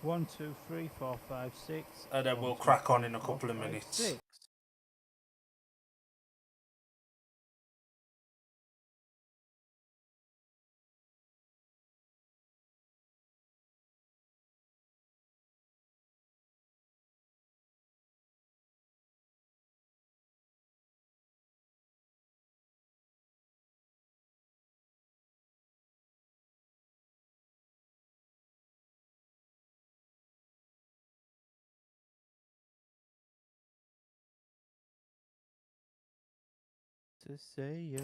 1, 2, 3, 4, 5, 6. And then 1, we'll 2, crack on 3, in a 4, couple of 5, minutes. 6. To say you're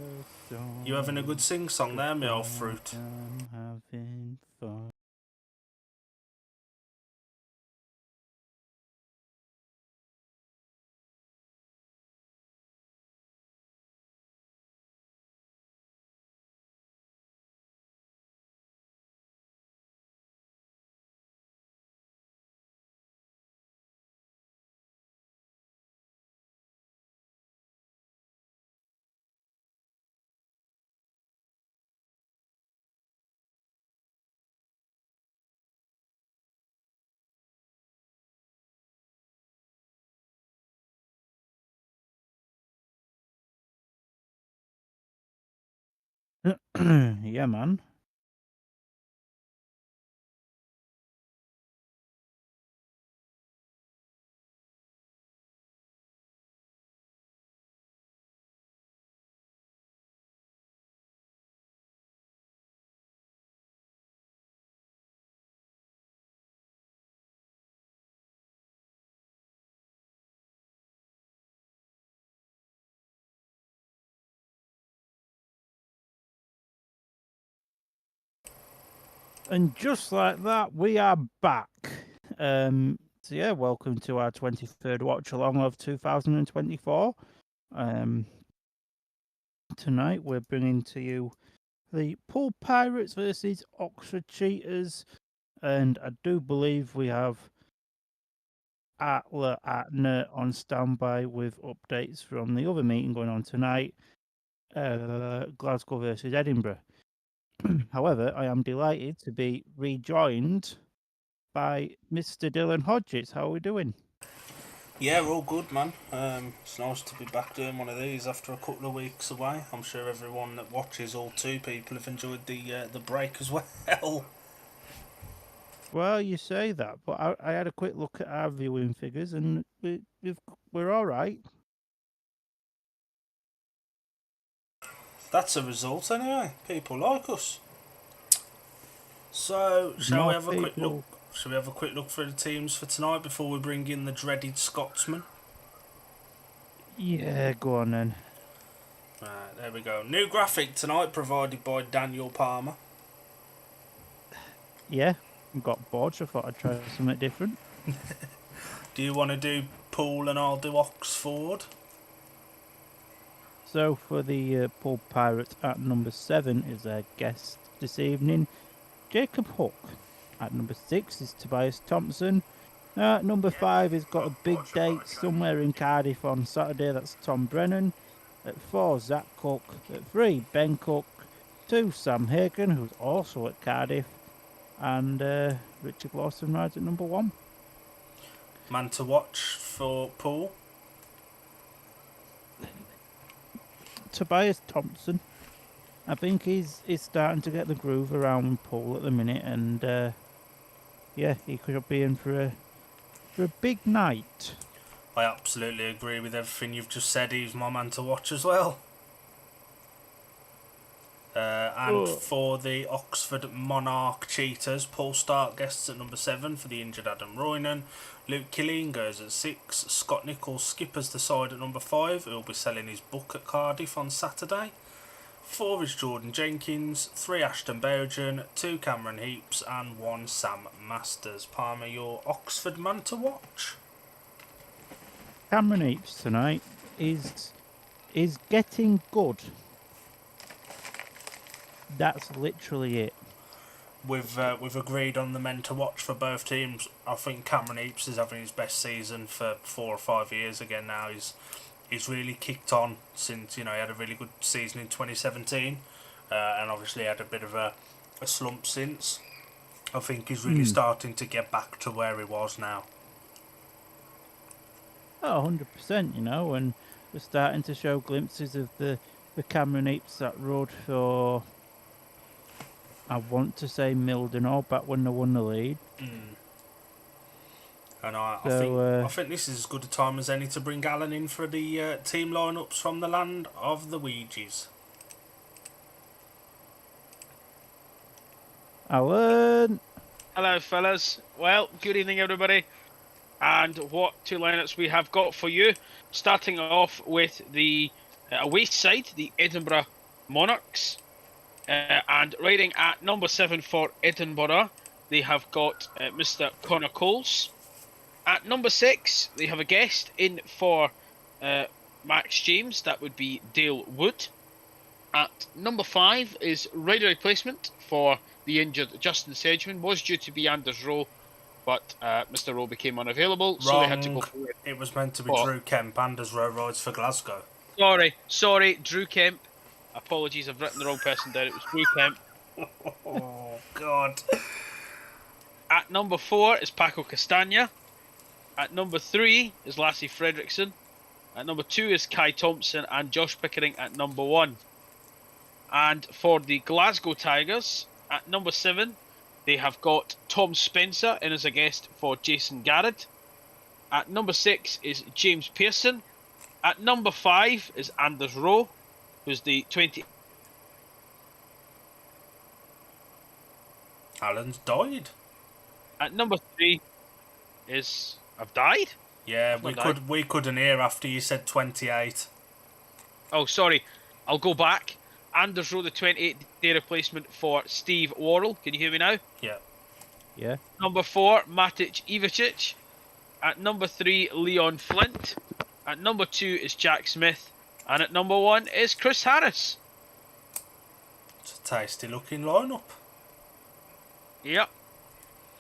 strong. You having a good sing-song there, me old fruit? I'm having fun. Yeah, man. And just like that, we are back. So yeah, welcome to our 23rd watch along of 2024. Tonight we're bringing to you the Poole Pirates versus Oxford Cheetahs, and I do believe we have Atla Atner on standby with updates from the other meeting going on tonight, Glasgow versus Edinburgh. However, I am delighted to be rejoined by Mr. Dylan Hodges. How are we doing? Yeah, we're all good, man. It's nice to be back doing one of these after a couple of weeks away. I'm sure everyone that watches, all two people, have enjoyed the break as well. Well, you say that, but I had a quick look at our viewing figures, and we're all right. That's a result anyway. People like us. So, shall we More have a quick look? people. Shall we have a quick look for the teams for tonight before we bring in the dreaded Scotsman? Yeah, go on then. Right, there we go. New graphic tonight provided by Daniel Palmer. Yeah, got bored, so I thought I'd try something different. Do you want to do Poole and I'll do Oxford? So for the Poole Pirates at number 7 is our guest this evening, Jacob Hook. At number 6 is Tobias Thompson. At number 5 has got a big date somewhere in Cardiff on Saturday. That's Tom Brennan. At 4, Zach Cook. At 3, Ben Cook. 2, Sam Hagan, who's also at Cardiff. And Richard Lawson rides at number 1. Man to watch for Poole. Tobias Thompson. I think he's starting to get the groove around Poole at the minute, and yeah, he could be in for a big night. I absolutely agree with everything you've just said. He's my man to watch as well. And for the Oxford Monarch Cheetahs, Paul Stark guests at number 7 for the injured Adam Roynan. Luke Killeen goes at 6. Scott Nichols skippers the side at number 5, who'll be selling his book at Cardiff on Saturday. 4 is Jordan Jenkins, 3 Ashton Bowden, 2 Cameron Heaps, and 1 Sam Masters. Palmer, your Oxford man to watch. Cameron Heaps tonight is getting good. That's literally it. We've agreed on the men to watch for both teams. I think Cameron Heaps is having his best season for 4 or 5 years again now. He's really kicked on since he had a really good season in 2017, and obviously had a bit of a slump since. I think he's really starting to get back to where he was now. Oh, 100%, you know, and we're starting to show glimpses of the Cameron Apes that rode for, I want to say Mildenhall back when they won the league. And I So, think this is as good a time as any to bring Alan in for the team lineups from the land of the Ouijas. Alan! Hello, fellas. Well, good evening, everybody. And what two lineups we have got for you? Starting off with the away side, the Edinburgh Monarchs. And riding at number 7 for Edinburgh, they have got Mr. Connor Coles. At number 6, they have a guest in for Max James. That would be Dale Wood. At number 5 is rider replacement for the injured Justin Sedgman. Was due to be Anders Rowe, but Mr. Rowe became unavailable, Wrong. so they had to go for it. It was meant to be Drew Kemp. Anders Rowe rides for Glasgow. Sorry, Drew Kemp. Apologies, I've written the wrong person down. It was Drew Kemp. Oh, God. At number 4 is Paco Castagna. At number 3 is Lassie Fredrickson. At number 2 is Kai Thompson, and Josh Pickering at number 1. And for the Glasgow Tigers, at number 7, they have got Tom Spencer in as a guest for Jason Garrett. At number 6 is James Pearson. At number 5 is Anders Rowe, who's the 20. Alan's died. At number 3 is... I've died? Yeah, we couldn't hear after you said 28. Oh, sorry. I'll go back. Anders Rowe, the 28-day replacement for Steve Worrell. Can you hear me now? Yeah. Number 4, Matic Ivicic. At number 3, Leon Flint. At number 2 is Jack Smith. And at number 1 is Chris Harris. It's a tasty looking lineup. Yep,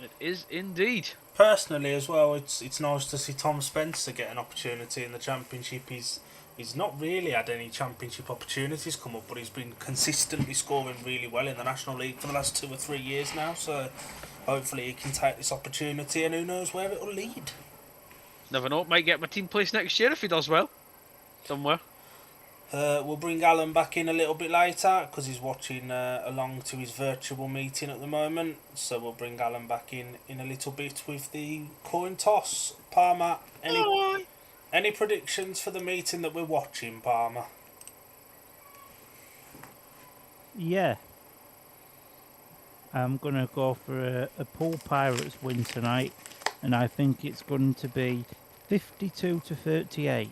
it is indeed. Personally as well, it's nice to see Tom Spencer get an opportunity in the Championship. He's not really had any Championship opportunities come up, but he's been consistently scoring really well in the National League for the last 2 or 3 years now, so hopefully he can take this opportunity, and who knows where it'll lead. Never know, might get my team place next year if he does well. Somewhere. We'll bring Alan back in a little bit later because he's watching along to his virtual meeting at the moment. So we'll bring Alan back in a little bit with the coin toss. Palmer, any predictions for the meeting that we're watching, Palmer? Yeah. I'm going to go for a Poole Pirates win tonight, and I think it's going to be 52-38.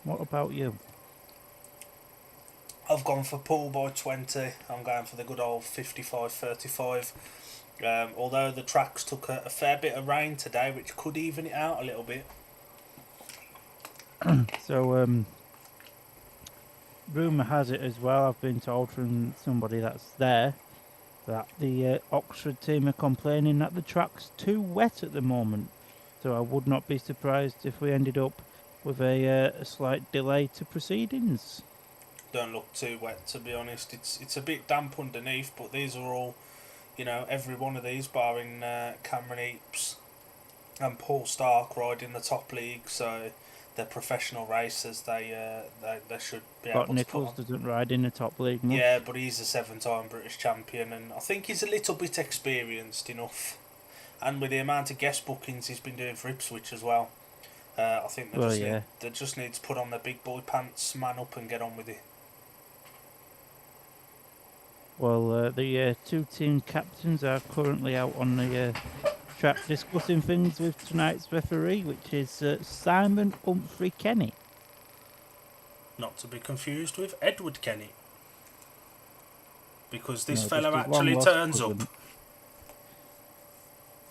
What about you? I've gone for Poole by 20. I'm going for the good old 55-35. Although the tracks took a fair bit of rain today, which could even it out a little bit. So, rumour has it as well, I've been told from somebody that's there, that the Oxford team are complaining that the track's too wet at the moment. So I would not be surprised if we ended up with a slight delay to proceedings. Don't look too wet, to be honest. It's a bit damp underneath, but these are all, every one of these, barring Cameron Heaps and Paul Stark, riding the top league, so they're professional racers. They should be able to. Nichols doesn't ride in the top league much. Yeah, but he's a 7-time British champion, and I think he's a little bit experienced enough. And with the amount of guest bookings he's been doing for Ipswich as well, I think they just need to put on their big boy pants, man up, and get on with it. Well, the 2 team captains are currently out on the track discussing things with tonight's referee, which is Simon Humphrey Kenny. Not to be confused with Edward Kenny. Because this No, fella just his actually long-lost turns cousin. up.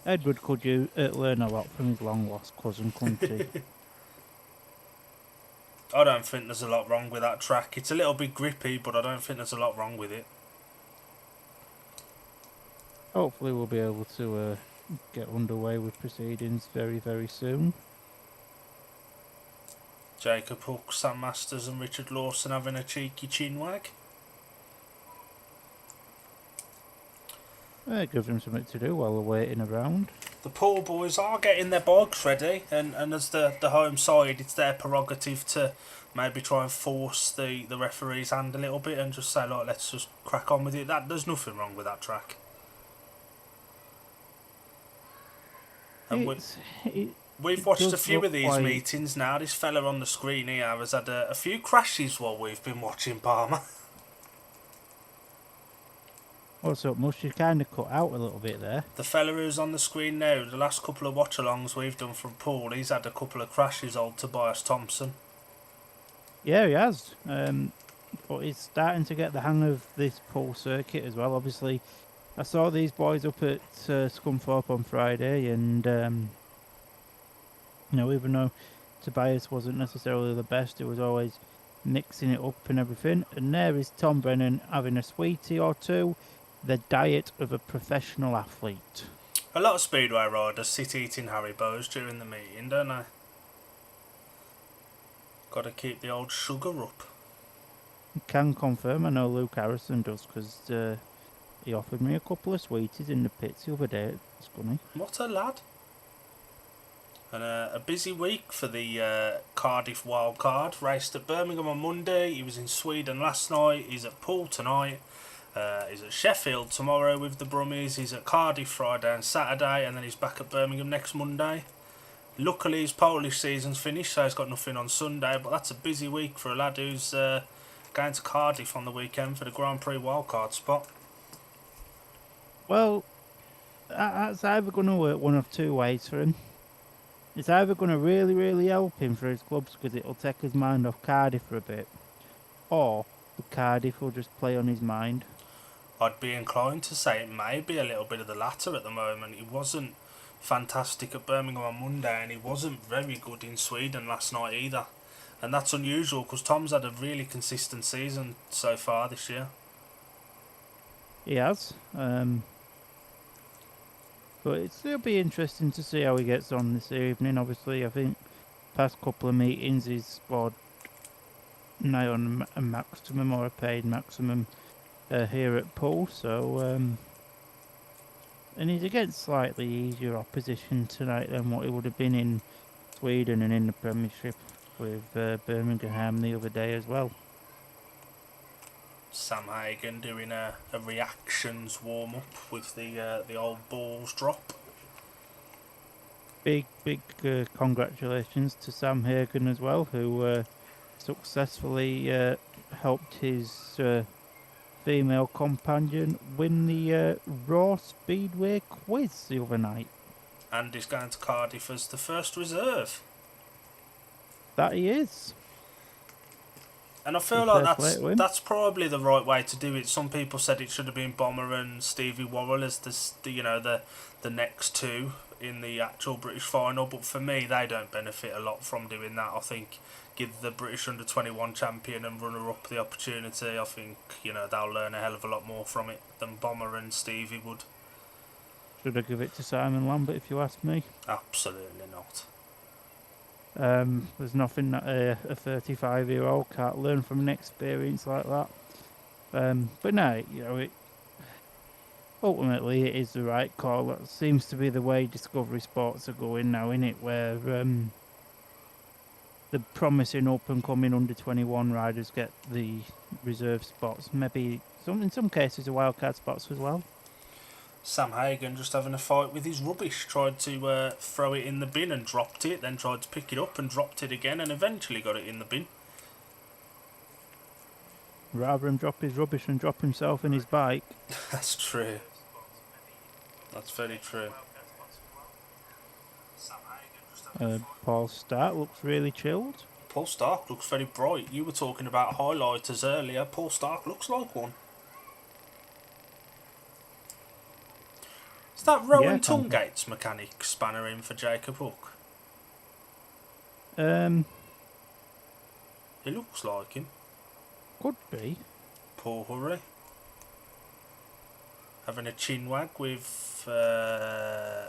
Edward could learn a lot from his long-lost cousin, couldn't he? I don't think there's a lot wrong with that track. It's a little bit grippy, but I don't think there's a lot wrong with it. Hopefully we'll be able to get underway with proceedings very, very soon. Jacob Hook, Sam Masters and Richard Lawson having a cheeky chinwag. It gives them something to do while they're waiting around. The Poole boys are getting their bikes ready, and as the home side, it's their prerogative to maybe try and force the referee's hand a little bit and just say, like, let's just crack on with it. There's nothing wrong with that track. And we've watched a few of these meetings now. This fella on the screen here has had a few crashes while we've been watching Palmer. What's up, Mush? You kind of cut out a little bit there. The fella who's on the screen now, the last couple of watch-alongs we've done from Poole, he's had a couple of crashes, old Tobias Thompson. Yeah, he has. But he's starting to get the hang of this Poole circuit as well. Obviously, I saw these boys up at Scunthorpe on Friday, and even though Tobias wasn't necessarily the best, he was always mixing it up and everything. And there is Tom Brennan having a sweetie or two. The diet of a professional athlete. A lot of speedway riders sit eating Haribos during the meeting, don't they? Got to keep the old sugar up. Can confirm, I know Luke Harrison does, because he offered me a couple of sweeties in the pits the other day at Scunny. What a lad. And a busy week for the Cardiff wildcard. Raced at Birmingham on Monday, he was in Sweden last night, he's at Poole tonight. He's at Sheffield tomorrow with the Brummies, he's at Cardiff Friday and Saturday, and then he's back at Birmingham next Monday. Luckily his Polish season's finished, so he's got nothing on Sunday, but that's a busy week for a lad who's going to Cardiff on the weekend for the Grand Prix wildcard spot. Well, that's either going to work one of two ways for him. It's either going to really, really help him for his clubs because it'll take his mind off Cardiff for a bit, or the Cardiff will just play on his mind. I'd be inclined to say it may be a little bit of the latter at the moment. He wasn't fantastic at Birmingham on Monday, and he wasn't very good in Sweden last night either. And that's unusual because Tom's had a really consistent season so far this year. He has. But it'll be interesting to see how he gets on this evening. Obviously, I think past couple of meetings he's scored nigh on a maximum or a paid maximum here at Poole. So, and he's against slightly easier opposition tonight than what he would have been in Sweden and in the Premiership with Birmingham the other day as well. Sam Hagen doing a reactions warm-up with the old balls drop. Big congratulations to Sam Hagen as well, who successfully helped his female companion win the Raw Speedway quiz the other night. And he's going to Cardiff as the first reserve. That he is. And I feel like that's probably the right way to do it. Some people said it should have been Bomber and Stevie Worrell as the next two in the actual British final, but for me they don't benefit a lot from doing that. I think give the British under-21 champion and runner-up the opportunity. I think they'll learn a hell of a lot more from it than Bomber and Stevie would. Should I give it to Simon Lambert if you ask me? Absolutely not. There's nothing that a 35-year-old can't learn from an experience like that. But no, ultimately it is the right call. That seems to be the way Discovery Sports are going now, innit? Where the promising up-and-coming under-21 riders get the reserve spots. Maybe in some cases the wildcard spots as well. Sam Hagen just having a fight with his rubbish. Tried to throw it in the bin and dropped it, then tried to pick it up and dropped it again and eventually got it in the bin. Rather than drop his rubbish and drop himself in his bike. That's true. That's very true. Paul Stark looks really chilled. Paul Stark looks very bright. You were talking about highlighters earlier. Paul Stark looks like one. Is that Rowan Tungate's mechanic spanner in for Jacob Hook? It looks like him. Could be. Poor Hurry. Having a chinwag with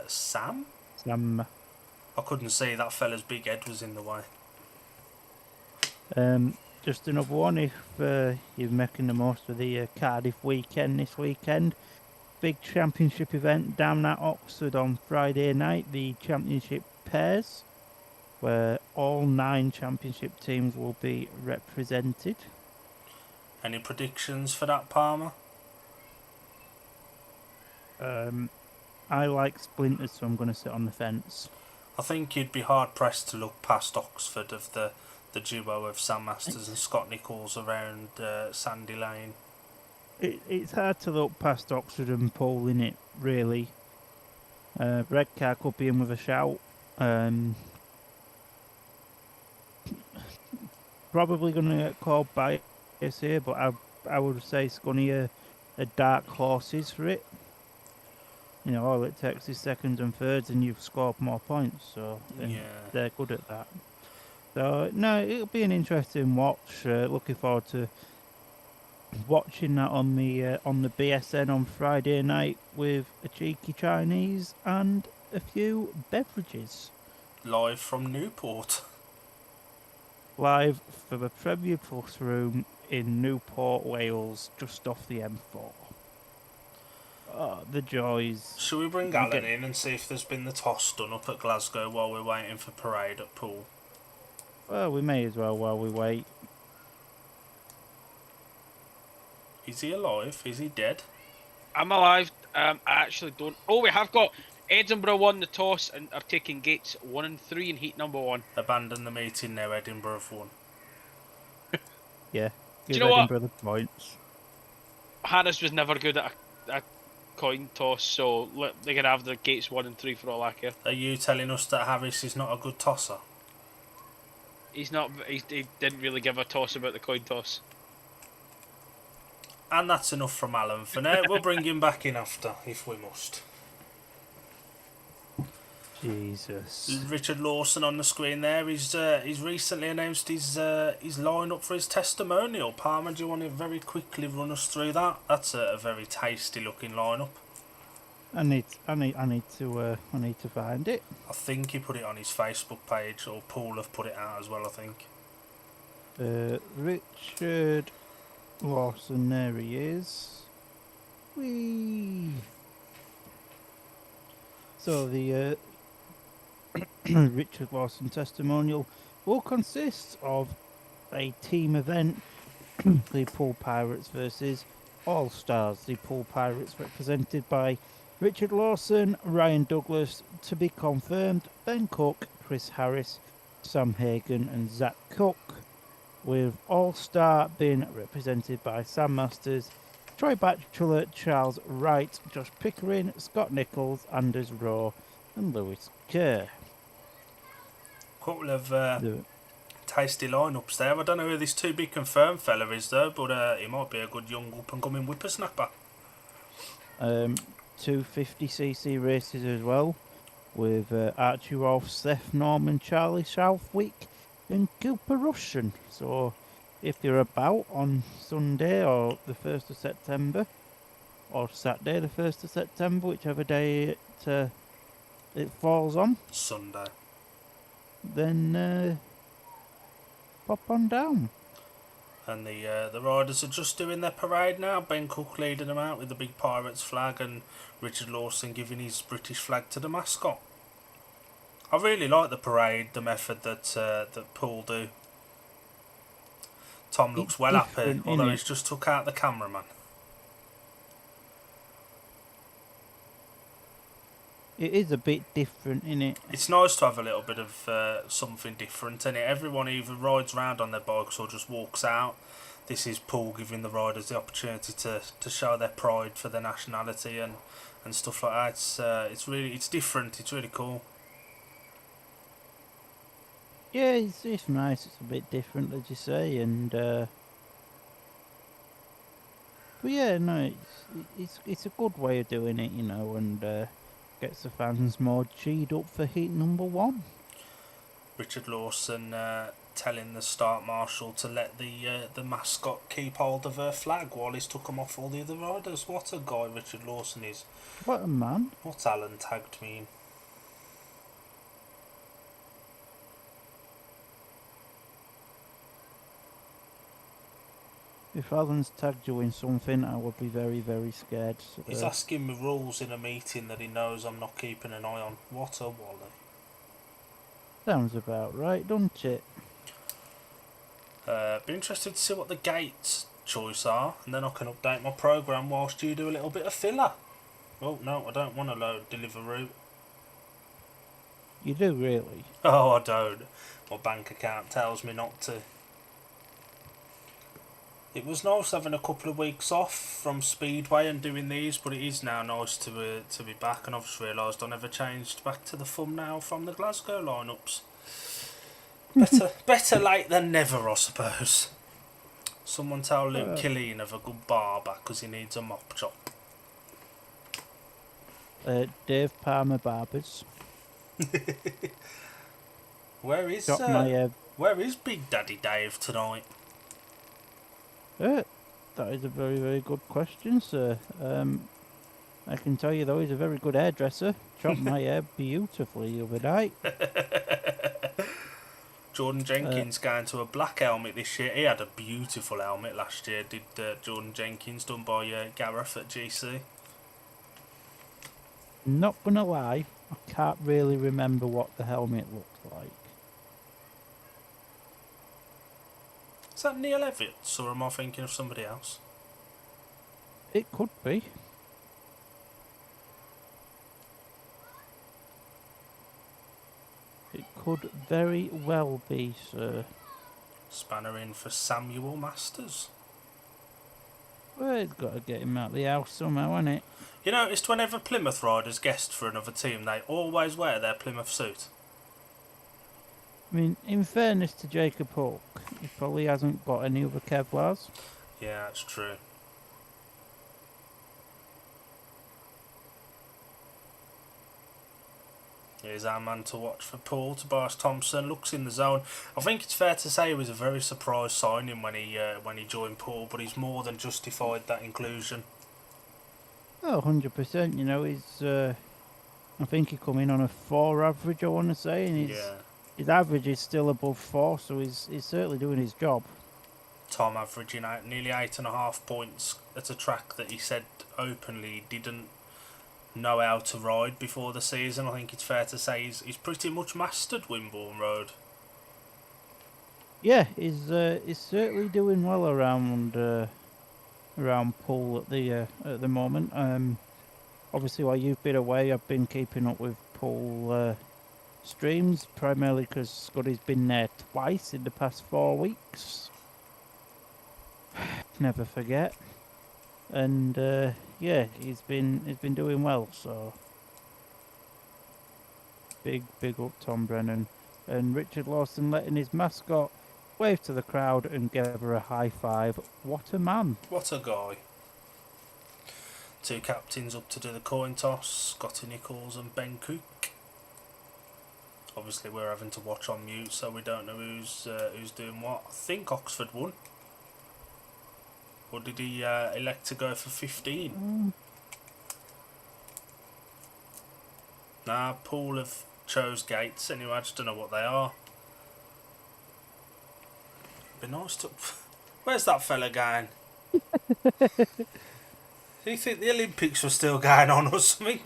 Sam? Sam. I couldn't see, that fella's big head was in the way. Just another one if you're making the most of the Cardiff weekend this weekend. big championship event down at Oxford on Friday night, the championship pairs, where all 9 championship teams will be represented. Any predictions for that, Palmer? I like splinters, so I'm going to sit on the fence. I think you'd be hard pressed to look past Oxford of the duo of Sam Masters and Scott Nicholls around Sandy Lane. It's hard to look past Oxford and Poole in it, really. Redcar could be in with a shout. Probably going to get called bias here, but I would say Scunny are dark horses for it. You know, all it takes is seconds and thirds and you've scored more points, so they're good at that. So, no, it'll be an interesting watch. Looking forward to watching that on the BSN on Friday night with a cheeky Chinese and a few beverages. Live from Newport. Live for the Premier Plus room in Newport, Wales, just off the M4. Oh, the joys. Should we bring Alan in and see if there's been the toss done up at Glasgow while we're waiting for parade at Poole? Well, we may as well while we wait. Is he alive? Is he dead? I'm alive. I actually don't. Oh, we have got Edinburgh won the toss and are taking gates 1 and 3 in heat number 1. Abandon the meeting now. Edinburgh have won. Yeah. Do you know Edinburgh the points. Harris was never good at a coin toss, so they can have the gates 1 and 3 for all I care. Are you telling us that Harris is not a good tosser? He's not. He didn't really give a toss about the coin toss. And that's enough from Alan for now. We'll bring him back in after, if we must. Jesus. Richard Lawson on the screen there. He's recently announced his line-up for his testimonial. Palmer, do you want to very quickly run us through that? That's a very tasty-looking line-up. I need to find it. I think he put it on his Facebook page, or Poole have put it out as well, I think. Richard Lawson, there he is. Whee! So the Richard Lawson testimonial will consist of a team event, the Poole Pirates versus All Stars. The Poole Pirates represented by Richard Lawson, Ryan Douglas, to be confirmed, Ben Cook, Chris Harris, Sam Hagan and Zach Cook, with All Star being represented by Sam Masters, Troy Batchelor, Charles Wright, Josh Pickering, Scott Nicholls, Anders Rowe and Lewis Kerr. Couple of tasty lineups there. I don't know who this to be confirmed fella is though, but he might be a good young up and coming whippersnapper. 250cc races as well, with Archie Rolfe, Seth Norman, Charlie Southwick and Cooper Russian. So if you're about on Sunday or the 1st of September or Saturday the 1st of September, whichever day it falls on, Sunday, then pop on down. And the riders are just doing their parade now. Ben Cook leading them out with the big Pirates flag, and Richard Lawson giving his British flag to the mascot. I really like the parade, the method that Poole do. Tom looks well happy, although he's just took out the cameraman. It is a bit different, isn't it? It's nice to have a little bit of something different, innit? Everyone either rides round on their bikes or just walks out. This is Poole giving the riders the opportunity to show their pride for their nationality and stuff like that. It's different. It's really cool. Yeah, it's nice. It's a bit different, as you say, and but yeah, no, it's a good way of doing it, you know, and gets the fans more G'd up for heat number 1. Richard Lawson telling the start marshal to let the mascot keep hold of her flag while he's took them off all the other riders. What a guy Richard Lawson is. What a man. What's Alan tagged mean? If Alan's tagged you in something, I would be very, very scared. He's asking me rules in a meeting that he knows I'm not keeping an eye on. What a wally. Sounds about right, doesn't it? Be interested to see what the gates choice are, and then I can update my programme whilst you do a little bit of filler. Oh no, I don't want to load Deliveroo. You do, really. Oh, I don't. My bank account tells me not to. It was nice having a couple of weeks off from Speedway and doing these, but it is now nice to be back, and I've just realised I never changed back to the thumbnail from the Glasgow lineups. Better late than never, I suppose. Someone tell Luke Killeen of a good barber because he needs a mop chop. Dave Palmer Barbers. Where is where is Big Daddy Dave tonight? That is a very, very good question, sir. I can tell you though, he's a very good hairdresser. Chopped my hair beautifully the other night. Jordan Jenkins going to a black helmet this year. He had a beautiful helmet last year, did Jordan Jenkins, done by Gareth at GC. Not gonna lie, I can't really remember what the helmet looked like. Is that Neil Evans, or am I thinking of somebody else? It could be. It could very well be, sir. Spanner in for Samuel Masters. Well, it's got to get him out of the house somehow, hasn't it? You noticed whenever Plymouth riders guest for another team, they always wear their Plymouth suit. I mean, in fairness to Jacob Hawke, he probably hasn't got any other Kevlars. Yeah, that's true. Here's our man to watch for Poole. Tobias Thompson looks in the zone. I think it's fair to say he was a very surprise signing when he joined Poole, but he's more than justified that inclusion. Oh, 100%. You know, he's. I think he come in on a 4 average, I want to say, and his average is still above 4, so he's certainly doing his job. Tom averaging out nearly 8.5 points at a track that he said openly he didn't know how to ride before the season. I think it's fair to say he's pretty much mastered Wimborne Road. Yeah, he's certainly doing well around Poole at the moment. Obviously, while you've been away, I've been keeping up with Poole streams, primarily because Scuddy's been there twice in the past 4 weeks. Never forget. And yeah, he's been doing well. So big up Tom Brennan and Richard Lawson letting his mascot wave to the crowd and give her a high five. What a man! What a guy. 2 captains up to do the coin toss, Scotty Nichols and Ben Cook. Obviously we're having to watch on mute, so we don't know who's doing what. I think Oxford won. Or did he elect to go for 15? Nah, Poole have chose gates anyway, I just don't know what they are. Be nice to... Where's that fella going? Do you think the Olympics were still going on or something?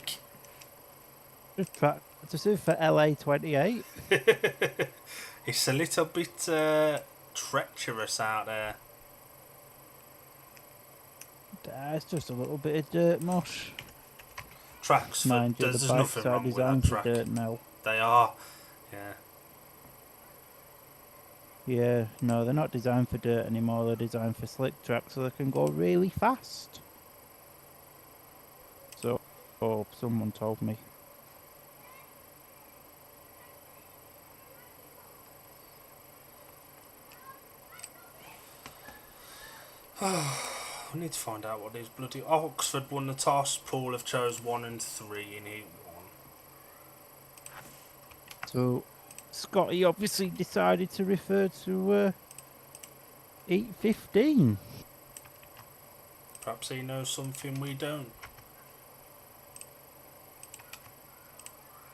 Just for LA 28. It's a little bit treacherous out there. It's just a little bit of dirt mosh. Tracks, Mind you, there's the nothing bikes are wrong with that designed for track. dirt now. They are, yeah. Yeah, no, they're not designed for dirt anymore. They're designed for slick tracks so they can go really fast. So, someone told me. I need to find out what these bloody... Oxford won the toss, Poole have chose 1 and 3 in heat 1. So, Scotty obviously decided to refer to heat 15. Perhaps he knows something we don't.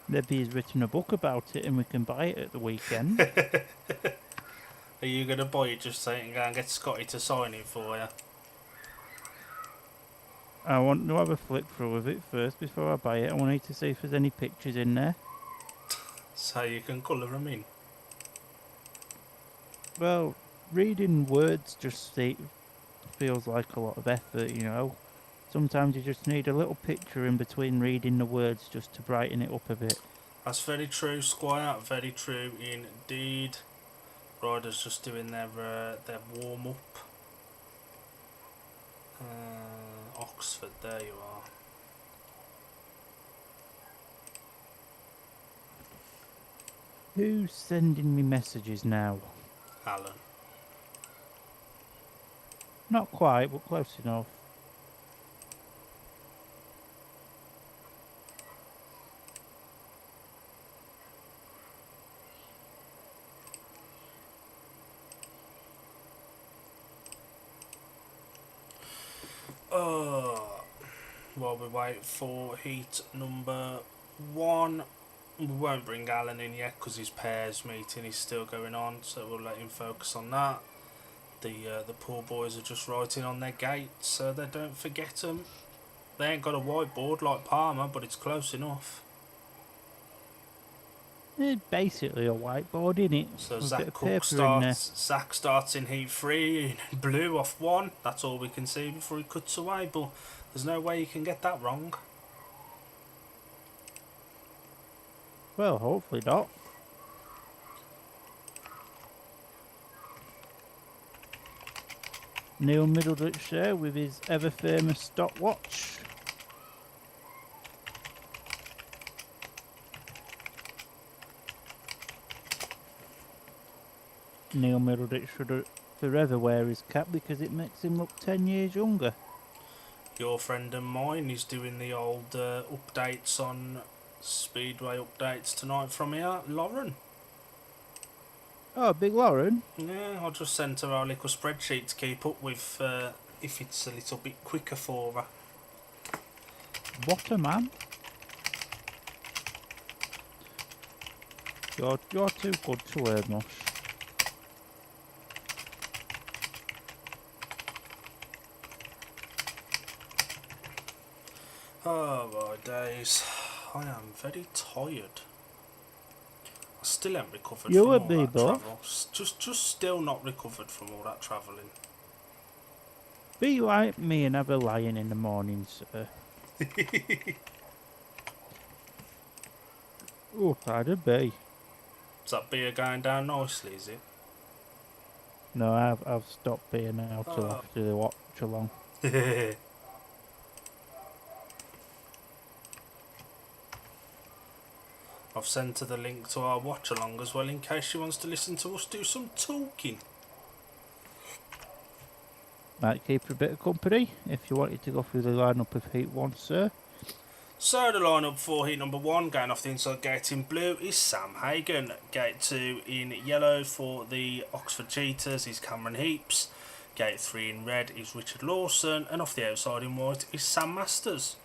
Maybe he's written a book about it and we can buy it at the weekend. Are you going to buy it just so you can go and get Scotty to sign it for you? I want to have a flick through of it first before I buy it. I want to see if there's any pictures in there. So you can colour them in. Well, reading words just feels like a lot of effort, you know. Sometimes you just need a little picture in between reading the words just to brighten it up a bit. That's very true, Squire. Very true indeed. Riders just doing their warm up. Oxford, there you are. Who's sending me messages now? Alan. Not quite, but close enough. While we wait for heat number 1, we won't bring Alan in yet because his pairs meeting is still going on, so we'll let him focus on that. The poor boys are just writing on their gates so they don't forget them. They ain't got a whiteboard like Palmer, but it's close enough. It's basically a whiteboard, innit? So With a bit Zach of Cook paper in there. starts in heat 3 in blue off 1. That's all we can see before he cuts away, but there's no way you can get that wrong. Well, hopefully not. Neil Middleditch there with his ever famous stopwatch. Neil Middleditch should forever wear his cap because it makes him look 10 years younger. Your friend and mine is doing the old updates on Speedway updates tonight from here, Lauren. Oh, Big Lauren? Yeah, I just sent her our little spreadsheet to keep up with if it's a little bit quicker for her. What a man. You're too good to her, Mush. Oh my days, I am very tired. I still ain't recovered You from all would be, that Buff. travel. Just still not recovered from all that travelling. Be like me and have a lion in the morning, sir. Oh, I'd be. Is that beer going down nicely, is it? No, I've stopped being now till Oh. after the watch along. I've sent her the link to our watch along as well in case she wants to listen to us do some talking. Might keep her a bit of company if you wanted to go through the lineup of Heat 1, sir. So the lineup for heat number 1, going off the inside gate in blue, is Sam Hagan. Gate 2 in yellow for the Oxford Cheetahs is Cameron Heaps. Gate 3 in red is Richard Lawson, and off the outside in white is Sam Masters.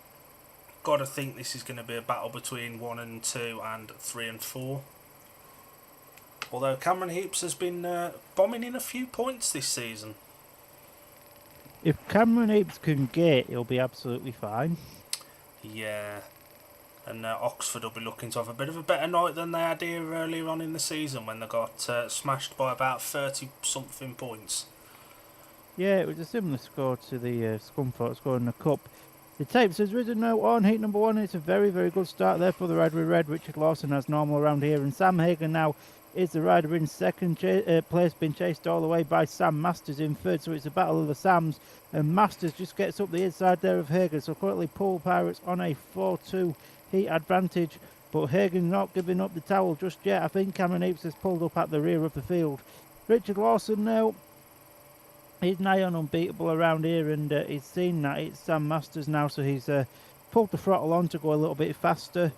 Gotta think this is going to be a battle between 1 and 2 and 3 and 4. Although Cameron Heaps has been bombing in a few points this season. If Cameron Apes can gate, he'll be absolutely fine. Yeah, and Oxford will be looking to have a bit of a better night than they had here earlier on in the season when they got smashed by about 30-something points. Yeah, it was a similar score to the Scunthorpe score in the Cup. The tapes has risen now on heat number 1. It's a very, very good start there for the rider in red. Richard Lawson has normal around here, and Sam Hagan now is the rider in second place, being chased all the way by Sam Masters in third. So it's a battle of the Sams, and Masters just gets up the inside there of Hagan. So currently Poole Pirates on a 4-2 heat advantage, but Hagan not giving up the towel just yet. I think Cameron Apes has pulled up at the rear of the field. Richard Lawson now, he's nigh on unbeatable around here, and he's seen that it's Sam Masters now, so he's pulled the throttle on to go a little bit faster.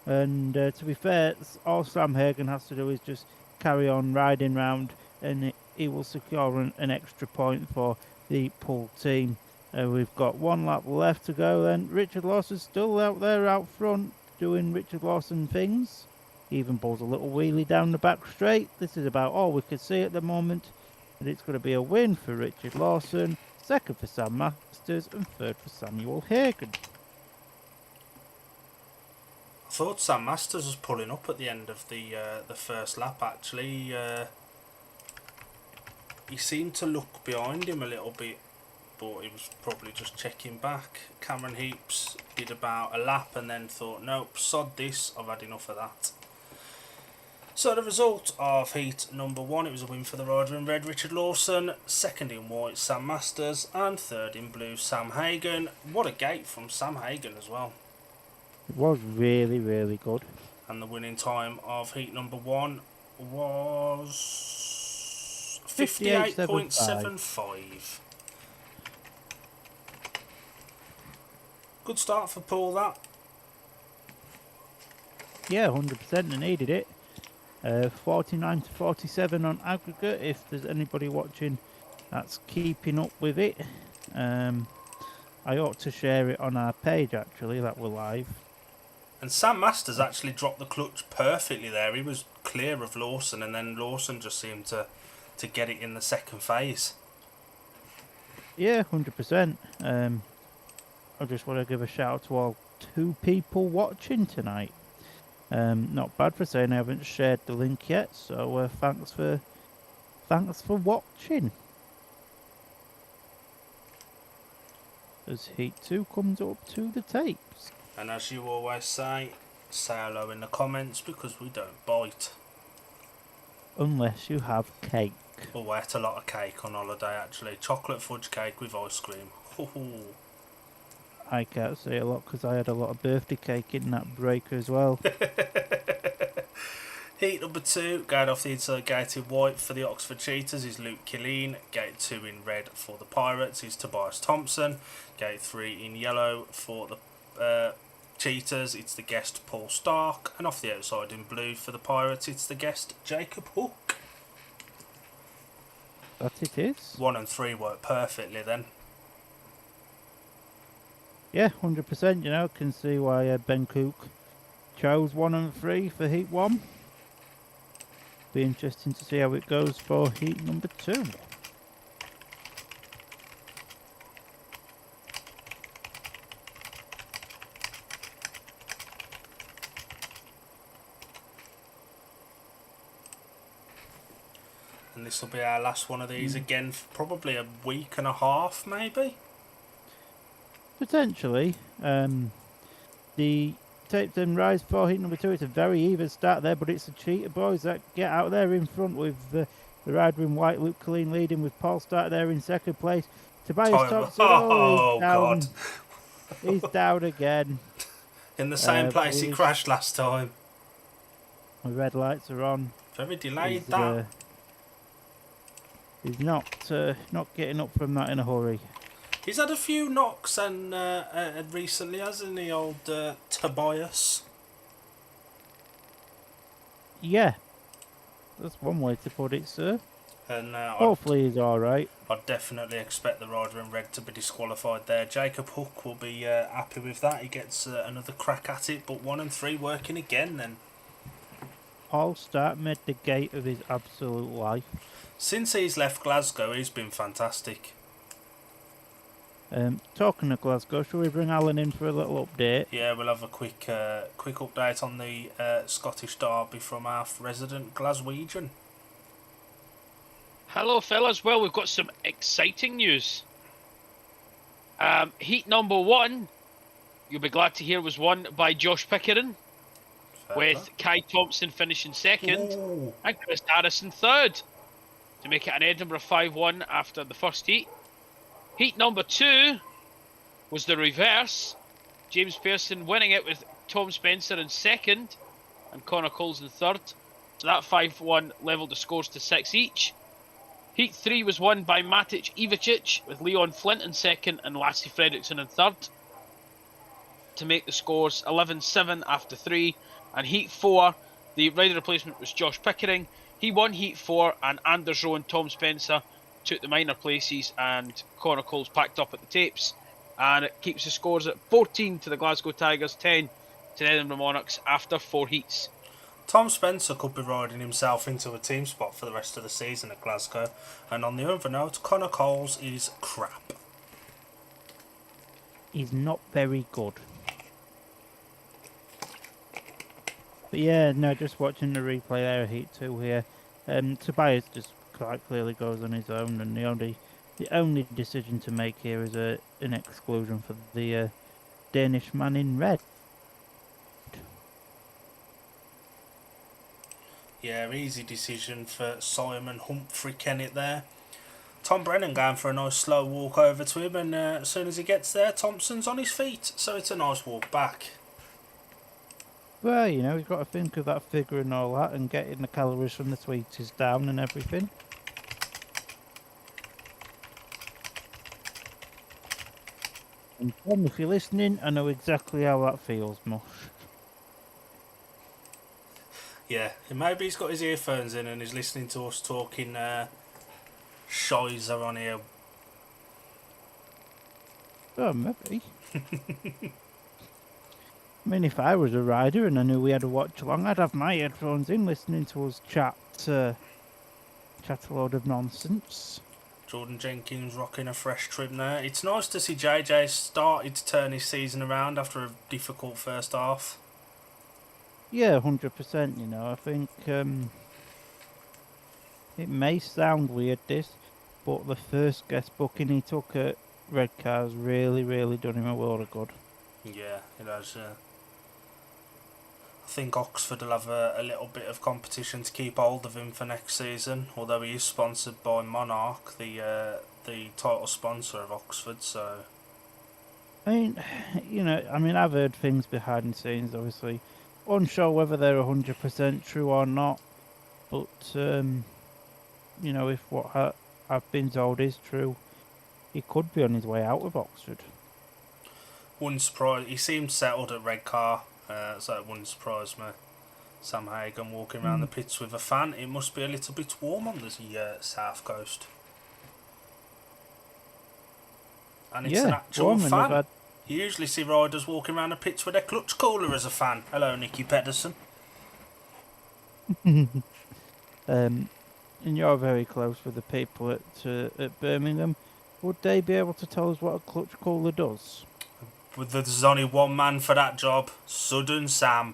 And to be fair, all Sam Hagan has to do is just carry on riding round, and he will secure an extra point for the Poole team. We've got 1 lap left to go then. Richard Lawson's still out there out front doing Richard Lawson things. He even pulls a little wheelie down the back straight. This is about all we can see at the moment. And it's going to be a win for Richard Lawson, second for Sam Masters, and third for Samuel Hagan. I thought Sam Masters was pulling up at the end of the first lap. Actually, he seemed to look behind him a little bit, but he was probably just checking back. Cameron Heaps did about a lap and then thought, nope, sod this, I've had enough of that. So the result of heat number 1, it was a win for the rider in red, Richard Lawson, second in white, Sam Masters, and third in blue, Sam Hagan. What a gate from Sam Hagan as well. It was really, really good. And the winning time of heat number 1 was 58.75. Good start for Poole, that. Yeah, 100%, they needed it. 49 to 47 on aggregate. If there's anybody watching that's keeping up with it, I ought to share it on our page actually, that we're live. And Sam Masters actually dropped the clutch perfectly there. He was clear of Lawson, and then Lawson just seemed to get it in the second phase. Yeah, 100%. I just want to give a shout out to all 2 people watching tonight. Not bad for saying I haven't shared the link yet, so thanks for watching. As Heat 2 comes up to the tapes. And as you always say hello in the comments, because we don't bite. Unless you have cake. Oh, I ate a lot of cake on holiday actually. Chocolate fudge cake with ice cream. Ooh. I can't say a lot because I had a lot of birthday cake in that break as well. Heat number 2, going off the inside gate in white for the Oxford Cheetahs is Luke Killeen. Gate 2 in red for the Pirates is Tobias Thompson. Gate 3 in yellow for the Cheetahs, it's the guest Paul Stark. And off the outside in blue for the Pirates, it's the guest Jacob Hook. That it is. 1 and 3 work perfectly then. Yeah, 100%, you know, can see why Ben Cook chose 1 and 3 for Heat 1. Be interesting to see how it goes for Heat number 2. And this will be our last one of these again for probably a week and a half maybe. Potentially. The taped and rise for Heat number 2. It's a very even start there, but it's the Cheetah boys that get out there in front with the rider in white, Luke Killeen leading with Paul Stark there in second place. Tobias Thompson, oh down. God. He's down again. In the same place he crashed last time. The red lights are on. Very delayed that. He's not getting up from that in a hurry. He's had a few knocks and recently, hasn't he, old Tobias? Yeah, that's one way to put it, sir. And hopefully he's all right. I'd definitely expect the rider in red to be disqualified there. Jacob Hook will be happy with that. He gets another crack at it, but 1 and 3 working again then. Paul Stark made the gate of his absolute life. Since he's left Glasgow, he's been fantastic. Talking of Glasgow, shall we bring Alan in for a little update? Yeah, we'll have a quick update on the Scottish Derby from our resident Glaswegian. Hello, fellas. Well, we've got some exciting news. Heat number 1, you'll be glad to hear, was won by Josh Pickering, with Kai Thompson finishing second. Ooh. And Chris Harrison third, to make it an Edinburgh 5-1 after the first heat. Heat number 2 was the reverse. James Pearson winning it with Tom Spencer in second and Connor Coles in third. So that 5-1 levelled the scores to 6 each. Heat 3 was won by Matic Ivicic with Leon Flint in second and Lassie Fredrickson in third, to make the scores 11-7 after 3. And Heat 4, the rider replacement was Josh Pickering. He won Heat 4 and Anders Rowe and Tom Spencer took the minor places, and Connor Coles packed up at the tapes, and it keeps the scores at 14 to the Glasgow Tigers, 10 to the Edinburgh Monarchs after 4 heats. Tom Spencer could be riding himself into a team spot for the rest of the season at Glasgow. And on the other note, Connor Coles is crap. He's not very good. But yeah, no, just watching the replay there of Heat 2 here. Tobias just quite clearly goes on his own, and the only decision to make here is an exclusion for the Danish man in red. Yeah, easy decision for Simon Humphrey Kennett there. Tom Brennan going for a nice slow walk over to him, and as soon as he gets there, Thompson's on his feet, so it's a nice walk back. Well, you know, he's got to think of that figure and all that, and getting the calories from the sweeties down and everything. And Tom, if you're listening, I know exactly how that feels, Mush. Yeah, maybe he's got his earphones in and he's listening to us talking shizer on here. Oh, maybe. I mean, if I was a rider and I knew we had a watch along, I'd have my headphones in listening to us chat a load of nonsense. Jordan Jenkins rocking a fresh trim there. It's nice to see JJ started to turn his season around after a difficult first half. Yeah, 100%, you know. I think it may sound weird, this, but the first guest booking he took at Red Car's really, really done him a world of good. Yeah, it has. I think Oxford will have a little bit of competition to keep hold of him for next season, although he is sponsored by Monarch, the title sponsor of Oxford, so... I mean, you know, I've heard things behind the scenes, obviously. Unsure whether they're 100% true or not, but, you know, if what I've been told is true, he could be on his way out of Oxford. Wouldn't surprise... He seemed settled at Red Car, so it wouldn't surprise me. Sam Hagan walking around the pits with a fan. It must be a little bit warm on the south coast. And it's an actual fan. You usually see riders walking around the pits with their clutch cooler as a fan. Hello, Nicky Pedersen. And you're very close with the people at Birmingham. Would they be able to tell us what a clutch cooler does? There's only one man for that job, Sudden Sam.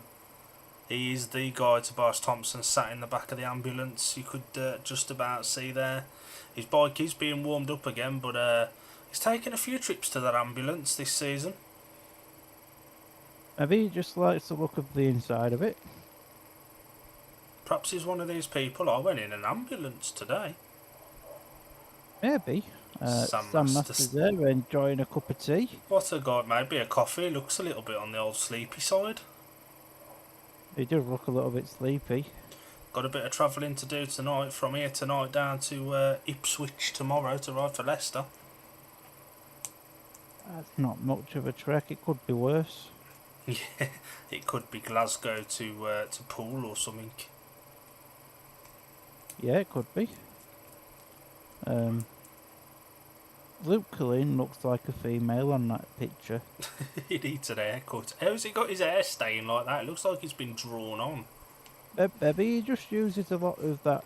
He is the guy Tobias Thompson sat in the back of the ambulance. You could just about see there. His bike is being warmed up again, but he's taken a few trips to that ambulance this season. Maybe he just likes the look of the inside of it. Perhaps he's one of these people. I went in an ambulance today. Maybe. Sam Master's there enjoying a cup of tea. What a guy, maybe a coffee. Looks a little bit on the old sleepy side. He does look a little bit sleepy. Got a bit of travelling to do tonight. From here tonight down to Ipswich tomorrow to ride for Leicester. That's not much of a trek. It could be worse. Yeah, it could be Glasgow to Poole or something. Yeah, it could be. Luke Cullen looks like a female on that picture. He needs an haircut. How's he got his hair staying like that? It looks like he's been drawn on. Maybe he just uses a lot of that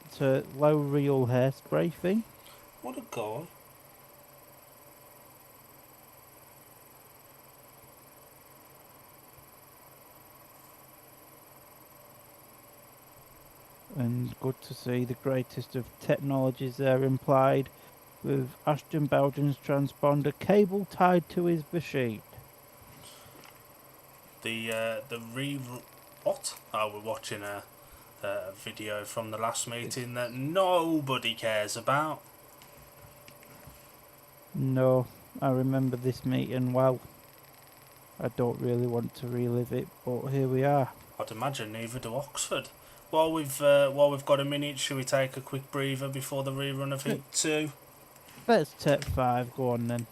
low real hairspray thing. What a guy. And good to see the greatest of technologies there implied, with Ashton Belgian's transponder cable tied to his machine. What? Oh, we're watching a video from the last meeting that nobody cares about. No, I remember this meeting well. I don't really want to relive it, but here we are. I'd imagine neither do Oxford. While we've got a minute, should we take a quick breather before the rerun of Heat 2? Let's take 5, go on then.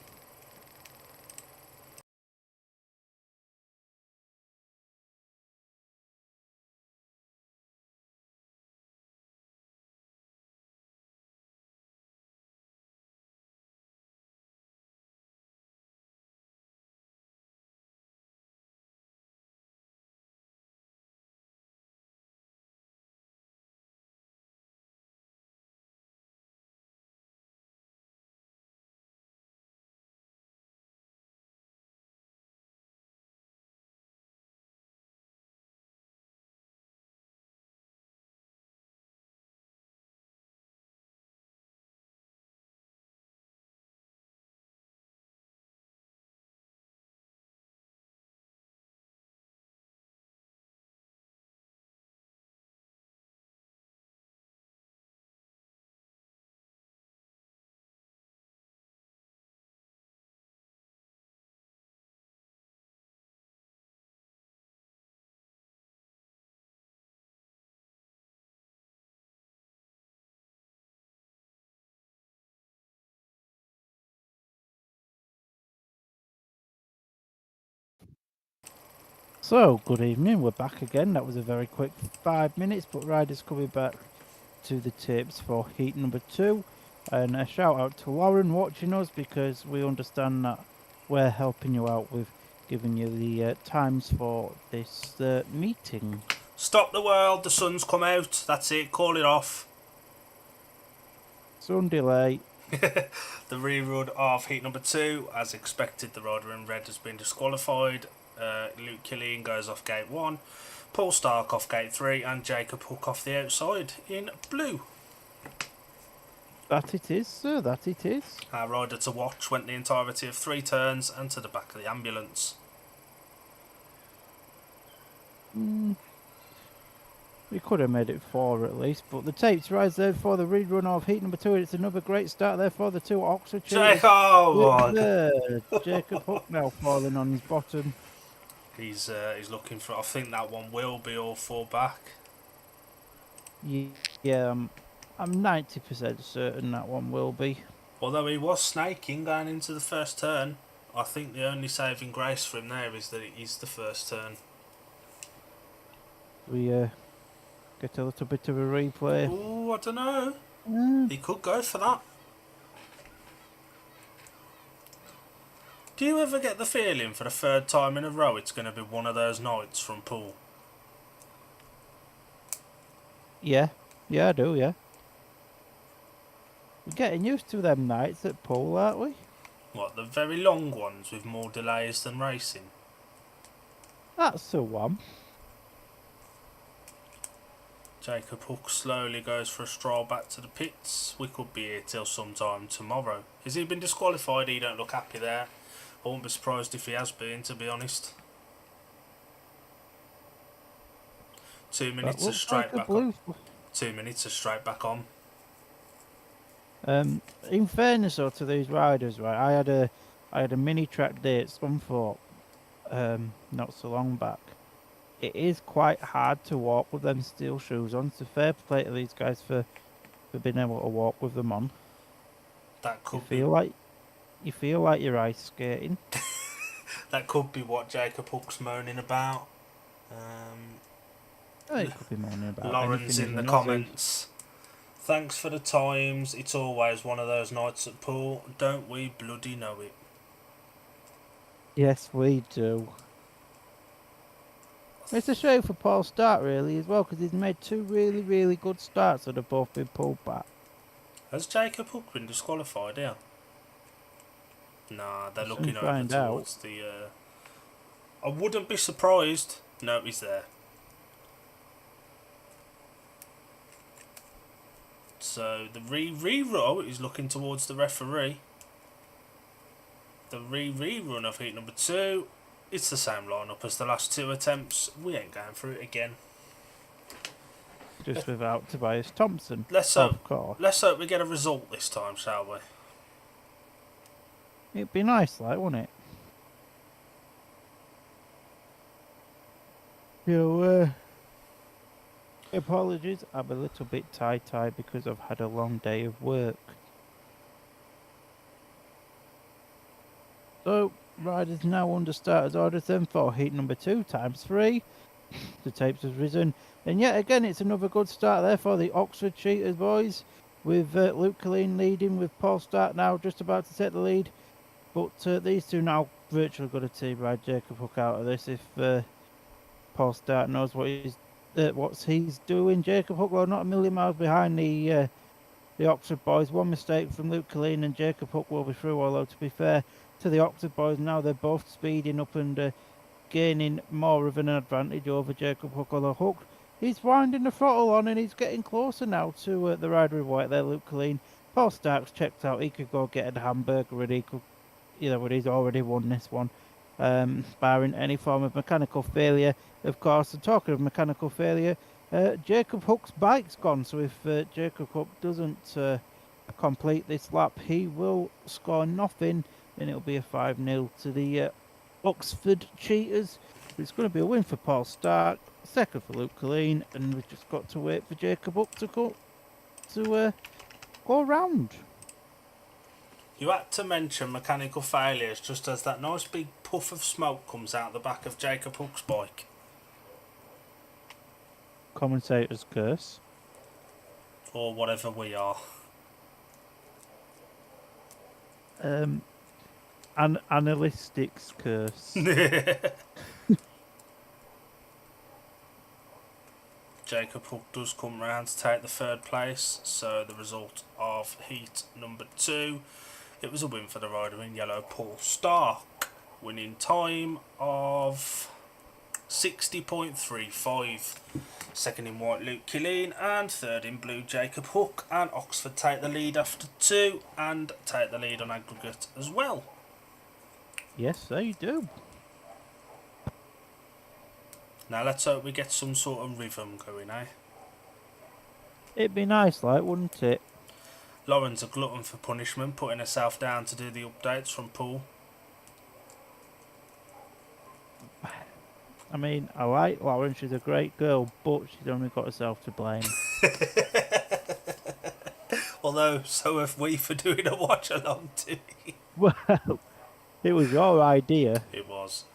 So, good evening, we're back again. That was a very quick 5 minutes, but riders coming back to the tips for heat number 2. And a shout out to Lauren watching us, because we understand that we're helping you out with giving you the times for this meeting. Stop the world, the sun's come out. That's it, call it off. Sun delay. The rerun of heat number 2. As expected, the rider in red has been disqualified. Luke Killeen goes off gate 1. Paul Stark off gate 3. And Jacob Hook off the outside in blue. That it is, sir, that it is. Our rider to watch went the entirety of 3 turns and to the back of the ambulance. We could have made it 4 at least, but the tapes rise there for the rerun of heat number 2. It's another great start there for the 2 Oxford Cheetahs. Jacob Hook now falling on his bottom. He's looking for. I think that one will be all 4 back. Yeah, I'm 90% certain that one will be. Although he was snaking going into the first turn, I think the only saving grace for him there is that it is the first turn. We get a little bit of a replay. Oh, I don't know. He could go for that. Do you ever get the feeling for the 3rd time in a row it's going to be one of those nights from Poole? Yeah, I do, yeah. We're getting used to them nights at Poole, aren't we? What, the very long ones with more delays than racing? That's the one. Jacob Hook slowly goes for a stroll back to the pits. We could be here till sometime tomorrow. Has he been disqualified? He don't look happy there. I won't be surprised if he has been, to be honest. 2 minutes is straight back on. 2 minutes is straight back on. In fairness though to these riders, right, I had a mini track day at Scunthorpe not so long back. It is quite hard to walk with them steel shoes on. So fair play to these guys for being able to walk with them on. That could You feel like you're ice skating. That could be what Jacob Hook's moaning about. It could be moaning about. Lauren's in the comments. Thanks for the times. It's always one of those nights at Poole. Don't we bloody know it? Yes, we do. It's a shame for Paul Stark, really, as well, because he's made 2 really, really good starts that have both been pulled back. Has Jacob Hook been disqualified here? Nah, they're looking over find towards the... I wouldn't be surprised. No, he's there. So the re-row is looking towards the referee. The rerun of heat number 2. It's the same lineup as the last 2 attempts. We ain't going through it again. Just without Tobias Thompson. Let's of course. Let's hope we get a result this time, shall we? It'd be nice, like, wouldn't it? Apologies, I'm a little bit tie-tie because I've had a long day of work. So, riders now under starters orders then for heat number 2 times 3. The tapes has risen. And yet again, it's another good start there for the Oxford Cheetahs boys. With Luke Killeen leading, with Paul Stark now just about to take the lead. But these two now virtually got a team ride Jacob Hook out of this if Paul Stark knows what he's doing. Jacob Hook, well, not a million miles behind the Oxford boys. One mistake from Luke Killeen and Jacob Hook will be through, although to be fair to the Oxford boys now, they're both speeding up and gaining more of an advantage over Jacob Hook. Although Hook, he's winding the throttle on and he's getting closer now to the rider in white there, Luke Killeen. Paul Stark's checked out. He could go get a hamburger and he could, but he's already won this one, barring any form of mechanical failure, of course. And talking of mechanical failure, Jacob Hook's bike's gone, so if Jacob Hook doesn't complete this lap, he will score nothing, and it'll be a 5-0 to the Oxford Cheetahs. It's going to be a win for Paul Stark, second for Luke Killeen, and we've just got to wait for Jacob Hook to go round. You had to mention mechanical failures just as that nice big puff of smoke comes out the back of Jacob Hook's bike. Commentator's curse. Or whatever we are. Analytics curse. Jacob Hook does come round to take the third place, so the result of heat number 2, it was a win for the rider in yellow, Paul Stark, winning time of 60.35. Second in white, Luke Killeen, and third in blue, Jacob Hook, and Oxford take the lead after 2 and take the lead on aggregate as well. Yes, they do. Now let's hope we get some sort of rhythm going, eh? It'd be nice, like, wouldn't it? Lauren's a glutton for punishment, putting herself down to do the updates from Poole. I mean, I like Lauren, she's a great girl, but she's only got herself to blame. Although, so have we for doing a watch along too. Well, it was your idea. It was.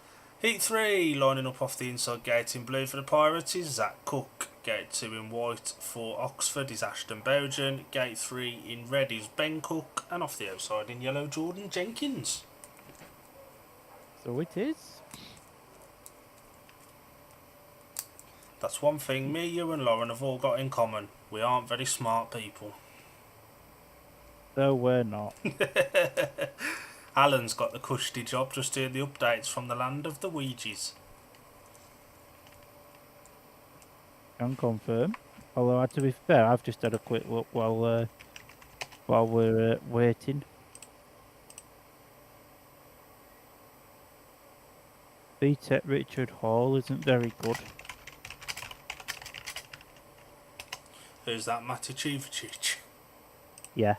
Heat 3, lining up off the inside gate in blue for the Pirates is Zach Cook. Gate 2 in white for Oxford is Ashton Bowden. Gate 3 in red is Ben Cook. And off the outside in yellow, Jordan Jenkins. So it is. That's one thing me, you and Lauren have all got in common. We aren't very smart people. No, we're not. Alan's got the cushy job, just doing the updates from the land of the Ouijas. Can confirm. Although, to be fair, I've just had a quick look while we're waiting. BTEC Richard Hall isn't very good. Who's that, Matty Chivachich? Yeah.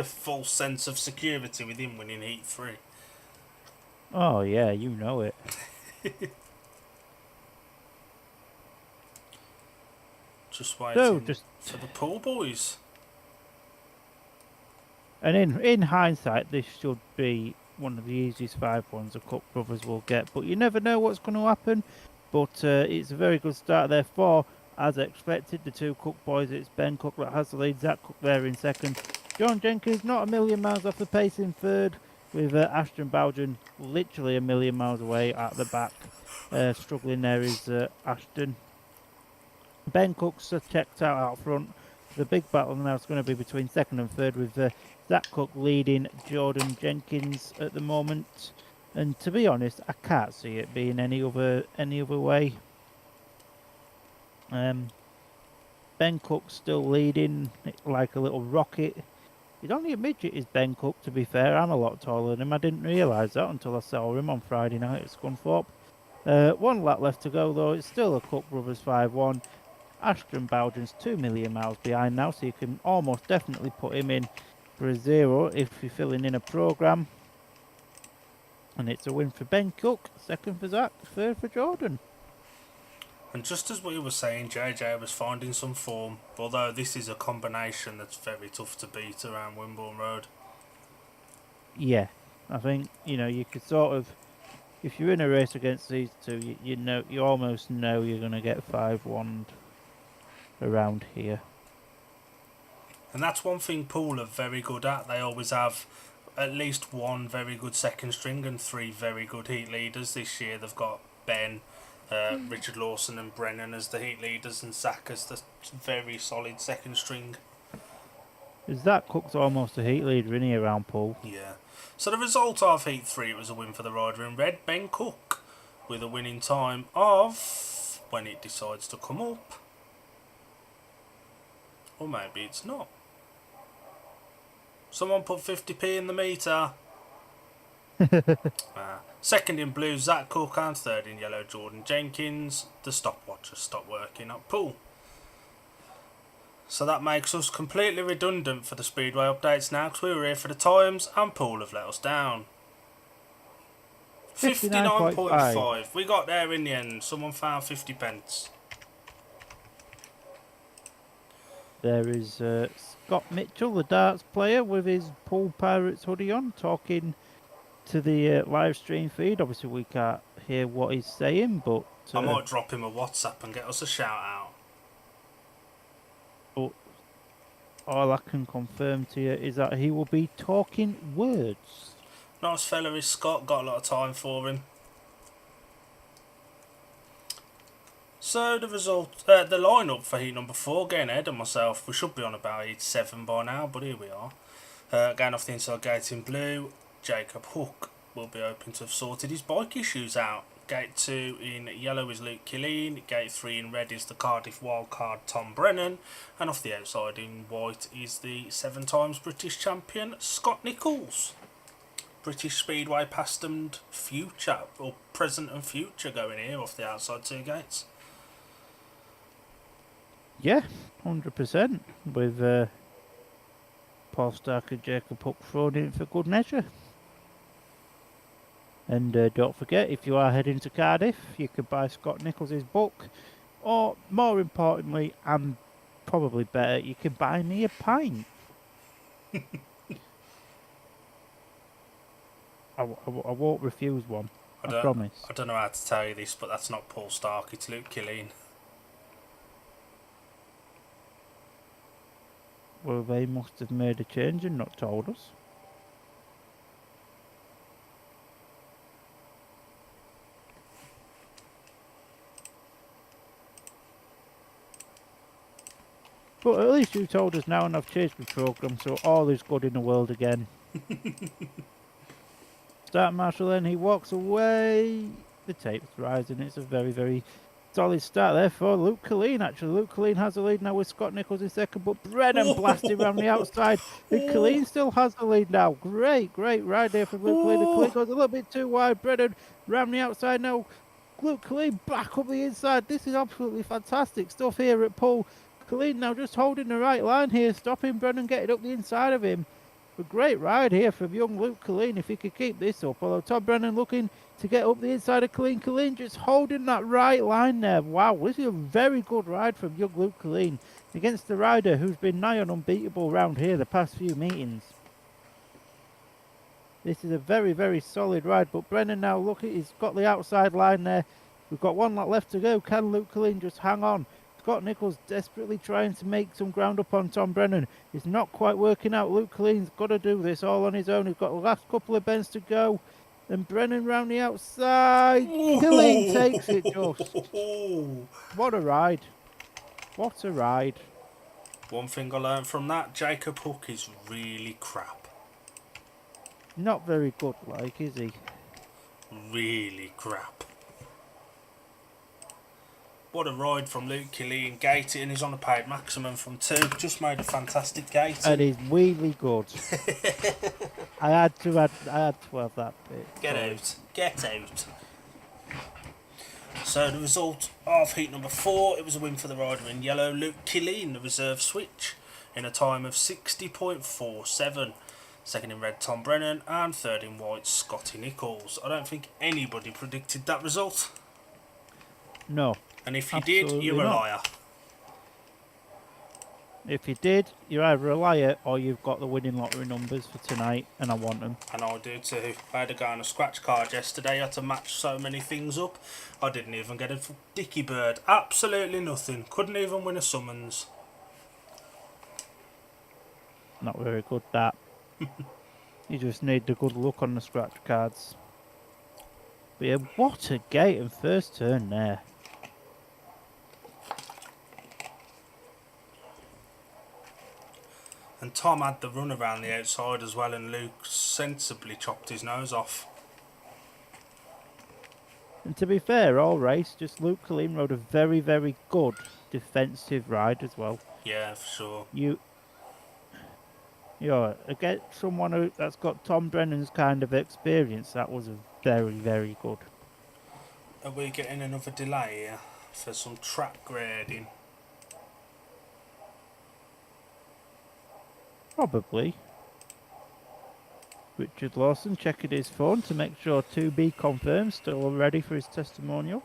False sense of security with him winning Heat 3. Oh yeah, you know it. Just waiting So, for the Poole boys. And in hindsight, this should be one of the easiest 5-1s the Cook brothers will get. But you never know what's going to happen. But it's a very good start there for, as expected, the two Cook boys. It's Ben Cook that has the lead, Zach Cook there in second. John Jenkins not a million miles off the pace in third, with Ashton Bowden literally a million miles away at the back. Struggling there is Ashton. Ben Cook's checked out front. The big battle now is going to be between second and third, with Zach Cook leading Jordan Jenkins at the moment. And to be honest, I can't see it being any other way. Ben Cook's still leading like a little rocket. He's only a midget, is Ben Cook, to be fair. I'm a lot taller than him. I didn't realise that until I saw him on Friday night at Scunthorpe. 1 lap left to go, though. It's still a Cook Brothers 5-1. Ashton Bowden's 2 million miles behind now, so you can almost definitely put him in for a 0 if you're filling in a programme. And it's a win for Ben Cook, second for Zach, third for Jordan. And just as we were saying, JJ was finding some form, although this is a combination that's very tough to beat around Wimborne Road. Yeah, I think, you could sort of, if you're in a race against these two, you almost know you're going to get 5-1 around here. And that's one thing Poole are very good at. They always have at least one very good second string and 3 very good heat leaders. This year they've got Ben, Richard Lawson and Brennan as the heat leaders, and Zach as the very solid second string. Zach Cook's almost a heat leader, isn't he, around Poole? Yeah. So the result of Heat 3, it was a win for the rider in red, Ben Cook, with a winning time of, when it decides to come up, or maybe it's not. Someone put 50p in the meter. Second in blue, Zach Cook, and third in yellow, Jordan Jenkins. The stopwatch has stopped working at Poole. So that makes us completely redundant for the Speedway updates now, because we were here for the times and Poole have let us down. 59.5. We got there in the end. Someone found 50 pence. There is Scott Mitchell, the darts player, with his Poole Pirates hoodie on, talking to the live stream feed. Obviously, we can't hear what he's saying, but I might drop him a WhatsApp and get us a shout out. but all I can confirm to you is that he will be talking words. Nice fella is Scott, got a lot of time for him. So the result, the lineup for heat number 4, getting ahead of myself. We should be on about heat 7 by now, but here we are. Going off the inside gate in blue, Jacob Hook will be hoping to have sorted his bike issues out. Gate 2 in yellow is Luke Killeen. Gate 3 in red is the Cardiff wildcard Tom Brennan. And off the outside in white is the 7 times British champion Scott Nicholls. British Speedway past and future, or present and future going here off the outside 2 gates. Yeah, 100%. With Paul Stark and Jacob Hook thrown in for good measure. And don't forget, if you are heading to Cardiff, you can buy Scott Nicholls' book. Or, more importantly, and probably better, you can buy me a pint. I won't refuse one. I promise. I don't know how to tell you this, but that's not Paul Stark, it's Luke Killeen. Well, they must have made a change and not told us. But at least you told us now and I've changed the programme, so all is good in the world again. Start Marshall then, he walks away. The tape's rising. It's a very, very solid start there for Luke Killeen, actually. Luke Killeen has the lead now with Scott Nicholls in second, but Brennan blasted around the outside. And Killeen still has the lead now. Great ride there from Luke Killeen. Killeen goes a little bit too wide. Brennan round the outside now. Luke Killeen back up the inside. This is absolutely fantastic stuff here at Poole. Killeen now just holding the right line here, stopping Brennan getting up the inside of him. A great ride here from young Luke Killeen if he could keep this up. Although Tom Brennan looking to get up the inside of Killeen. Killeen just holding that right line there. Wow, this is a very good ride from young Luke Killeen against the rider who's been nigh on unbeatable round here the past few meetings. This is a very, very solid ride. But Brennan now, look, he's got the outside line there. We've got one lap left to go. Can Luke Killeen just hang on? Scott Nicholls desperately trying to make some ground up on Tom Brennan. It's not quite working out. Luke Killeen's got to do this all on his own. He's got the last couple of bends to go. And Brennan round the outside. Killeen takes it just. What a ride. What a ride. One thing I learned from that, Jacob Hook is really crap. Not very good, like, is he? Really crap. What a ride from Luke Killeen. Gating, he's on a paid maximum from 2. Just made a fantastic gate. And he's really good. I had to have that bit. Get out. So the result of heat number 4, it was a win for the rider in yellow, Luke Killeen, the reserve switch, in a time of 60.47. Second in red, Tom Brennan, and third in white, Scotty Nicholls. I don't think anybody predicted that result. No. And if you did, you're a liar. If you did, you're either a liar or you've got the winning lottery numbers for tonight, and I want them. And I do too. I had to go on a scratch card yesterday. I had to match so many things up. I didn't even get a dicky bird. Absolutely nothing. Couldn't even win a summons. Not very good, that. You just need the good luck on the scratch cards. But yeah, what a gate and first turn there. And Tom had the run around the outside as well, and Luke sensibly chopped his nose off. And to be fair, all race, just Luke Killeen rode a very, very good defensive ride as well. Yeah, for sure. Against someone that's got Tom Brennan's kind of experience, that was very, very good. Are we getting another delay here for some track grading? Probably. Richard Lawson checking his phone to make sure 2B confirmed, still ready for his testimonial.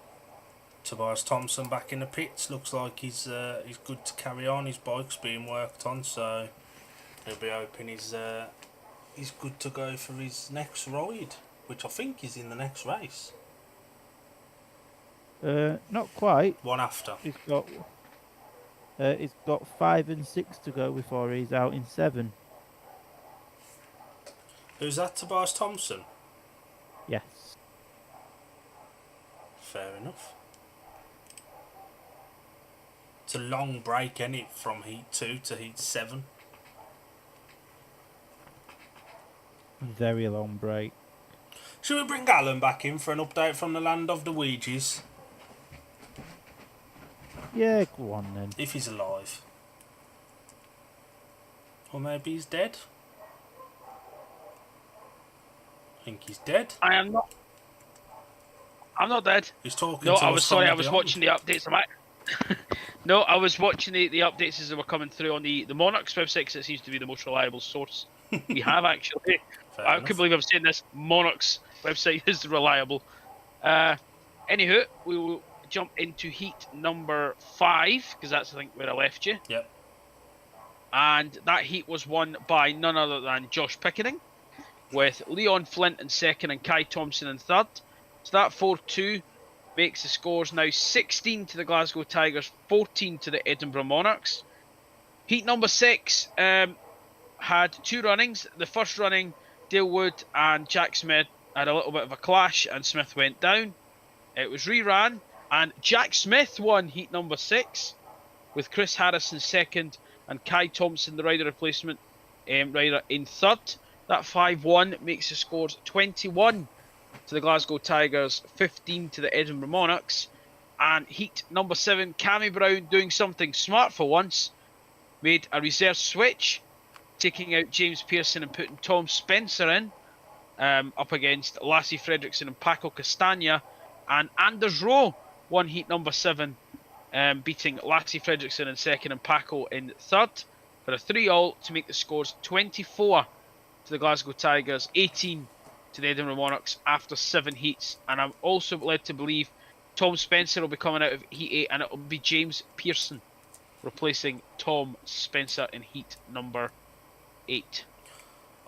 Tobias Thompson back in the pits. Looks like he's good to carry on. His bike's being worked on, so he'll be hoping he's good to go for his next ride. which I think is in the next race. Not quite. One after. He's got 5 and 6 to go before he's out in 7. Who's that, Tobias Thompson? Yes. Fair enough. It's a long break, ain't it, from Heat 2 to Heat 7. Very long break. Should we bring Alan back in for an update from the land of the Ouijas? Yeah, go on then. If he's alive. Or maybe he's dead? I think he's dead. I'm not dead. He's talking No, to I us was sorry. from I was beyond. watching the updates. No, I was watching the updates as they were coming through on the Monarchs website, because it seems to be the most reliable source we have, actually. Fair I enough. couldn't believe I'm saying this. Monarchs website is reliable. Anywho, we will jump into heat number 5, because that's, I think, where I left you. Yep. And that heat was won by none other than Josh Pickering, with Leon Flint in second and Kai Thompson in third. So that 4-2 makes the scores now 16 to the Glasgow Tigers, 14 to the Edinburgh Monarchs. Heat number 6 had 2 runnings. The first running, Dale Wood and Jack Smith had a little bit of a clash, and Smith went down. It was reran, and Jack Smith won heat number 6, with Chris Harrison second and Kai Thompson, the rider replacement rider, in third. That 5-1 makes the scores 21 to the Glasgow Tigers, 15 to the Edinburgh Monarchs. And heat number 7, Cammy Brown, doing something smart for once, made a reserve switch, taking out James Pearson and putting Tom Spencer in, up against Lassie Fredrickson and Paco Castagna. And Anders Rowe won heat number 7, beating Lassie Fredrickson in second and Paco in third, for a 3-all to make the scores 24 to the Glasgow Tigers, 18 to the Edinburgh Monarchs after 7 heats. And I'm also led to believe Tom Spencer will be coming out of heat 8, and it will be James Pearson replacing Tom Spencer in heat number 8.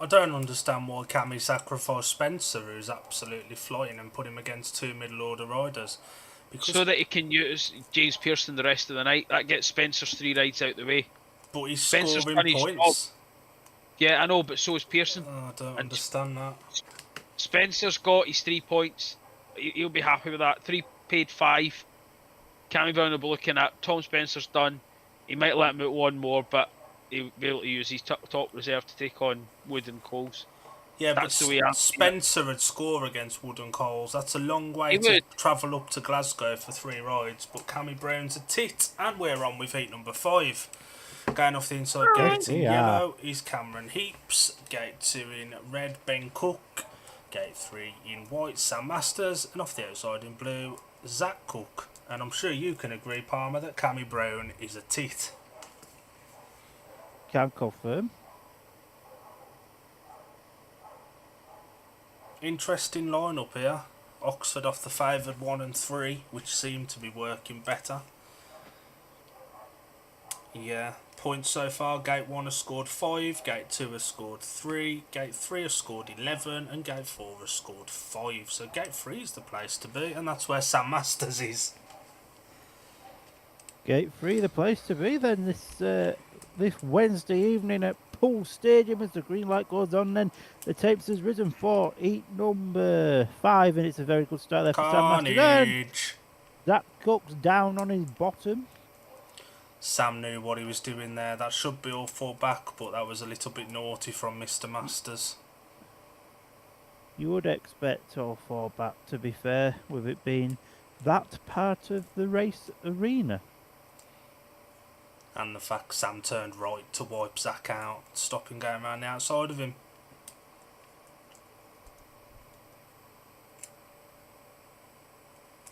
I don't understand why Cammy sacrificed Spencer, who's absolutely flying, and put him against 2 middle order riders. Because, So that he can use James Pearson the rest of the night. That gets Spencer's 3 rides out the way. but he's Spencer's scoring done his points. Yeah, I know, but so is Pearson. Oh, I don't And understand that. Spencer's got his 3 points. He'll be happy with that. 3 paid 5. Cammy Brown will be looking at. Tom Spencer's done. He might let him out 1 more, but he'll be able to use his top reserve to take on Wood and Coles. Yeah, That's but the way I see it. Spencer would score against Wood and Coles. That's a long way He to would. travel up to Glasgow for 3 rides. But Cammy Brown's a tit, and we're on with heat number 5. Going off the inside gate in yellow is Cameron Heaps. Gate 2 in red, Ben Cook. Gate 3 in white, Sam Masters. And off the outside in blue, Zach Cook. And I'm sure you can agree, Palmer, that Cammy Brown is a tit. Can confirm. Interesting lineup here. Oxford off the favoured 1 and 3, which seem to be working better. Yeah, points so far. Gate 1 has scored 5, Gate 2 has scored 3, Gate 3 has scored 11, and Gate 4 has scored 5. So Gate 3 is the place to be, and that's where Sam Masters is. Gate 3, the place to be then this Wednesday evening at Poole Stadium as the green light goes on. Then the tapes has risen for heat number 5, and it's a very good start there for Sam Masters. Carnage! Zach Cook's down on his bottom. Sam knew what he was doing there. That should be all 4 back, but that was a little bit naughty from Mr. Masters. You would expect all 4 back, to be fair, with it being that part of the race arena. And the fact Sam turned right to wipe Zach out, stopping going around the outside of him.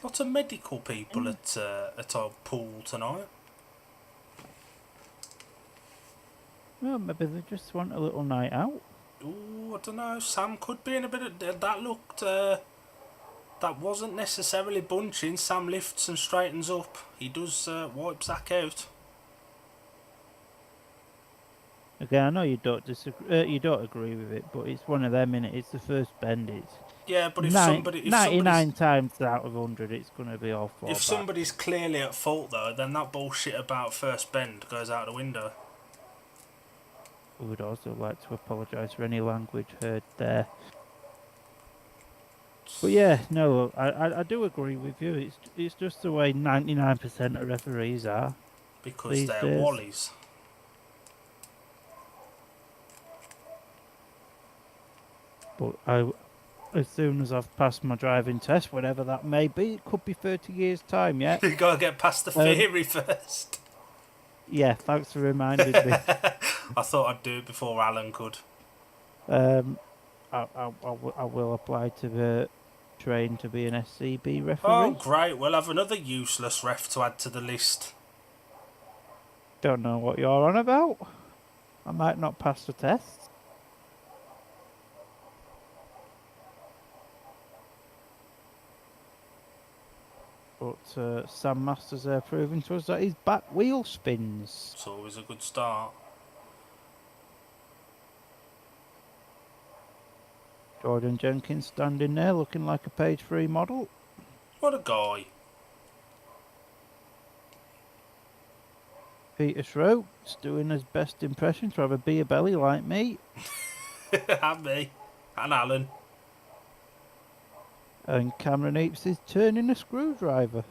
Lots of medical people at our pool tonight. Well, maybe they just want a little night out. Ooh, I don't know. Sam could be in a bit of... That looked... that wasn't necessarily bunching. Sam lifts and straightens up. He does wipe Zach out. Again, I know you don't disagree. You don't agree with it, but it's one of them, innit? It's the first bend. Yeah, but if 99 times out of 100, it's going to be all four if back. somebody's clearly at fault though, then that bullshit about first bend goes out the window. We would also like to apologise for any language heard there. But yeah, no, I do agree with you. It's just the way 99% of referees are Because these they're days. wallies. But as soon as I've passed my driving test, whatever that may be, it could be 30 years' time yet. You gotta get past the theory first. Yeah, thanks for reminding me. I thought I'd do it before Alan could. I will apply to train to be an SCB referee. Oh, great. We'll have another useless ref to add to the list. Don't know what you're on about. I might not pass the test. But Sam Masters there proving to us that his back wheel spins. It's always a good start. Jordan Jenkins standing there looking like a page 3 model. What a guy. Peter Schroe's doing his best impression to have a beer belly like me. And me. And Alan. And Cameron Heaps is turning a screwdriver.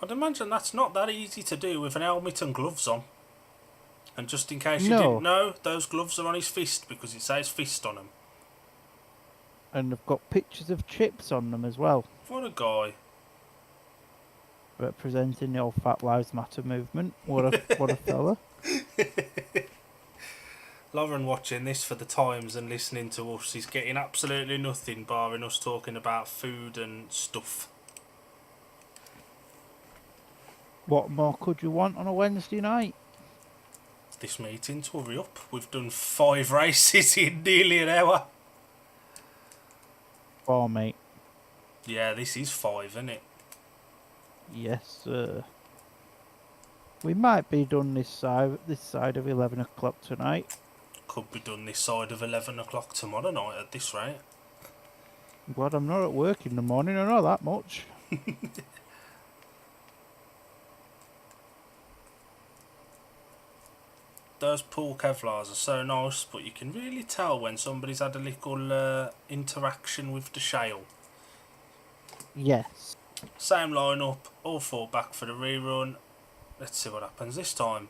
I'd imagine that's not that easy to do with an helmet and gloves on. And just in case you didn't know, those gloves are on his fist because it says fist on them. And they've got pictures of chips on them as well. What a guy. Representing the old Fat Lives Matter movement. What a fella. Lauren watching this for the Times and listening to us, he's getting absolutely nothing barring us talking about food and stuff. What more could you want on a Wednesday night? This meeting to hurry up. We've done 5 races in nearly an hour. 4, mate. Yeah, this is 5, isn't it? Yes, sir. We might be done this side of 11 o'clock tonight. Could be done this side of 11 o'clock tomorrow night at this rate. I'm glad I'm not at work in the morning, I know that much. Those Poole Kevlars are so nice, but you can really tell when somebody's had a little interaction with the shale. Yes. Same lineup, all 4 back for the rerun. Let's see what happens this time.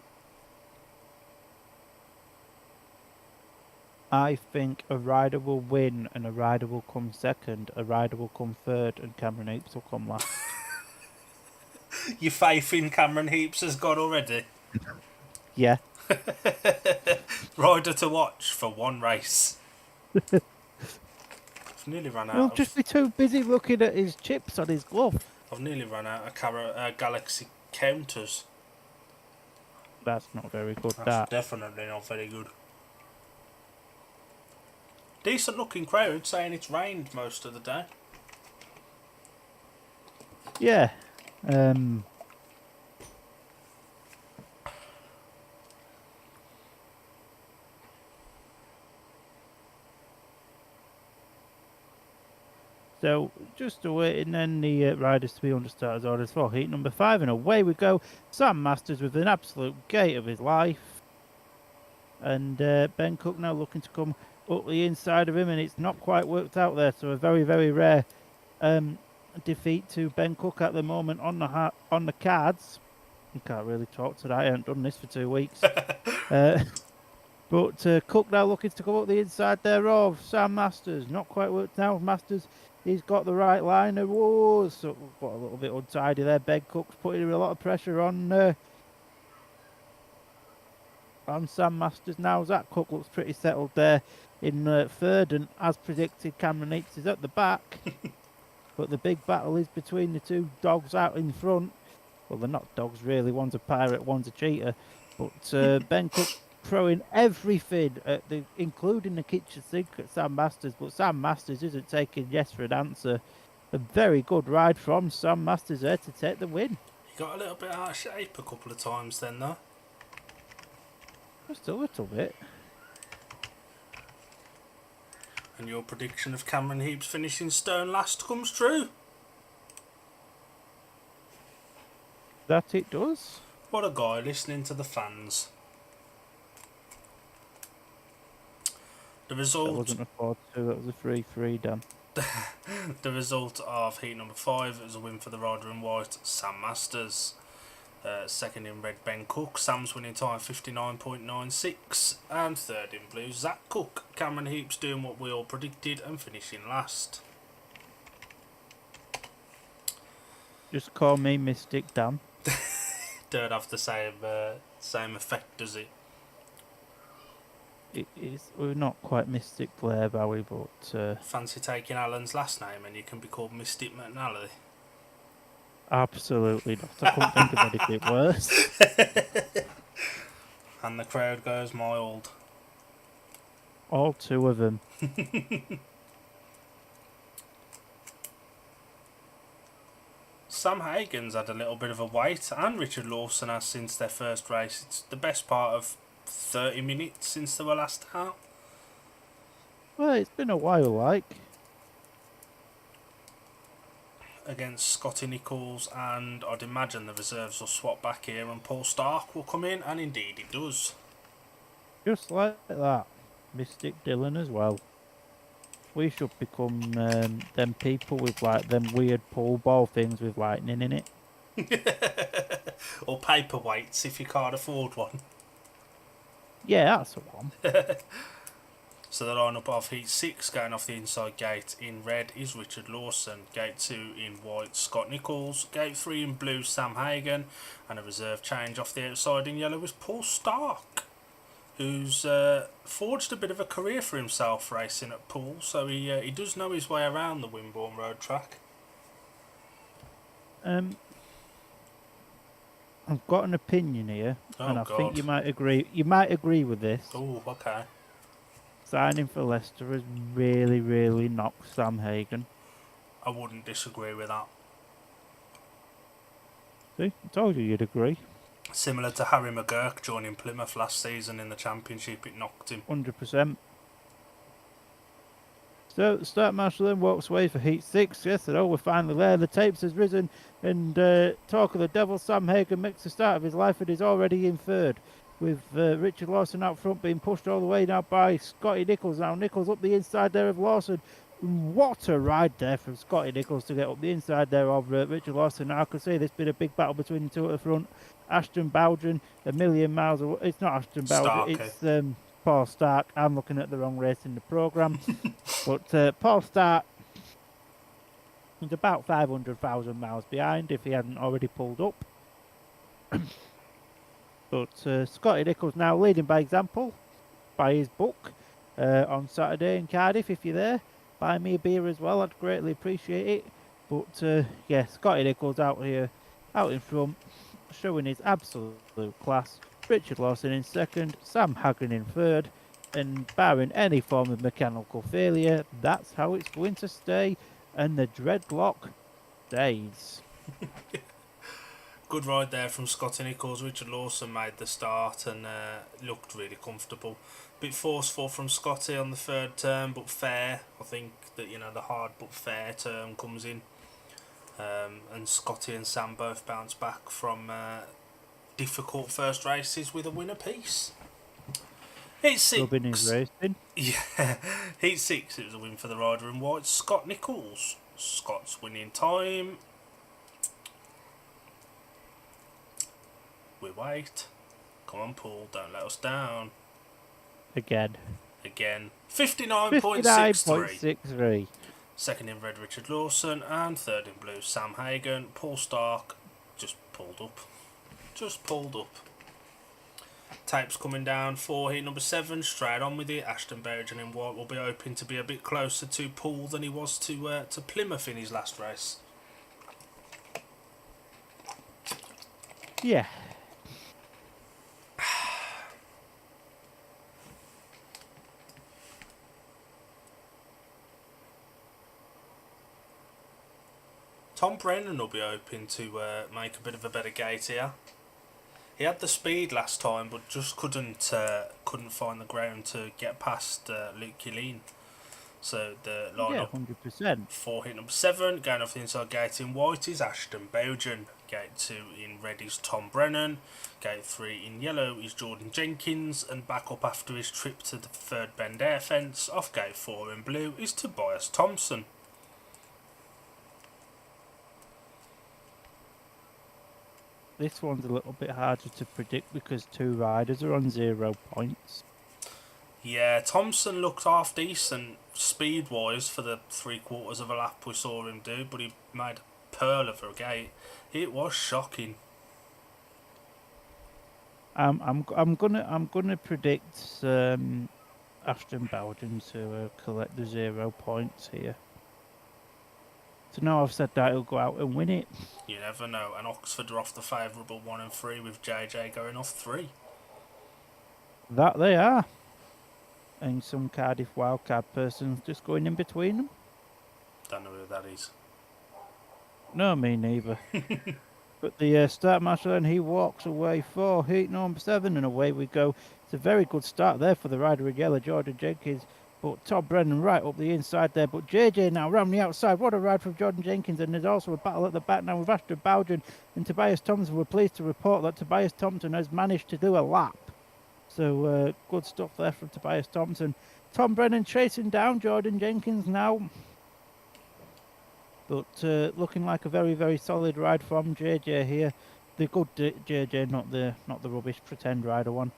I think a rider will win and a rider will come second, a rider will come third, and Cameron Heaps will come last. Your faith in Cameron Heaps has gone already? Yeah. Rider to watch for 1 race. I've nearly run out. He'll just be too busy looking at his chips on his glove. I've nearly run out of Galaxy counters. That's not very good. That's definitely not very good. Decent looking crowd, saying it's rained most of the day. Yeah. So, just awaiting then the riders to be under starters orders for heat number 5, and away we go. Sam Masters with an absolute gate of his life. And Ben Cook now looking to come up the inside of him, and it's not quite worked out there, so a very, very rare defeat to Ben Cook at the moment on the cards. I can't really talk today, I haven't done this for 2 weeks. But Cook now looking to come up the inside there of Sam Masters. Not quite worked out. Masters, he's got the right line. Whoa, so got a little bit untidy there. Ben Cook's putting a lot of pressure on Sam Masters now. Zach Cook looks pretty settled there in third, and as predicted, Cameron Heaps is at the back. But the big battle is between the 2 dogs out in front. Well, they're not dogs really. One's a pirate, one's a cheetah. But Ben Cook throwing everything, including the kitchen sink at Sam Masters. But Sam Masters isn't taking yes for an answer. A very good ride from Sam Masters there to take the win. He got a little bit out of shape a couple of times then, though. Just a little bit. And your prediction of Cameron Heaps finishing stone last comes true. That it does. What a guy, listening to the fans. The That result wasn't a 4-2, that was a 3-3, Dan. the result of heat number 5 was a win for the rider in white, Sam Masters. Second in red, Ben Cook. Sam's winning time 59.96. And third in blue, Zach Cook. Cameron Heaps doing what we all predicted and finishing last. Just call me Mystic Dan. Don't have the same effect, does it? It is. We're not quite Mystic Blair, are we? But Fancy taking Alan's last name and you can be called Mystic McNally. absolutely not. I couldn't think of anything worse. And the crowd goes mild. All two of them. Sam Hagen's had a little bit of a wait, and Richard Lawson has since their first race. It's the best part of 30 minutes since they were last out. Well, it's been a while, like. Against Scotty Nichols, and I'd imagine the reserves will swap back here and Paul Stark will come in, and indeed he does. Just like that. Mystic Dylan as well. We should become them people with like them weird pole ball things with lightning in it. Or paperweights if you can't afford one. Yeah, that's the one. So the lineup of heat 6 going off the inside gate in red is Richard Lawson, gate 2 in white Scott Nichols, gate 3 in blue Sam Hagen, and a reserve change off the outside in yellow is Paul Stark, who's forged a bit of a career for himself racing at Poole, so he does know his way around the Wimborne Road track. I've got an opinion here, and I think you might agree. You might agree with this. Oh, okay. Signing for Leicester has really, really knocked Sam Hagen. I wouldn't disagree with that. See, I told you you'd agree. Similar to Harry McGurk joining Plymouth last season in the Championship, it knocked him. 100%. So, the start marshal then walks away for Heat 6. Yes, and we're finally there. The tapes has risen, and talk of the devil, Sam Hagen makes the start of his life and is already in third, with Richard Lawson out front being pushed all the way now by Scotty Nichols. Now, Nichols up the inside there of Lawson. What a ride there from Scotty Nichols to get up the inside there of Richard Lawson. Now, I can see there's been a big battle between the two at the front. Ashton Bowden, a million miles away. It's not Ashton Bowden, it's Paul Stark. I'm looking at the wrong race in the programme. But Paul Stark was about 500,000 miles behind if he hadn't already pulled up. But Scotty Nichols now leading by example, by his book, on Saturday in Cardiff. If you're there, buy me a beer as well. I'd greatly appreciate it. But yeah, Scotty Nichols out here, out in front, showing his absolute class. Richard Lawson in second, Sam Hagen in third, and barring any form of mechanical failure, that's how it's going to stay, and the dreadlock stays. Good ride there from Scotty Nichols. Richard Lawson made the start and looked really comfortable. Bit forceful from Scotty on the third turn, but fair. I think that, you know, the hard but fair turn comes in. And Scotty and Sam both bounced back from difficult first races with a win apiece. Heat 6. Rubbing his racing. Yeah, Heat 6, it was a win for the rider in white, Scott Nichols. Scott's winning time. We wait. Come on, Poole, don't let us down. Again. 59.63. Second in red, Richard Lawson, and third in blue, Sam Hagen. Paul Stark just pulled up. Tapes coming down for heat number 7, straight on with it. Ashton Berrigan in white will be hoping to be a bit closer to Poole than he was to Plymouth in his last race. Yeah. Tom Brennan will be hoping to make a bit of a better gate here. He had the speed last time, but just couldn't find the ground to get past Luke Killeen. So the Yeah, lineup 100%. for hit number 7, going off the inside gate in white is Ashton Bowden. Gate 2 in red is Tom Brennan. Gate 3 in yellow is Jordan Jenkins. And back up after his trip to the third bend air fence, off gate 4 in blue, is Tobias Thompson. This one's a little bit harder to predict because 2 riders are on 0 points. Yeah, Thompson looked half decent speed wise for the 3/4 of a lap we saw him do, but he made a pearl of a gate. It was shocking. I'm gonna predict Ashton Bowden to collect the 0 points here. So now I've said that he'll go out and win it. You never know. And Oxford are off the favourable 1 and 3 with JJ going off 3. That they are. And some Cardiff wildcard person's just going in between them. Don't know who that is. No, me neither. But the start marshal, and he walks away for heat number 7, and away we go. It's a very good start there for the rider in yellow, Jordan Jenkins. But Tom Brennan right up the inside there. But JJ now round the outside. What a ride from Jordan Jenkins. And there's also a battle at the back now with Ashton Bowden and Tobias Thompson. We're pleased to report that Tobias Thompson has managed to do a lap. So good stuff there from Tobias Thompson. Tom Brennan chasing down Jordan Jenkins now. But looking like a very, very solid ride from JJ here. The good JJ, not the rubbish pretend rider one.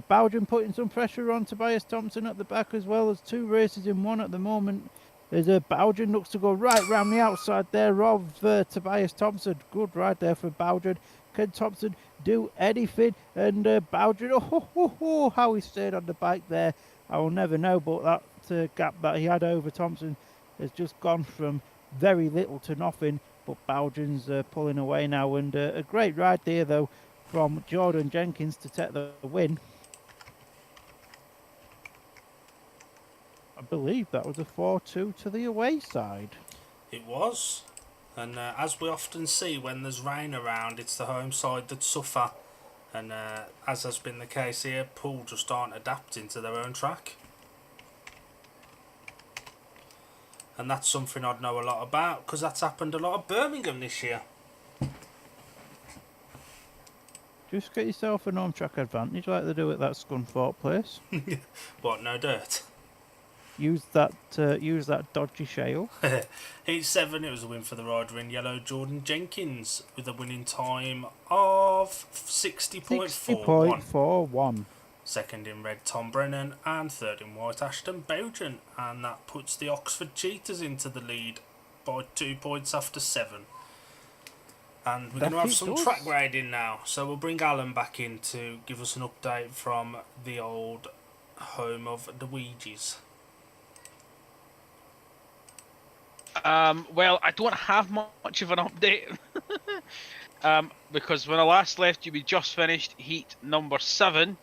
Bowden putting some pressure on Tobias Thompson at the back as well. As 2 races in 1 at the moment. There's Bowden looks to go right round the outside there of Tobias Thompson. Good ride there for Bowden. Can Thompson do anything? And Bowden, how he stayed on the bike there, I will never know. But that gap that he had over Thompson has just gone from very little to nothing. But Bowden's pulling away now, and a great ride there though from Jordan Jenkins to take the win. I believe that was a 4-2 to the away side. It was. And as we often see when there's rain around, it's the home side that suffer. And as has been the case here, Poole just aren't adapting to their own track. And that's something I'd know a lot about, because that's happened a lot at Birmingham this year. Just get yourself an home track advantage like they do at that Scunthorpe place. What, no dirt? Use that dodgy shale. Heat 7, it was a win for the rider in yellow, Jordan Jenkins, with a winning time of 60.41. 60.41. Second in red, Tom Brennan, and third in white, Ashton Bowden. And that puts the Oxford Cheetahs into the lead by 2 points after 7. And we're going to have some track grading now. So we'll bring Alan back in to give us an update from the old home of the Ouija's. Well, I don't have much of an update. Because when I last left you, we just finished heat number 7.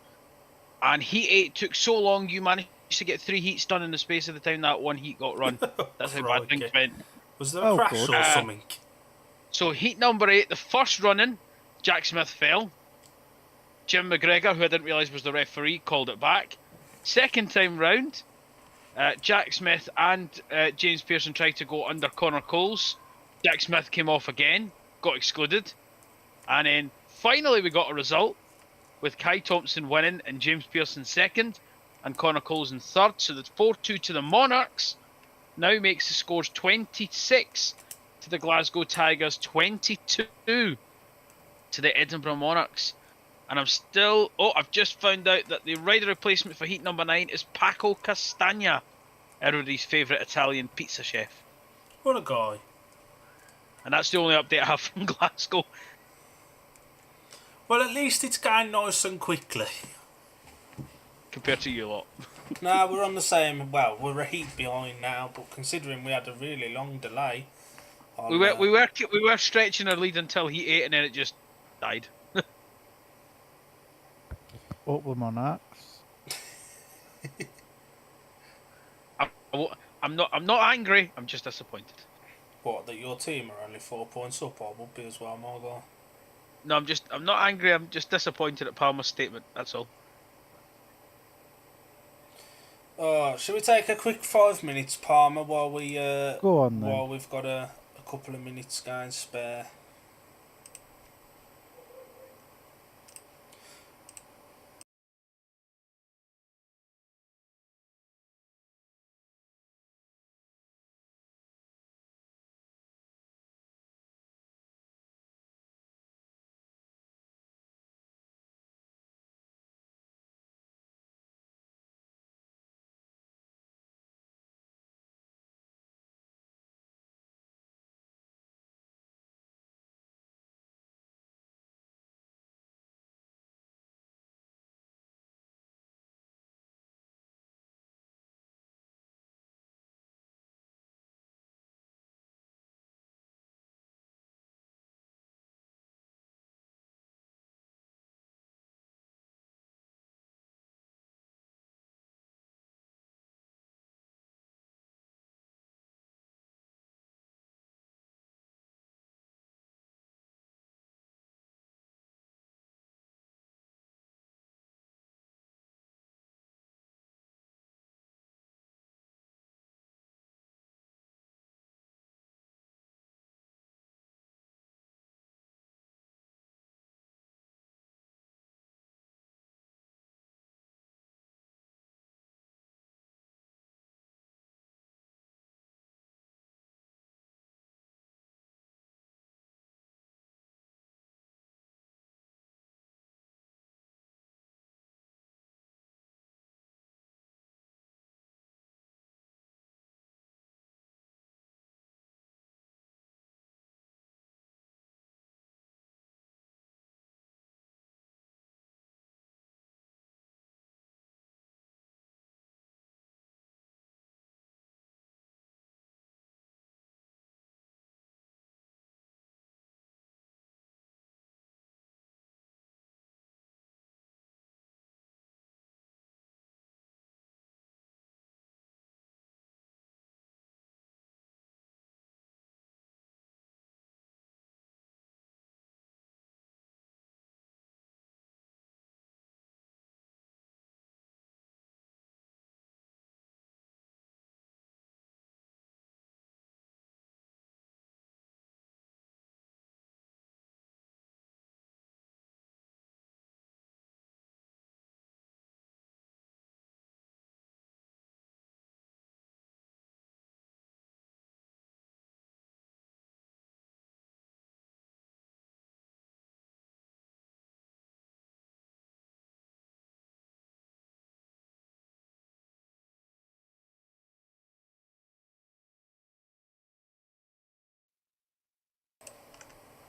And heat 8 took so long, you managed to get 3 heats done in the space of the time that 1 heat got run. That's how bad things went. Was there a crash or something? So heat number 8, the first running, Jack Smith fell. Jim McGregor, who I didn't realise was the referee, called it back. Second time round, Jack Smith and James Pearson tried to go under Connor Coles. Jack Smith came off again, got excluded. And then finally we got a result with Kai Thompson winning and James Pearson second and Connor Coles in third. So the 4-2 to the Monarchs now makes the scores 26 to the Glasgow Tigers, 22 to the Edinburgh Monarchs. And I've just found out that the rider replacement for heat number 9 is Paco Castagna, everybody's favourite Italian pizza chef. What a guy. And that's the only update I have from Glasgow. Well, at least it's going nice and quickly. Compared to you lot. Nah, we're on the same. Well, we're a heat behind now, but considering we had a really long delay, we were stretching our lead until heat 8, and then it just died. Up with Monarchs. I'm not angry. I'm just disappointed. What, that your team are only 4 points up? I would be as well, my guy. No, I'm not angry. I'm just disappointed at Palmer's statement. That's all. Shall we take a quick 5 minutes, Palmer, while Go on then. while we've got a couple of minutes going spare?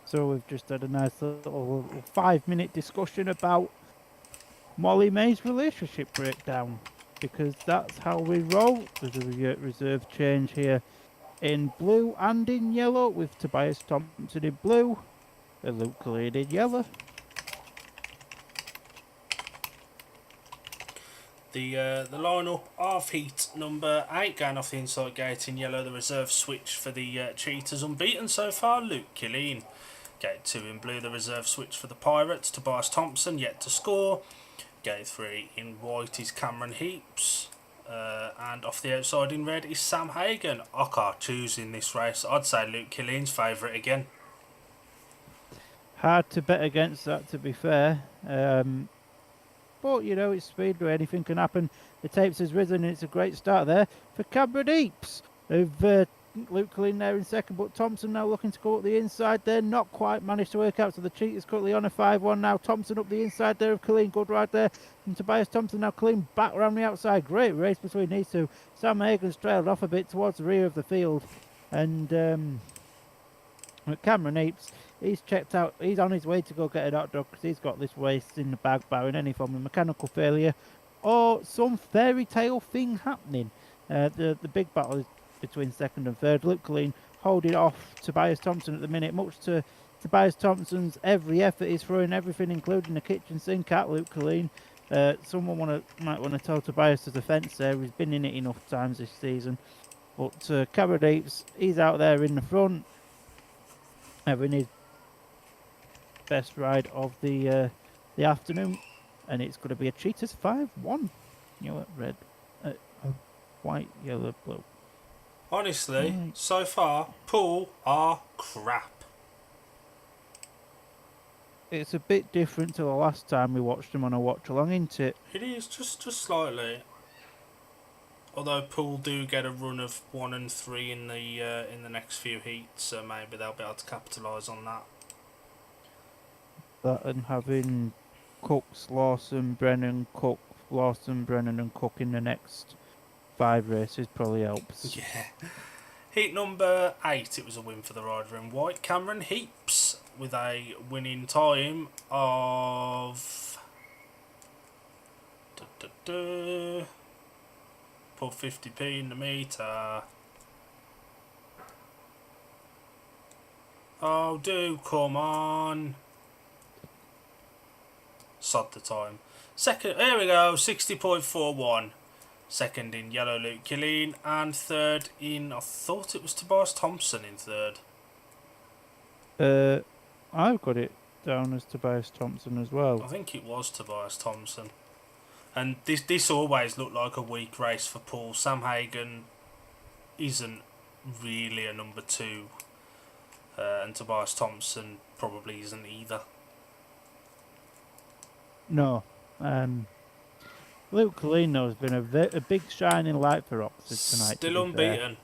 So we've just had a nice little 5-minute discussion about Molly May's relationship breakdown, because that's how we roll. There's a reserve change here in blue and in yellow, with Tobias Thompson in blue, Luke Cullen in yellow. The lineup of heat number 8 going off the inside gate in yellow. The reserve switch for the Cheetahs, unbeaten so far, Luke Killeen. Gate 2 in blue, the reserve switch for the Pirates, Tobias Thompson, yet to score. Gate 3 in white is Cameron Heaps. And off the outside in red is Sam Hagan. I can't choose in this race. I'd say Luke Killeen's favourite again. Hard to bet against that, to be fair. But, you know, it's Speedway, anything can happen. The tapes has risen, and it's a great start there for Cameron Heaps, who've Luke Cullen there in second, but Thompson now looking to go up the inside there. Not quite managed to work out, so the Cheetahs currently on a 5-1 now. Thompson up the inside there of Cullen, good right there. And Tobias Thompson now Cullen back around the outside. Great race between these two. Sam Hagan's trailed off a bit towards the rear of the field. And Cameron Heaps, he's checked out. He's on his way to go get a hot dog because he's got this race in the bag, barring any form of mechanical failure or some fairy tale thing happening. The big battle is between second and third. Luke Cullen holding off Tobias Thompson at the minute, much to Tobias Thompson's every effort. He's throwing everything, including the kitchen sink, at Luke Cullen. Someone might want to tell Tobias' defence there. He's been in it enough times this season. But Cameron Heaps, he's out there in the front, having his best ride of the afternoon, and it's going to be a Cheetahs 5-1. Yellow, red, white, yellow, blue. Honestly, Right. so far, Poole are crap. It's a bit different to the last time we watched them on a watch along, isn't it? It is just slightly. Although Poole do get a run of 1 and 3 in the next few heats, so maybe they'll be able to capitalise on that. That and having Cooks, Lawson, Brennan, Cook, Lawson, Brennan, and Cook in the next 5 races probably helps. Yeah. Heat number 8, it was a win for the rider in white, Cameron Heaps, with a winning time of... Put 50p in the meter. Oh, do come on. Sod the time. Second, here we go, 60.41. Second in yellow, Luke Killeen, and third in, I thought it was Tobias Thompson in third. I've got it down as Tobias Thompson as well. I think it was Tobias Thompson. And this always looked like a weak race for Poole. Sam Hagen isn't really a number 2, and Tobias Thompson probably isn't either. No. Luke Killeen, though, has been a big shining light for Oxford tonight. Still unbeaten.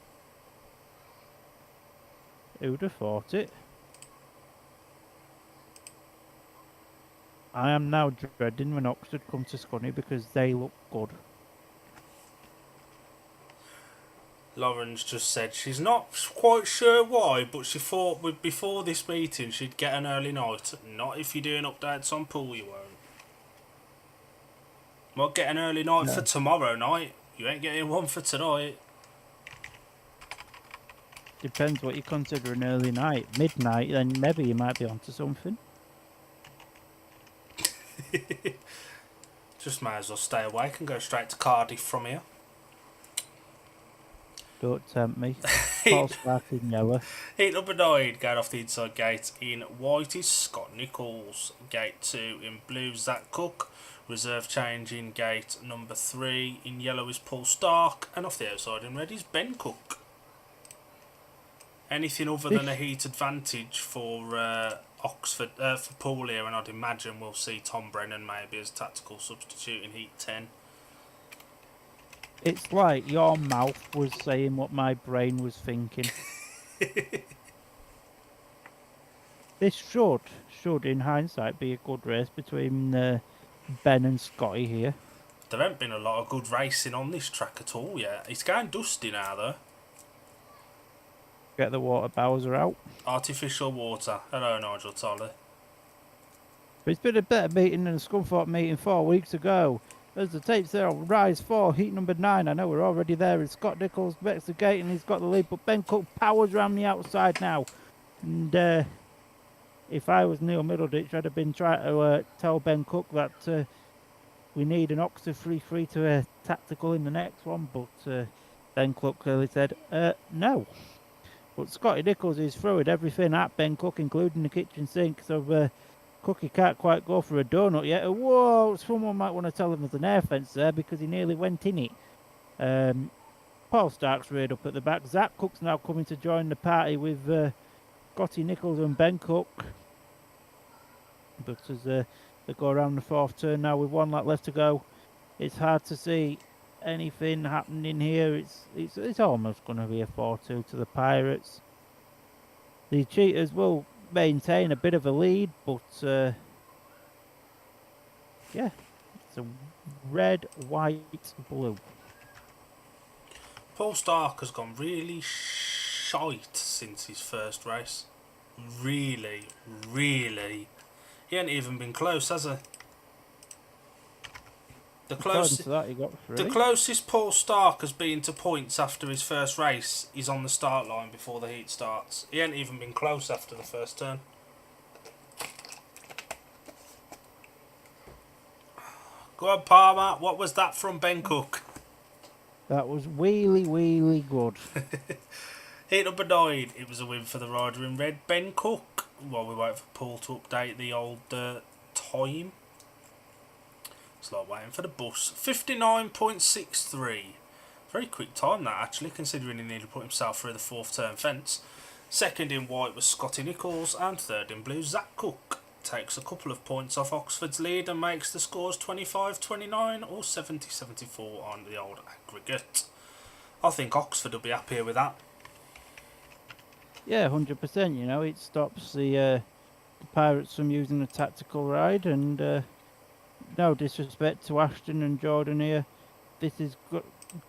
Who'd have thought it? I am now dreading when Oxford come to Scunny because they look good. Lauren's just said she's not quite sure why, but she thought before this meeting she'd get an early night. Not if you're doing updates on Poole, you won't. Might get an early night for tomorrow night. You ain't getting one for tonight. Depends what you consider an early night. Midnight, then maybe you might be onto something. Just might as well stay awake and go straight to Cardiff from here. Don't tempt me. Paul Stark in yellow. Heat number 9, going off the inside gate in white is Scott Nichols. Gate 2 in blue, Zach Cook. Reserve change in gate number 3. In yellow is Paul Stark. And off the outside in red is Ben Cook. Anything other than a heat advantage for Oxford, for Poole here, and I'd imagine we'll see Tom Brennan maybe as tactical substitute in heat 10. It's like your mouth was saying what my brain was thinking. This should, in hindsight, be a good race between Ben and Scotty here. There ain't been a lot of good racing on this track at all yet. It's going dusty now though. Get the water Bowser out. Artificial water. Hello, Nigel Tolley. But it's been a better meeting than the Scunthorpe meeting 4 weeks ago. As the tapes there on Rise 4, heat number 9. I know we're already there. It's Scott Nichols backs the gate and he's got the lead, but Ben Cook powers around the outside now. And if I was Neil Middleditch, I'd have been trying to tell Ben Cook that we need an Oxford 3-3 to tactical in the next one, but Ben Cook clearly said no. But Scotty Nichols is throwing everything at Ben Cook, including the kitchen sink, so Cookie can't quite go for a donut yet. Whoa, someone might want to tell him there's an air fence there because he nearly went in it. Paul Stark's reared up at the back. Zach Cook's now coming to join the party with Scotty Nichols and Ben Cook. But as they go around the 4th turn now with 1 lap left to go, it's hard to see anything happening here. It's almost going to be a 4-2 to the Pirates. The Cheetahs will maintain a bit of a lead, but yeah, it's a red, white, blue. Paul Stark has gone really shite since his first race. Really. He ain't even been close, has he? The closest Paul Stark has been to points after his first race is on the start line before the heat starts. He ain't even been close after the first turn. Go on, Palmer. What was that from Ben Cook? That was really good. Heat number 9. It was a win for the rider in red, Ben Cook. while we wait for Poole to update the old time. It's like waiting for the bus. 59.63. Very quick time that, actually, considering he nearly put himself through the 4th turn fence. Second in white was Scotty Nichols, and third in blue Zach Cook. Takes a couple of points off Oxford's lead and makes the scores 25-29 or 70-74 on the old aggregate. I think Oxford will be happier with that. Yeah, 100%. You know, it stops the Pirates from using a tactical ride, and no disrespect to Ashton and Jordan here, this has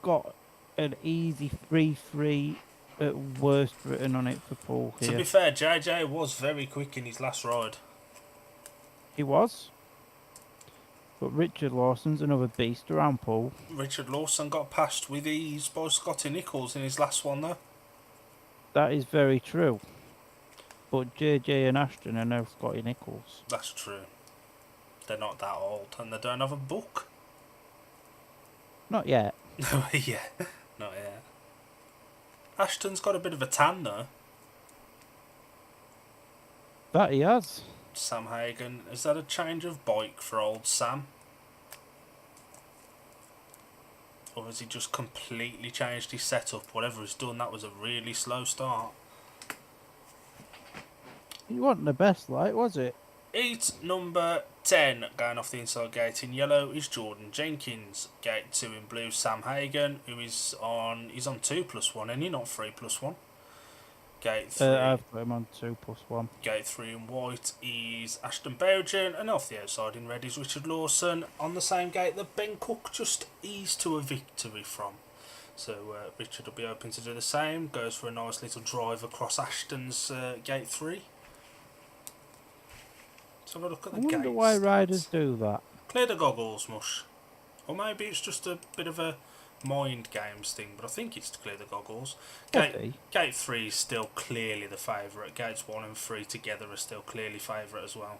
got an easy 3-3 at worst written on it for Poole here. To be fair, JJ was very quick in his last ride. He was. But Richard Lawson's another beast around Poole. Richard Lawson got passed with ease by Scotty Nichols in his last one though. That is very true. But JJ and Ashton are now Scotty Nichols. That's true. They're not that old and they don't have a book. Not yet. Yeah, not yet. Ashton's got a bit of a tan though. That he has. Sam Hagen, is that a change of bike for old Sam? Or has he just completely changed his setup? Whatever he's done, that was a really slow start. He wasn't the best light, was it? Heat number 10 going off the inside gate in yellow is Jordan Jenkins. Gate 2 in blue, Sam Hagen, who is on, he's on 2+1, and he not 3+1. Gate 3. I've got him on 2+1. Gate 3 in white is Ashton Bowden, and off the outside in red is Richard Lawson, on the same gate that Ben Cook just eased to a victory from. So Richard will be hoping to do the same, goes for a nice little drive across Ashton's gate 3. Let's have a look at the gates. I wonder why riders do that. Clear the goggles, Mush. Or maybe it's just a bit of a mind games thing, but I think it's to clear the goggles. Gate 3 is still clearly the favourite. Gates 1 and 3 together are still clearly favourite as well.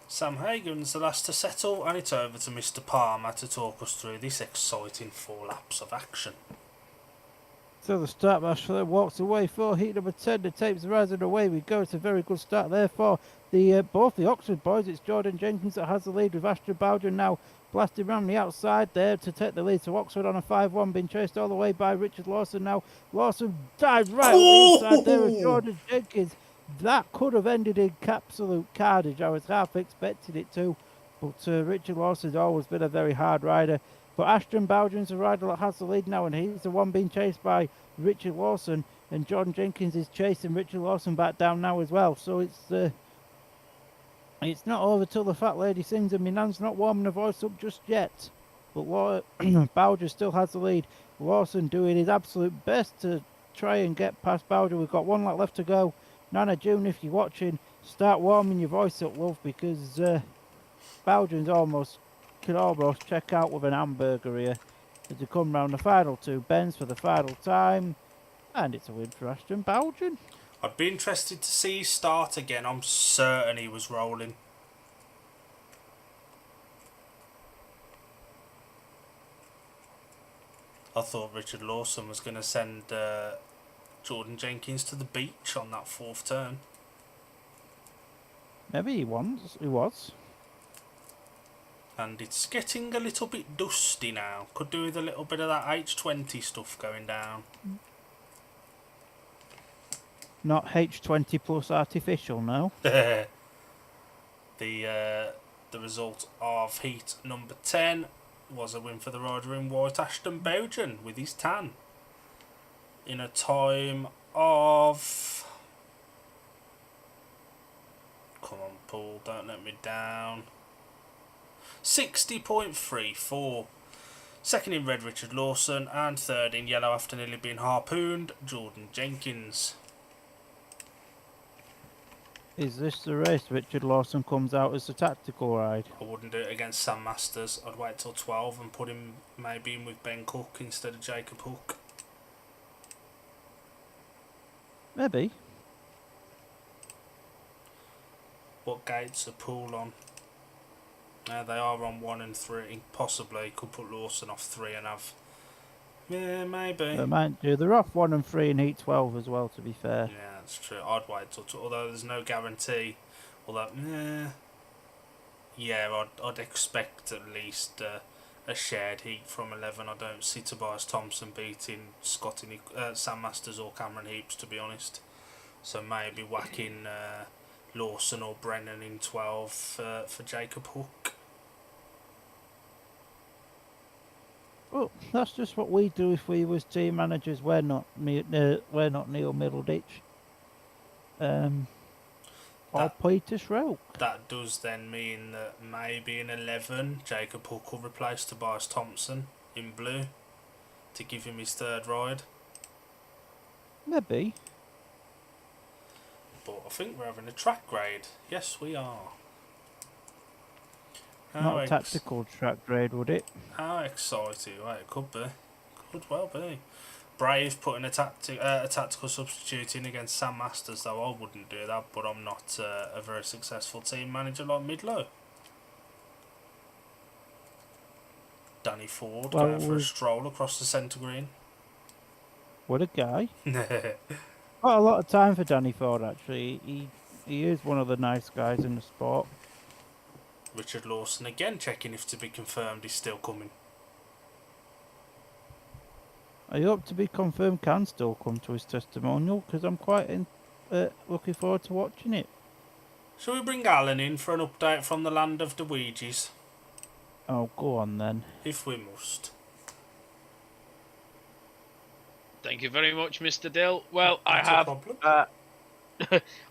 Sam Hagen's the last to settle, and it's over to Mr. Palmer to talk us through this exciting 4 laps of action. So the start marshal walks away for heat number 10. The tapes rising away. We go. It's a very good start there for both the Oxford boys. It's Jordan Jenkins that has the lead with Ashton Bowden now blasting around the outside there to take the lead. So Oxford on a 5-1, being chased all the way by Richard Lawson now. Lawson dives right on the inside there of Jordan Jenkins. That could have ended in absolute carnage. I was half expecting it to. But Richard Lawson's always been a very hard rider. But Ashton Bowden's the rider that has the lead now, and he's the one being chased by Richard Lawson. And Jordan Jenkins is chasing Richard Lawson back down now as well. So it's not over till the fat lady sings, and my nan's not warming her voice up just yet. But Bowden still has the lead. Lawson doing his absolute best to try and get past Bowden. We've got 1 lap left to go. Nana June, if you're watching, start warming your voice up, love, because Bowden's can almost check out with an hamburger here as we come round the final 2 bends for the final time, and it's a win for Ashton Bowden. I'd be interested to see his start again. I'm certain he was rolling. I thought Richard Lawson was going to send Jordan Jenkins to the beach on that 4th turn. Maybe he was. And it's getting a little bit dusty now. Could do with a little bit of that H20 stuff going down. Not H20 plus artificial, no. The result of heat number 10 was a win for the rider in white, Ashton Bowden, with his tan. In a time of... Come on, Poole, don't let me down. 60.34. Second in red, Richard Lawson, and third in yellow after nearly being harpooned, Jordan Jenkins. Is this the race Richard Lawson comes out as a tactical ride? I wouldn't do it against Sam Masters. I'd wait till 12 and put him maybe in with Ben Cook instead of Jacob Hook. Maybe. What gates are Poole on? They are on 1 and 3. Possibly could put Lawson off 3 and have Yeah, maybe. They might do. They're off 1 and 3 in Heat 12 as well, to be fair. Yeah, that's true. I'd wait till. Although there's no guarantee. Although, yeah, I'd expect at least a shared heat from 11. I don't see Tobias Thompson beating Sam Masters or Cameron Heaps, to be honest. So maybe whacking Lawson or Brennan in 12 for Jacob Hook. Well, that's just what we do if we was team managers. We're not Neil Middleditch. Or Peter Schrock. That does then mean that maybe in 11, Jacob Hook will replace Tobias Thompson in blue to give him his third ride. Maybe. But I think we're having a track grade. Yes, we are. Not a tactical track grade, would it? How exciting. Well, it could be. Could well be. Brave putting a tactical substitute in against Sam Masters, though. I wouldn't do that, but I'm not a very successful team manager like Midlow. Danny Ford going for a stroll across the centre green. What a guy. Got a lot of time for Danny Ford, actually. He is one of the nice guys in the sport. Richard Lawson again checking if to be confirmed he's still coming. I hope to be confirmed can still come to his testimonial, because I'm quite looking forward to watching it. Shall we bring Alan in for an update from the land of the Ouijas? Oh, go on then. If we must. Thank you very much, Mr. Dill. Well, That's I have.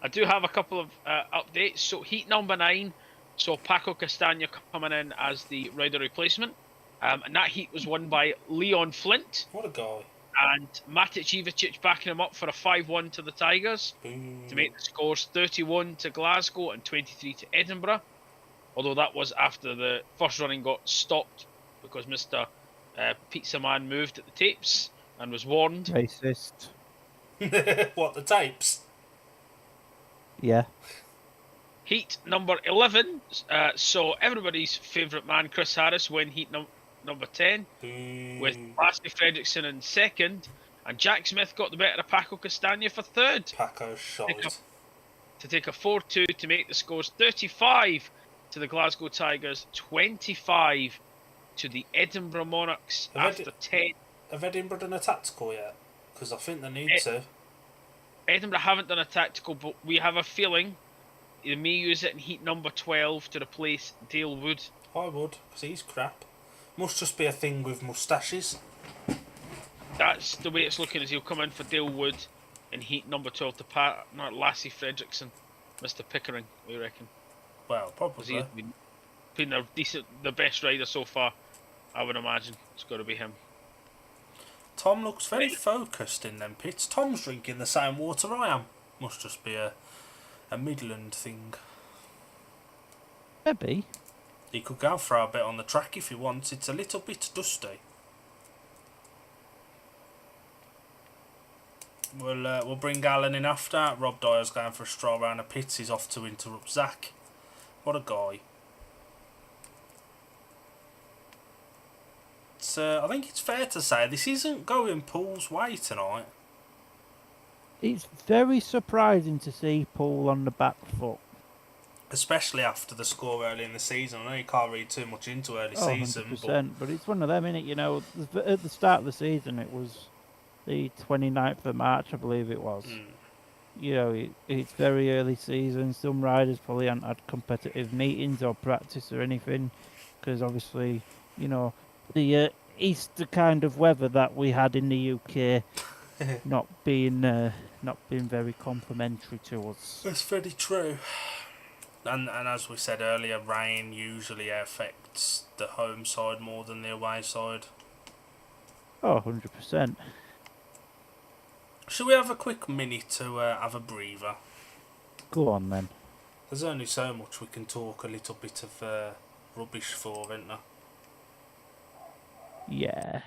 I do have a couple of updates. So heat number 9. So Paco Castagna coming in as the rider replacement. And that heat was won by Leon Flint. What a guy. And Matic Ivicic backing him up for a 5-1 to the Tigers. To make the scores 31 to Glasgow and 23 to Edinburgh. Although that was after the first running got stopped because Mr. Pizza Man moved at the tapes and was warned. Racist. What, the tapes? Yeah. Heat number 11 saw everybody's favourite man, Chris Harris, win heat number 10 with Lassie Fredrickson in second, and Jack Smith got the better of Paco Castagna for third. Paco's shite. To take a 4-2 to make the scores 35 to the Glasgow Tigers, 25 to the Edinburgh Monarchs after 10. Have Edinburgh done a tactical yet? Because I think they need to. Edinburgh haven't done a tactical, but we have a feeling they may use it in heat number 12 to replace Dale Wood. I would, because he's crap. Must just be a thing with moustaches. That's the way it's looking, as he'll come in for Dale Wood in heat number 12 to not Lassie Fredrickson, Mr. Pickering, we reckon. Well, probably. He's been the best rider so far, I would imagine. It's got to be him. Tom looks very focused in them pits. Tom's drinking the same water I am. Must just be a Midland thing. Maybe. He could go for a bit on the track if he wants. It's a little bit dusty. We'll bring Alan in after. Rob Dyer's going for a stroll around the pits. He's off to interrupt Zach. What a guy. I think it's fair to say this isn't going Poole's way tonight. It's very surprising to see Poole on the back foot. Especially after the score early in the season. I know you can't read too much into early season. 100%, but it's one of them, innit? You know, at the start of the season, it was the 29th of March, I believe it was. You know, it's very early season. Some riders probably haven't had competitive meetings or practice or anything, because obviously, you know, the Easter kind of weather that we had in the UK not being very complimentary to us. That's very true. And as we said earlier, rain usually affects the home side more than the away side. Oh, 100%. Should we have a quick minute to have a breather? Go on then. There's only so much we can talk a little bit of rubbish for, isn't there? Yeah.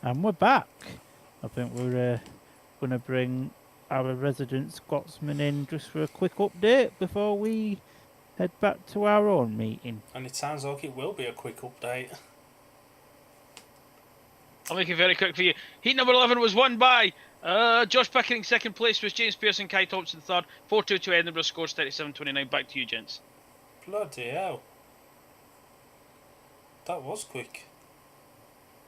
And we're back. I think we're going to bring our resident Scotsman in just for a quick update before we head back to our own meeting. And it sounds like it will be a quick update. I'll make it very quick for you. Heat number 11 was won by Josh Pickering. Second place was James Pearson, Kai Thompson third. 4-2 to Edinburgh, scores 37-29. Back to you, gents. Bloody hell. That was quick.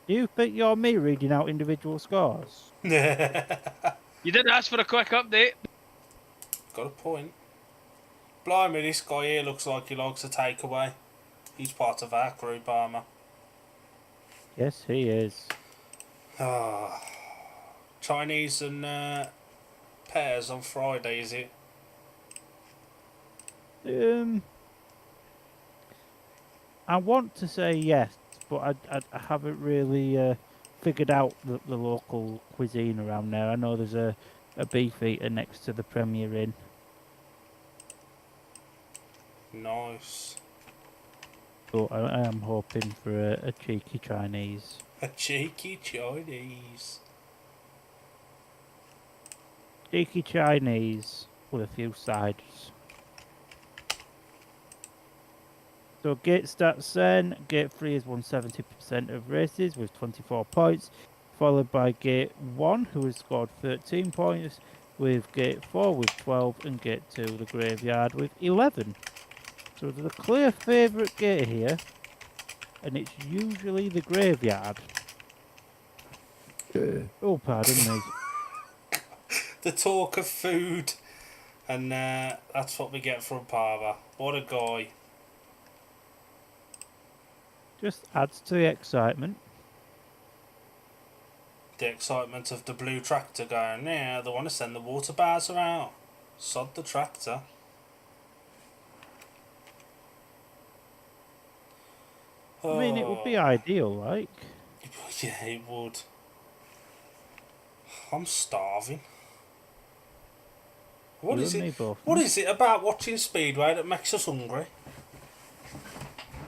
Do you think you're me reading out individual scores? You did ask for a quick update. Got a point. Blimey, this guy here looks like he likes a takeaway. He's part of our group, Armour. Yes, he is. Chinese and pears on Friday, is it? I want to say yes, but I haven't really figured out the local cuisine around there. I know there's a beef eater next to the Premier Inn. Nice. But I am hoping for a cheeky Chinese. A cheeky Chinese. Cheeky Chinese with a few sides. So gate stats then. Gate 3 has won 70% of races with 24 points, followed by Gate 1, who has scored 13 points, with Gate 4 with 12, and Gate 2, the Graveyard, with 11. So there's a clear favourite gate here, and it's usually the Graveyard. Oh, pardon me. The talk of food, and that's what we get from Parva. What a guy. Just adds to the excitement. The excitement of the blue tractor going, yeah, they want to send the water bowser out. Sod the tractor. I mean, it would be ideal, like. Yeah, it would. I'm starving. What You is and me it? both. What is it about watching Speedway that makes us hungry?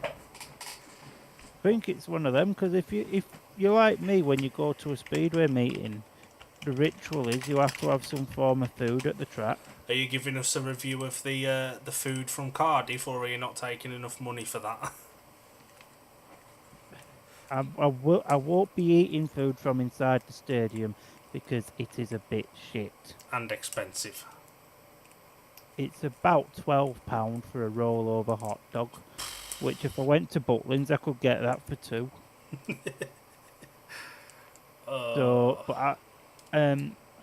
I think it's one of them, because if you're like me, when you go to a speedway meeting, the ritual is you have to have some form of food at the track. Are you giving us a review of the food from Cardiff, or are you not taking enough money for that? I won't be eating food from inside the stadium because it is a bit shit. And expensive. It's about £12 for a rollover hot dog, which if I went to Butlins I could get that for £2. So, but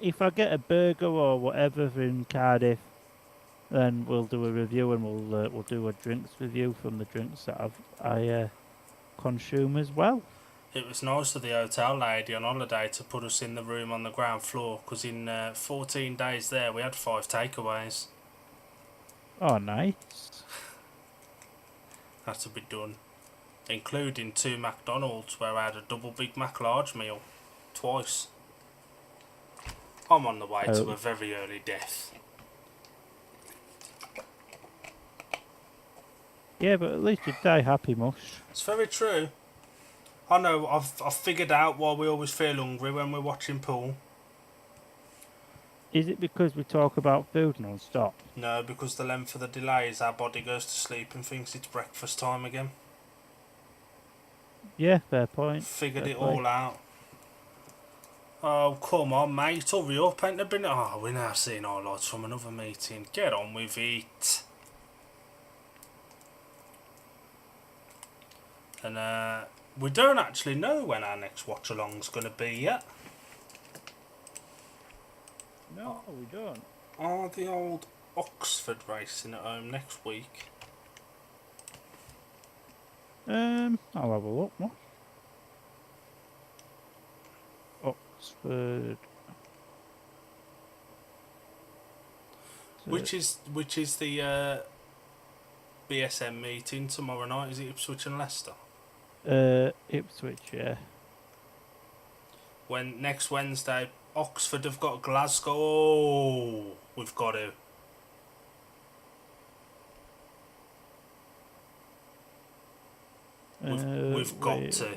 if I get a burger or whatever in Cardiff, then we'll do a review and we'll do a drinks review from the drinks that I consume as well. It was nice of the hotel lady on holiday to put us in the room on the ground floor, because in 14 days there we had 5 takeaways. Oh, nice. Had to be done. Including 2 McDonald's, where I had a double Big Mac large meal. Twice. I'm on the way to a very early death. Yeah, but at least you die happy, Mush. It's very true. I know, I've figured out why we always feel hungry when we're watching pool. Is it because we talk about food non-stop? No, because the length of the delay is our body goes to sleep and thinks it's breakfast time again. Yeah, fair point. Figured fair it point. all out. Oh, come on, mate, hurry up. Ain't there been... Oh, we're now seeing highlights from another meeting. Get on with it. And, we don't actually know when our next watch-along's going to be yet. No, we don't. Are the old Oxford racing at home next week? I'll have a look. What? Oxford. Which is the BSM meeting tomorrow night? Is it Ipswich and Leicester? Ipswich, yeah. When next Wednesday, Oxford have got Glasgow. Oh, we've got to. We've got to.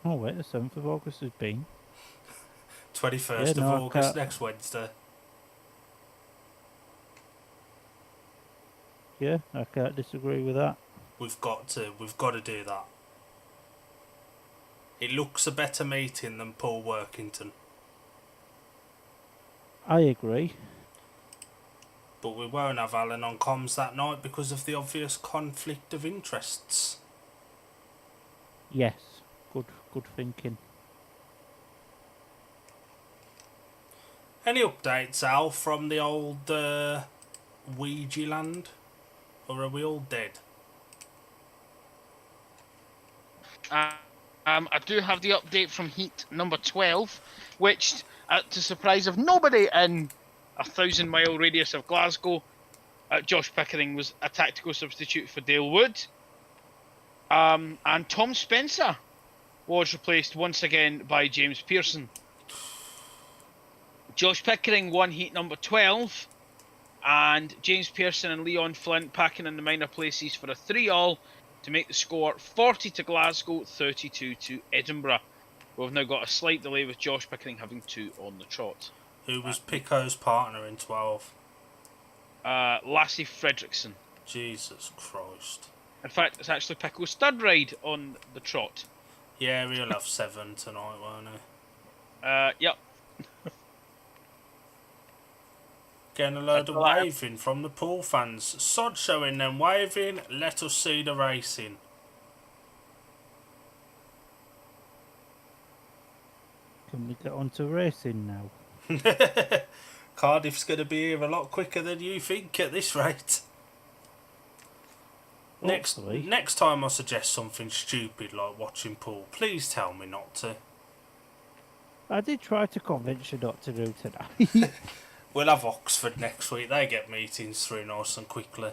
Oh wait, the 7th of August has been. 21st Yeah, of no, I August, can't. next Wednesday. Yeah, I can't disagree with that. We've got to do that. It looks a better meeting than Paul Workington. I agree. But we won't have Alan on comms that night because of the obvious conflict of interests. Yes, good thinking. Any updates, Al, from the old Ouija land? Or are we all dead? I do have the update from Heat number 12, which, to surprise of nobody in a 1,000-mile radius of Glasgow, Josh Pickering was a tactical substitute for Dale Wood. And Tom Spencer was replaced once again by James Pearson. Josh Pickering won Heat number 12, and James Pearson and Leon Flint packing in the minor places for a 3-all to make the score 40 to Glasgow, 32 to Edinburgh. We've now got a slight delay with Josh Pickering having 2 on the trot. Who was Pico's partner in 12? Lassie Fredrickson. Jesus Christ. In fact, it's actually Pico's third ride on the trot. Yeah, he'll have 7 tonight, won't he? Yep. Getting a load of waving from the Poole fans. Sod showing them waving, let us see the racing. Can we get on to racing now? Cardiff's going to be here a lot quicker than you think at this rate. Next time I suggest something stupid like watching Poole, please tell me not to. I did try to convince you not to do tonight. We'll have Oxford next week. They get meetings through nice and quickly.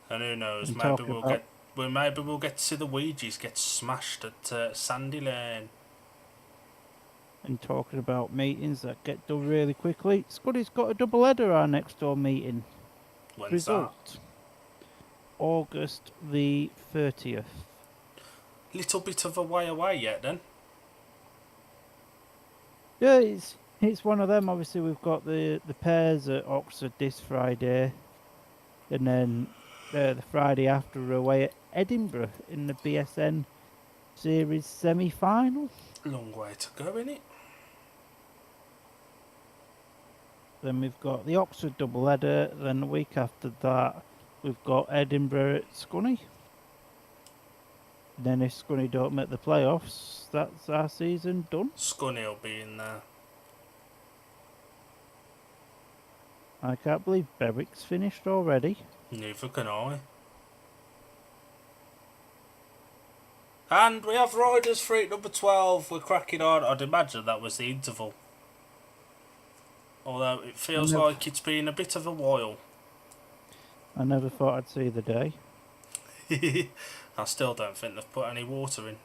And who knows, maybe we'll get to see the Ouija's get smashed at Sandy Lane. And talking about meetings that get done really quickly, Scuddy's got a double header our next door meeting. When's Result that? August the 30th. Little bit of a way away yet then. Yeah, it's one of them. Obviously, we've got the pairs at Oxford this Friday, and then the Friday after we're away at Edinburgh in the BSN Series semi-final. Long way to go, innit? Then we've got the Oxford double header. Then the week after that, we've got Edinburgh at Scunny. Then if Scunny don't make the playoffs, that's our season done. Scunny will be in there. I can't believe Berwick's finished already. Neither can I. And we have riders for it, number 12. We're cracking on. I'd imagine that was the interval. Although it feels like it's been a bit of a while. I never thought I'd see the day. I still don't think they've put any water in.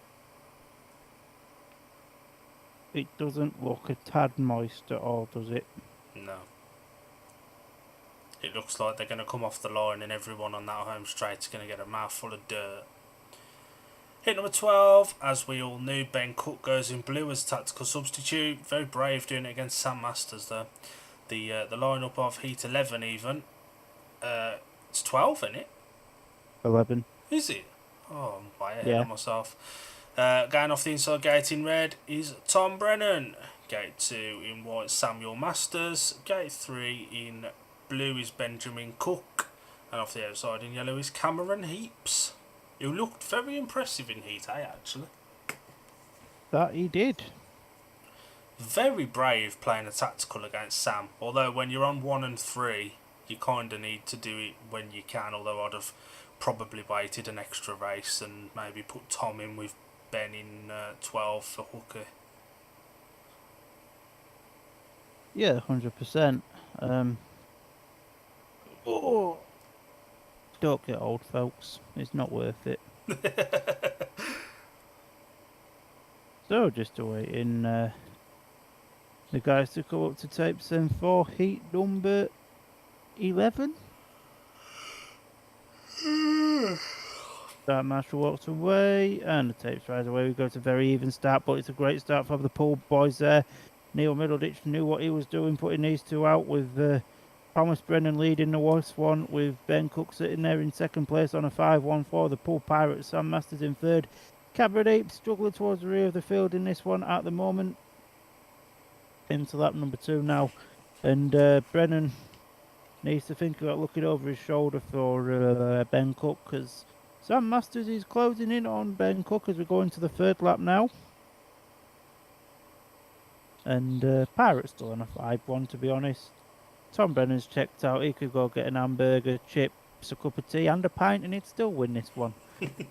It doesn't look a tad moist at all, does it? No. It looks like they're going to come off the line and everyone on that home straight's going to get a mouthful of dirt. Hit number 12, as we all knew, Ben Cook goes in blue as tactical substitute. Very brave doing it against Sam Masters though. The lineup of Heat 11 even. It's 12, isn't it? 11. Is it? Oh, I'm way ahead of myself. Going off the inside gate in red is Tom Brennan. Gate 2 in white, Samuel Masters. Gate 3 in blue is Benjamin Cook. And off the outside in yellow is Cameron Heaps, who looked very impressive in Heat A, actually. That he did. Very brave playing a tactical against Sam. Although when you're on 1 and 3, you kind of need to do it when you can. Although I'd have probably waited an extra race and maybe put Tom in with Ben in 12 for hooker. Yeah, 100%. Don't get old, folks. It's not worth it. So, just awaiting the guys to come up to tape sim for heat number 11. Start Marshall walks away, and the tapes rise away. We go to a very even start, but it's a great start for the Poole boys there. Neil Middleditch knew what he was doing, putting these two out with Thomas Brennan leading the worst one, with Ben Cook sitting there in second place on a 5-1-4. The Poole Pirates, Sam Masters in third. Cabaret struggling towards the rear of the field in this one at the moment. Into lap number 2 now, and Brennan needs to think about looking over his shoulder for Ben Cook, because Sam Masters is closing in on Ben Cook as we go into the third lap now. And Pirates still on a 5-1, to be honest. Tom Brennan's checked out. He could go get an hamburger, chips, a cup of tea and a pint and he'd still win this one.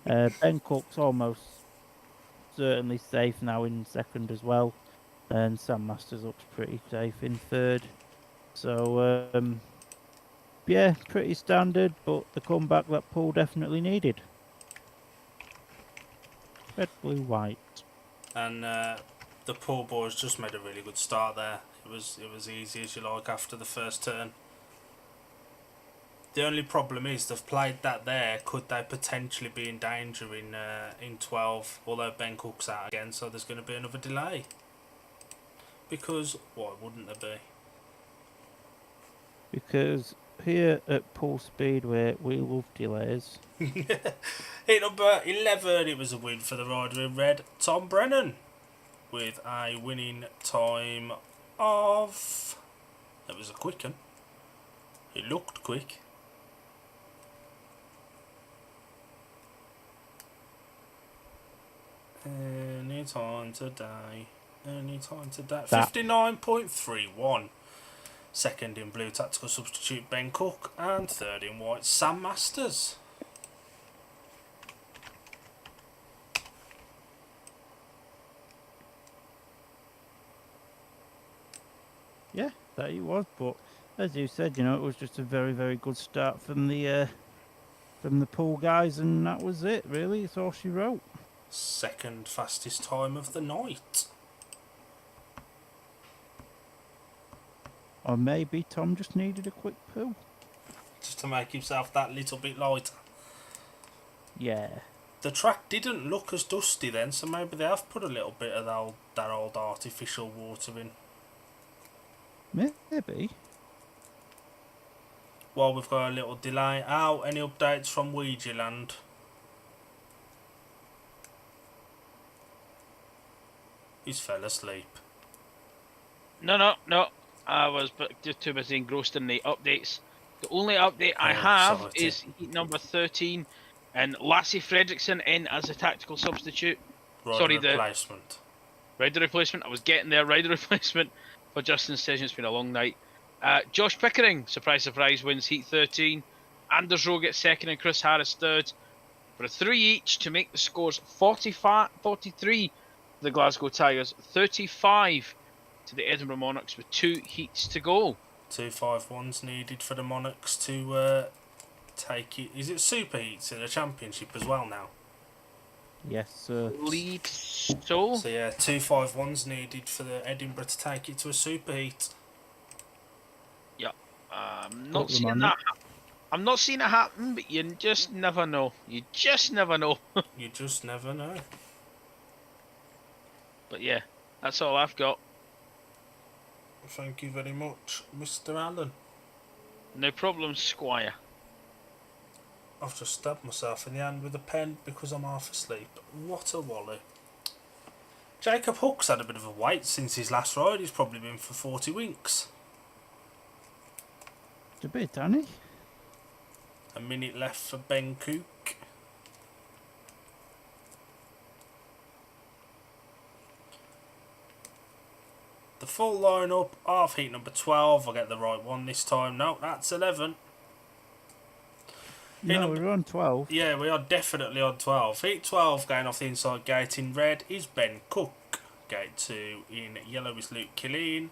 Ben Cook's almost certainly safe now in second as well. And Sam Masters looks pretty safe in third. So, yeah, pretty standard, but the comeback that Poole definitely needed. Red, blue, white. And the Poole boys just made a really good start there. It was easy as you like after the first turn. The only problem is they've played that there. Could they potentially be in danger in 12? Although Ben Cook's out again, so there's going to be another delay. Because why wouldn't there be? Because here at Poole Speedway we love delays. Hit number 11, it was a win for the rider in red, Tom Brennan, with a winning time of... It was a quick one. It looked quick. Any time today. 59.31. Second in blue tactical substitute Ben Cook, and third in white Sam Masters. Yeah, that he was, but as you said, you know, it was just a very, very good start from the Poole guys, and that was it, really. It's all she wrote. Second fastest time of the night. Or maybe Tom just needed a quick poo. Just to make himself that little bit lighter. Yeah. The track didn't look as dusty then, so maybe they have put a little bit of that old artificial water in. Maybe. While we've got a little delay out, any updates from Ouija Land? He's fell asleep. No. I was just too busy engrossed in the updates. The only update I have is heat number 13 and Lassie Fredrickson in as a tactical substitute. Rider replacement. Rider replacement. I was getting there. Rider replacement for Justin's session. It's been a long night. Josh Pickering, surprise, wins heat 13. Anders Rowe gets second and Chris Harris third. For a 3 each to make the scores 43 to the Glasgow Tigers, 35 to the Edinburgh Monarchs with 2 heats to go. 2 5-1s needed for the Monarchs to take it. Is it super heats in the championship as well now? Yes, sir. Lead so. So yeah, 2 5-1s needed for the Edinburgh to take it to a super heat. Yeah, not seeing that. I'm not seeing it happen, but you just never know. You just never know. You just never know. But yeah, that's all I've got. Thank you very much, Mr. Allen. No problem, Squire. I've just stabbed myself in the hand with a pen because I'm half asleep. What a wally. Jacob Hook's had a bit of a wait since his last ride. He's probably been for 40 winks. It's a bit, Danny. A minute left for Ben Cook. The full lineup of heat number 12. I'll get the right one this time. No, that's 11. No, we're on 12. Yeah, we are definitely on 12. Heat 12 going off the inside gate in red is Ben Cook. Gate 2 in yellow is Luke Killeen.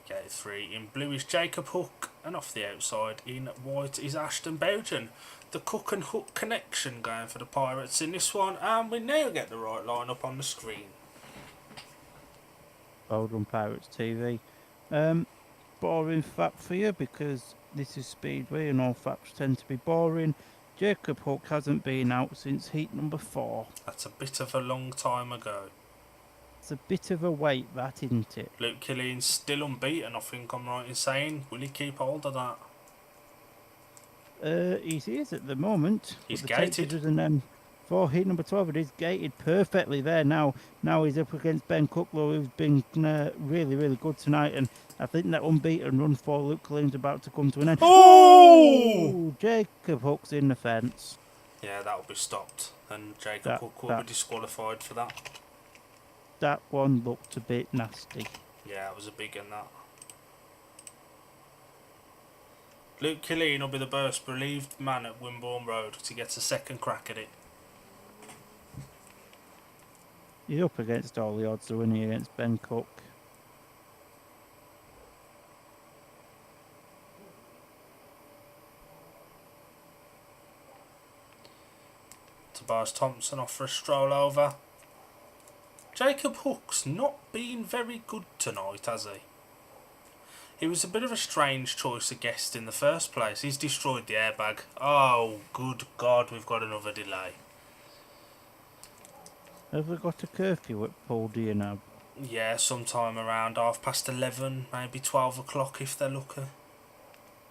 Gate 3 in blue is Jacob Hook. And off the outside in white is Ashton Bowden. The Cook and Hook connection going for the Pirates in this one. And we now get the right lineup on the screen. Oldham Pirates TV. Boring fact for you, because this is Speedway and all facts tend to be boring. Jacob Hook hasn't been out since heat number 4. That's a bit of a long time ago. It's a bit of a wait, that, isn't it? Luke Killian's still unbeaten, I think I'm right in saying. Will he keep hold of that? He is at the moment. He's but the gated. And for heat number 12, it is gated perfectly there now. Now he's up against Ben Cooklow, who's been really, really good tonight. And I think that unbeaten run for Luke Killian's about to come to an end. Oh! Jacob Hook's in the fence. Yeah, that will be stopped. And Jacob Hook will be disqualified for that. That one looked a bit nasty. Yeah, it was a big one, that. Luke Killian will be the first relieved man at Wimborne Road to get a second crack at it. He's up against all the odds, though, isn't he, against Ben Cook? Tobias Thompson off for a stroll over. Jacob Hook's not been very good tonight, has he? He was a bit of a strange choice of guest in the first place. He's destroyed the airbag. Oh, good God, we've got another delay. Have we got a curfew at Poole, do you know? Yeah, sometime around 11:30, maybe 12 o'clock if they're lucky.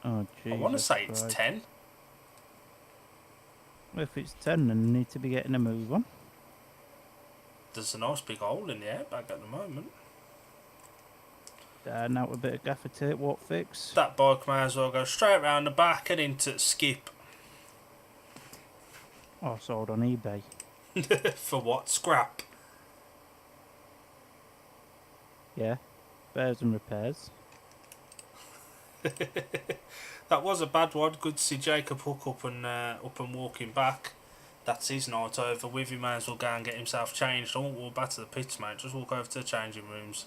Oh, Jesus I want to say Christ. it's 10. Well, if it's 10, then we need to be getting a move on. There's a nice big hole in the airbag at the moment. Now a bit of gaffer tape, what fix? That bike may as well go straight round the back and into skip. Oh, sold on eBay. For what? Scrap. Yeah, spares and repairs. That was a bad one. Good to see Jacob Hook up and walking back. That's his night over with. He may as well go and get himself changed. Don't walk back to the pits, mate. Just walk over to the changing rooms.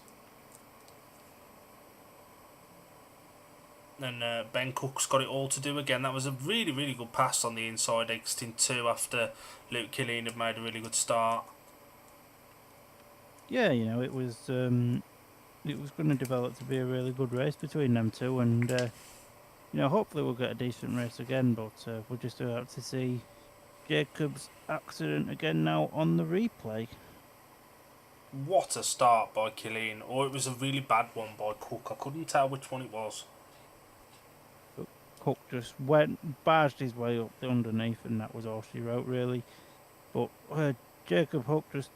And Ben Cook's got it all to do again. That was a really, really good pass on the inside, exiting 2 after Luke Killian had made a really good start. Yeah, you know, it was going to develop to be a really good race between them two, and you know, hopefully we'll get a decent race again. But we're just about to see Jacob's accident again now on the replay. What a start by Killian, or it was a really bad one by Cook. I couldn't tell which one it was. Cook just barged his way up the underneath, and that was all she wrote, really. But Jacob Hook just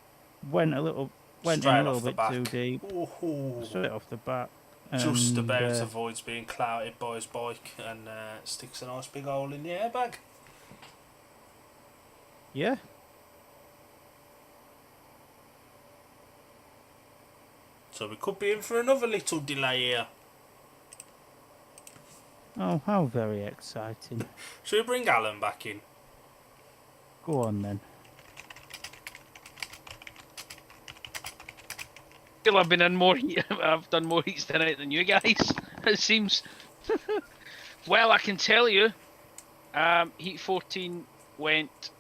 went in a little bit too deep. Ooh. Straight off the back. Just about avoids being clouted by his bike and sticks a nice big hole in the airbag. Yeah. So we could be in for another little delay here. Oh, how very exciting. Should we bring Alan back in? Go on then. I feel I've been in more heat. I've done more heats tonight than you guys, it seems. Well, I can tell you, heat 14 went,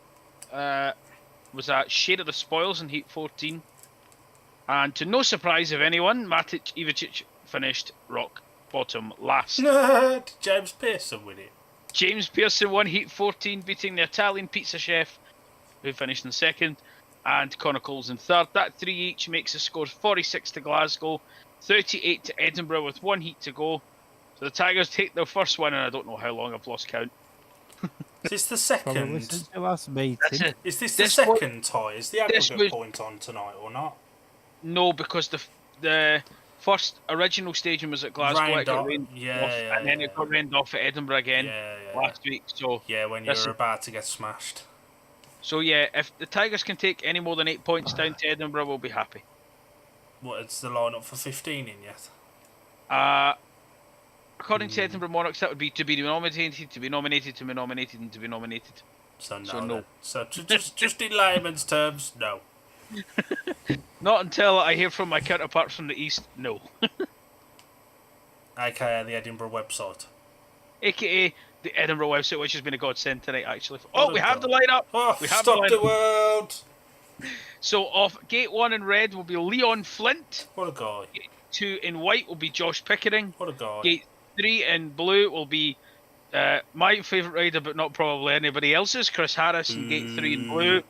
was a share of the spoils in heat 14. And to no surprise of anyone, Matic Ivicic finished rock bottom last. Did James Pearson win it? James Pearson won heat 14, beating the Italian pizza chef, who finished in second, and Connor Coles in third. That 3 each makes the score 46 to Glasgow, 38 to Edinburgh with 1 heat to go. So the Tigers take their first win, and I don't know how long, I've lost count. Is this the second? Probably since the last meeting. Is this the second tie? Is the aggregate point on tonight or not? No, because the first original staging was at Glasgow, Rained it got off. rained Yeah, off, yeah, and then yeah. it got rained off at Edinburgh again last week. So yeah, when you were about to get smashed. So yeah, if the Tigers can take any more than 8 points down to Edinburgh, we'll be happy. What, it's the lineup for 15 in yet? According to Edinburgh Monarchs, that would be to be nominated, to be nominated, to be nominated, and to be nominated. So no. So no. So just in layman's terms, no. Not until I hear from my counterparts from the East, no. AKA the Edinburgh website. AKA the Edinburgh website, which has been a godsend tonight, actually. Oh, we have the lineup! Oh, We have stop the the world! So off gate 1 in red will be Leon Flint. What a guy. Gate 2 in white will be Josh Pickering. What a guy. Gate 3 in blue will be My favourite rider, but not probably anybody else's, Chris Harris in gate 3 in blue.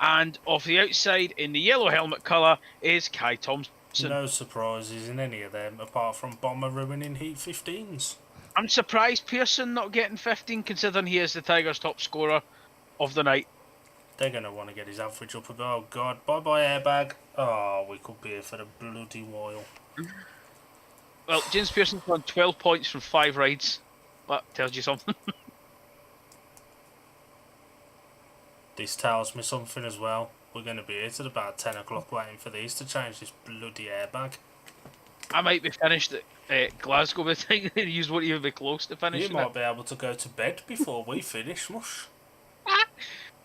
And off the outside in the yellow helmet colour is Kai Thompson. No surprises in any of them, apart from Bomber ruining Heat 15s. I'm surprised Pearson not getting 15, considering he is the Tigers' top scorer of the night. They're going to want to get his average up a bit. Oh, God. Bye-bye, airbag. Oh, we could be here for a bloody while. Well, James Pearson's won 12 points from 5 rides. That tells you something. This tells me something as well. We're going to be here till about 10 o'clock waiting for these to change this bloody airbag. I might be finished at Glasgow by the time you won't even be close to finishing You might be able to go to bed before we finish, Mush.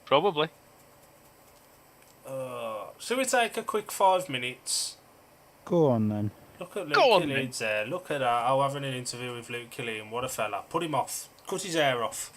Probably. Shall we take a quick 5 minutes? Go on then. Look at Luke Killian's there. Look at that. I'm having an interview with Luke Killian. What a fella. Put him off. Cut his hair off.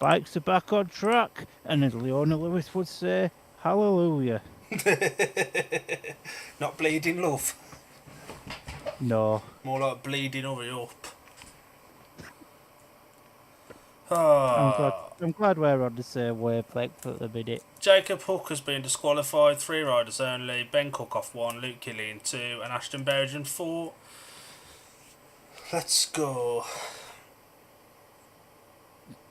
Bikes are back on track, and as Leona Lewis would say, hallelujah. Not bleeding love. No. More like bleeding hurry up. I'm glad we're on the same wavelength at the minute. Jacob Hook has been disqualified, 3 riders only. Ben Cook off 1, Luke Killian 2, and Ashton Bergen 4. Let's go.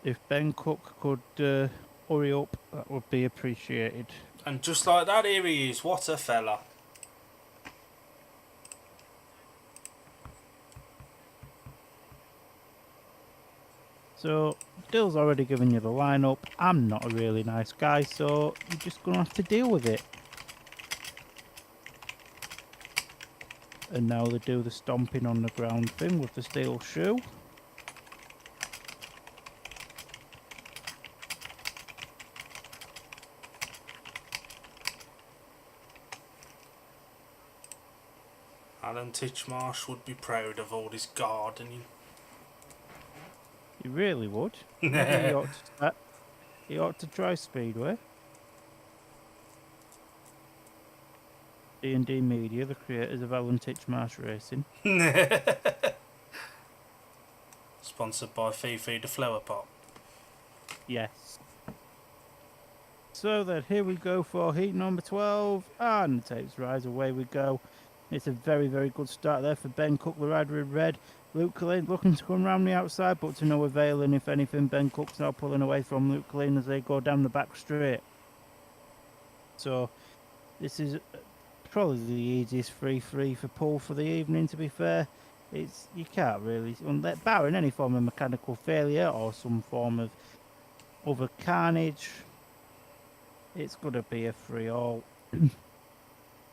If Ben Cook could hurry up, that would be appreciated. And just like that, here he is. What a fella. So, Dill's already given you the lineup. I'm not a really nice guy, so you're just going to have to deal with it. And now they do the stomping on the ground thing with the steel shoe. Alan Titchmarsh would be proud of all his gardening. He really would. He ought to try Speedway. D&D Media, the creators of Alan Titchmarsh Racing. Sponsored by Fifi the Flower Pot. Yes. So then, here we go for heat number 12, and the tapes rise, away we go. It's a very, very good start there for Ben Cook, the rider in red. Luke Killeen looking to come round the outside, but to no avail, and if anything, Ben Cook's now pulling away from Luke Killeen as they go down the back straight. So, this is probably the easiest free for Poole for the evening, to be fair. You can't really, barring any form of mechanical failure or some form of other carnage, it's going to be a free all.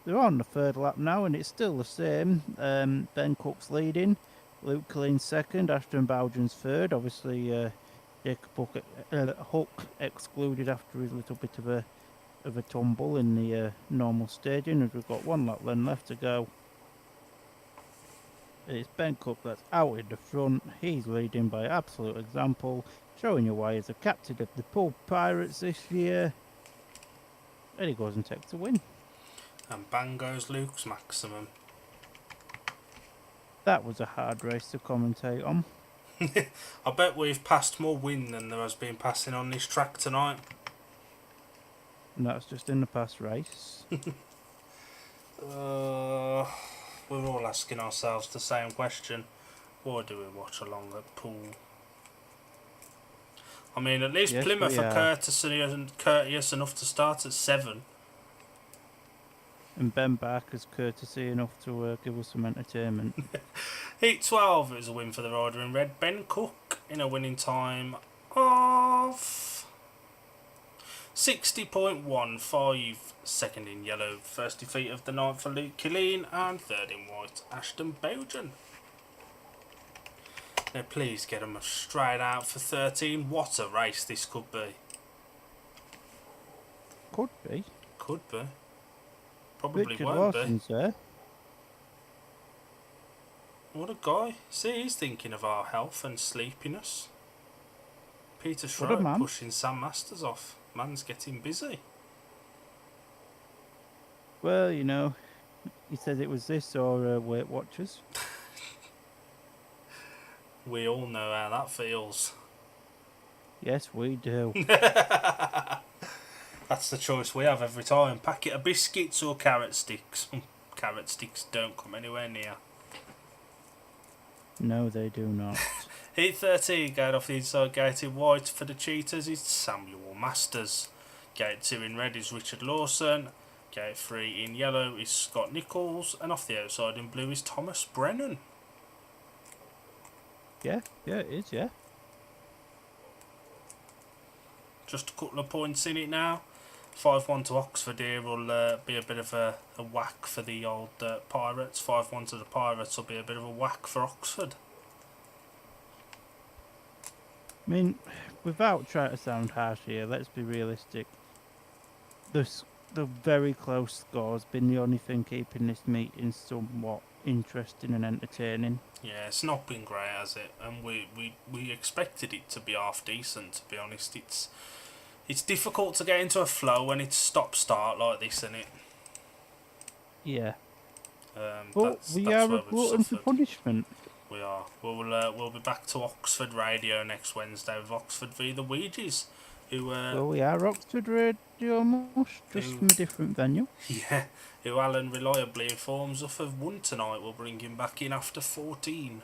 They're on the third lap now, and it's still the same. Ben Cook's leading, Luke Killeen second, Ashton Bowden's third. Obviously, Jacob Hook excluded after his little bit of a tumble in the normal staging, as we've got 1 lap then left to go. It's Ben Cook that's out in the front. He's leading by absolute example, showing you why he's the captain of the Poole Pirates this year. And he goes and takes the win. And bang goes Luke's maximum. That was a hard race to commentate on. I bet we've passed more wind than there has been passing on this track tonight. And that's just in the past race. We're all asking ourselves the same question. Why do we watch along at Poole? I mean, at least yes, Plymouth are courteous enough to start at 7. And Ben Barker's courtesy enough to give us some entertainment. Heat 12 is a win for the rider in red, Ben Cook, in a winning time of 60.15. Second in yellow, first defeat of the night for Luke Killeen, and third in white, Ashton Bowden. Now please get them straight out for 13. What a race this could be. Could be. Could be. Probably Richard won't Lawson's be. there. What a guy. See, he's thinking of our health and sleepiness. Peter What a Schroeder man. pushing Sam Masters off. Man's getting busy. Well, you know, he says it was this or Weight Watchers. We all know how that feels. Yes, we do. That's the choice we have every time. Packet of biscuits or carrot sticks. Carrot sticks don't come anywhere near. No, they do not. Heat 13, going off the inside gate in white for the Cheetahs is Samuel Masters. Gate 2 in red is Richard Lawson. Gate 3 in yellow is Scott Nichols. And off the outside in blue is Thomas Brennan. Yeah, it is, yeah. Just a couple of points in it now. 5-1 to Oxford here will be a bit of a whack for the old Pirates. 5-1 to the Pirates will be a bit of a whack for Oxford. I mean, without trying to sound harsh here, let's be realistic. The very close score has been the only thing keeping this meeting somewhat interesting and entertaining. Yeah, it's not been great, has it? And we expected it to be half decent. To be honest, it's difficult to get into a flow when it's stop-start like this, isn't it? Yeah. But we are a where we've glutton for suffered. punishment. We are. We'll be back to Oxford Radio next Wednesday with Oxford v the Ouija's, who Well, we are Oxford Radio Mush, just from a different venue. yeah, who Alan reliably informs us have won tonight. We'll bring him back in after 14.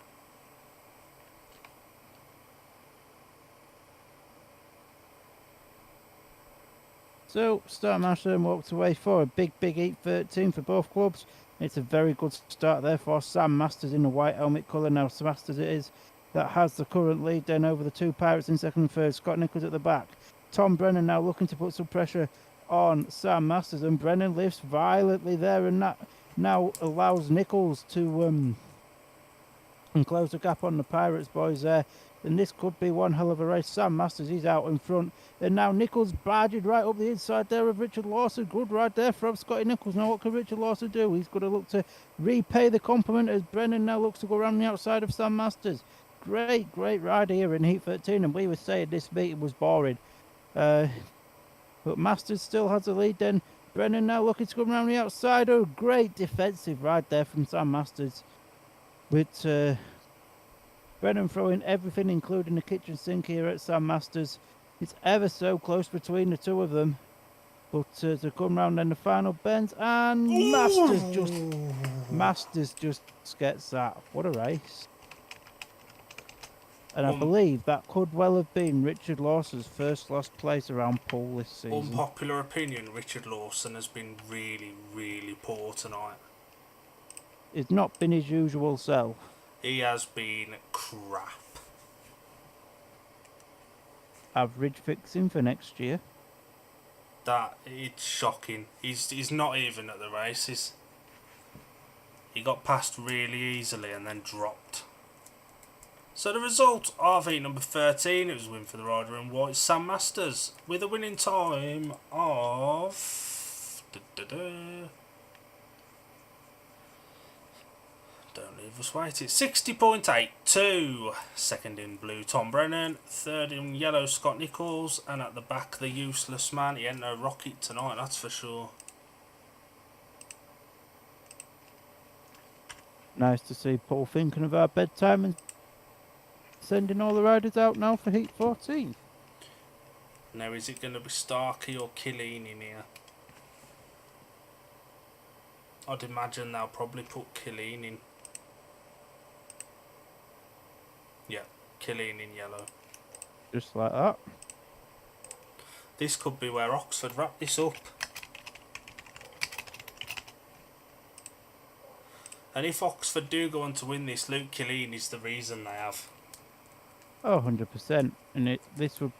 So, Starmaster walked away for a big 8-13 for both clubs. It's a very good start there for Sam Masters in the white helmet colour. Now, Masters it is that has the current lead then over the two Pirates in second and third. Scott Nichols at the back. Tom Brennan now looking to put some pressure on Sam Masters, and Brennan lifts violently there, and that now allows Nichols to close the gap on the Pirates boys there. And this could be one hell of a race. Sam Masters, he's out in front. And now Nichols barged right up the inside there of Richard Lawson. Good ride there from Scotty Nichols. Now what can Richard Lawson do? He's going to look to repay the compliment as Brennan now looks to go around the outside of Sam Masters. Great ride here in Heat 13. And we were saying this meeting was boring. But Masters still has the lead then. Brennan now looking to come around the outside. Oh, great defensive ride there from Sam Masters. With Brennan throwing everything, including the kitchen sink here at Sam Masters. It's ever so close between the two of them. But to come round in the final bend, and Masters just gets that. What a race. And I believe that could well have been Richard Lawson's first last place around Poole this season. Unpopular opinion, Richard Lawson has been really poor tonight. It's not been his usual self. He has been crap. Average fixing for next year. It's shocking. He's not even at the races. He got passed really easily and then dropped. So the result of heat number 13, it was a win for the rider in white, Sam Masters, with a winning time of... Don't leave us waiting. 60.82. Second in blue, Tom Brennan. Third in yellow, Scott Nichols. And at the back, the useless man. He ain't no rocket tonight, that's for sure. Nice to see Paul thinking of our bedtime and sending all the riders out now for Heat 14. Now, is it going to be Starkey or Killeen in here? I'd imagine they'll probably put Killeen in. Yeah, Killeen in yellow. Just like that. This could be where Oxford wrap this up. And if Oxford do go on to win this, Luke Killeen is the reason they have. Oh, 100%. And this would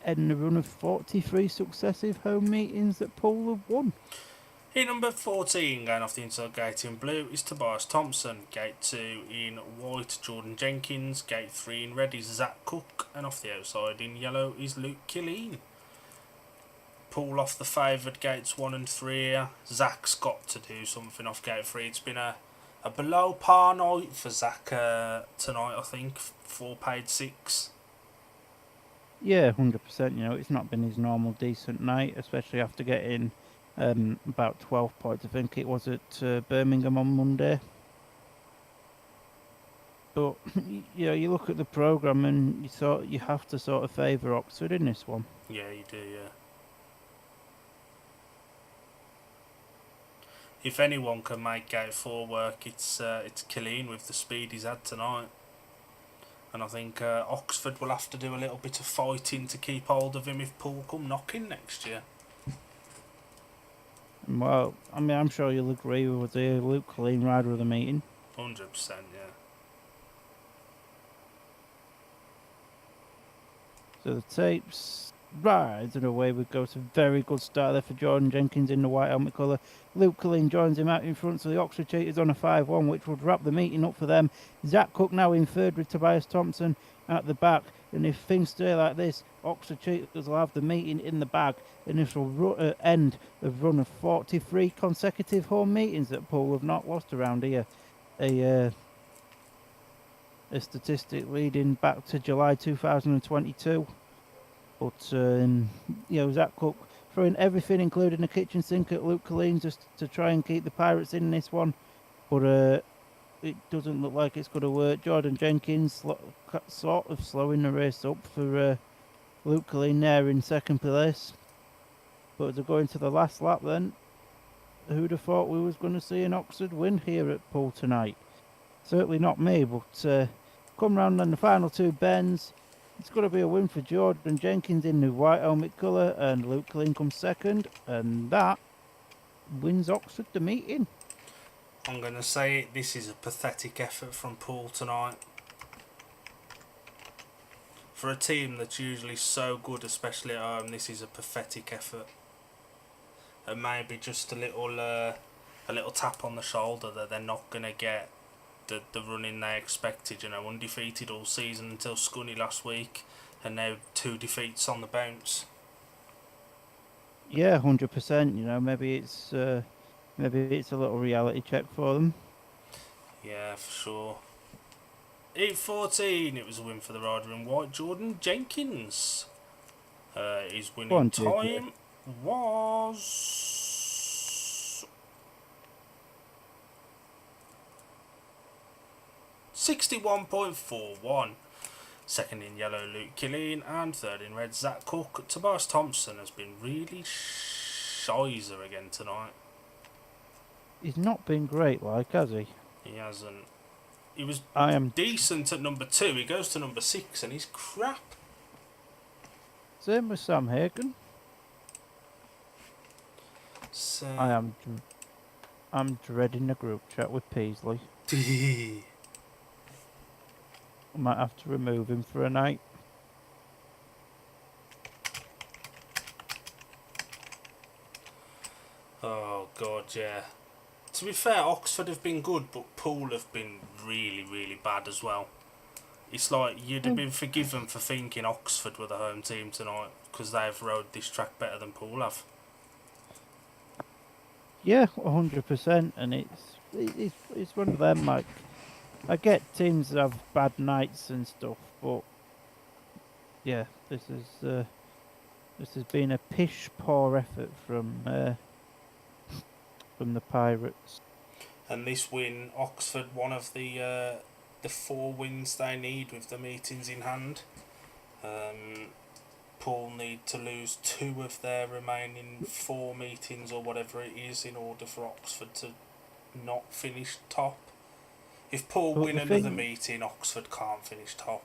end the run of 43 successive home meetings that Poole have won. Heat number 14, going off the inside gate in blue, is Tobias Thompson. Gate 2 in white, Jordan Jenkins. Gate 3 in red is Zach Cook. And off the outside in yellow is Luke Killeen. Poole off the favoured gates 1 and 3 here. Zach's got to do something off gate 3. It's been a below par night for Zach tonight, I think. 4 paid 6. Yeah, 100%. You know, it's not been his normal decent night, especially after getting about 12 points, I think it was, at Birmingham on Monday. But you know, you look at the programme and you have to sort of favour Oxford in this one. Yeah, you do, yeah. If anyone can make gate 4 work, it's Killeen with the speed he's had tonight. And I think Oxford will have to do a little bit of fighting to keep hold of him if Poole come knocking next year. Well, I mean, I'm sure you'll agree with the Luke Killeen rider of the meeting. 100%, yeah. So the tapes rides and away we go. It's a very good start there for Jordan Jenkins in the white helmet colour. Luke Killeen joins him out in front, so the Oxford Cheetahs on a 5-1, which would wrap the meeting up for them. Zach Cook now in third with Tobias Thompson at the back. And if things stay like this, Oxford Cheetahs will have the meeting in the bag, and this will end a run of 43 consecutive home meetings that Poole have not lost around here. A statistic leading back to July 2022. But Zach Cook throwing everything, including the kitchen sink, at Luke Killeen just to try and keep the Pirates in this one. But it doesn't look like it's going to work. Jordan Jenkins sort of slowing the race up for Luke Killeen there in second place. But as we go into the last lap then, who'd have thought we was going to see an Oxford win here at Poole tonight? Certainly not me, but come round on the final two bends. It's going to be a win for Jordan Jenkins in the white helmet colour, and Luke Killeen comes second, and that wins Oxford the meeting. I'm going to say it, this is a pathetic effort from Poole tonight. For a team that's usually so good, especially at home, this is a pathetic effort. And maybe just a little tap on the shoulder that they're not going to get the running they expected. Undefeated all season until Scunny last week, and now 2 defeats on the bounce. Yeah, 100%. Maybe it's a little reality check for them. Yeah, for sure. 8:14. It was a win for the rider in white, Jordan Jenkins. His winning time was 61.41. Second in yellow, Luke Killeen, and third in red, Zach Cook. Tobias Thompson has been really shizer again tonight. He's not been great, has he? He hasn't. He was decent at number 2. He goes to number 6 and he's crap. Same with Sam Hagen. So I'm dreading the group chat with Peasley. I might have to remove him for a night. Oh god, yeah. To be fair, Oxford have been good, but Poole have been really, really bad as well. It's like you'd have been forgiven for thinking Oxford were the home team tonight, because they've rode this track better than Poole have. Yeah, 100%, and it's one of them. Like, I get teams that have bad nights and stuff, but yeah, this has been a pish poor effort from the Pirates. And this win, Oxford, one of the 4 wins they need with the meetings in hand. Poole need to lose 2 of their remaining 4 meetings or whatever it is in order for Oxford to not finish top. If Poole win another meeting, Oxford can't finish top.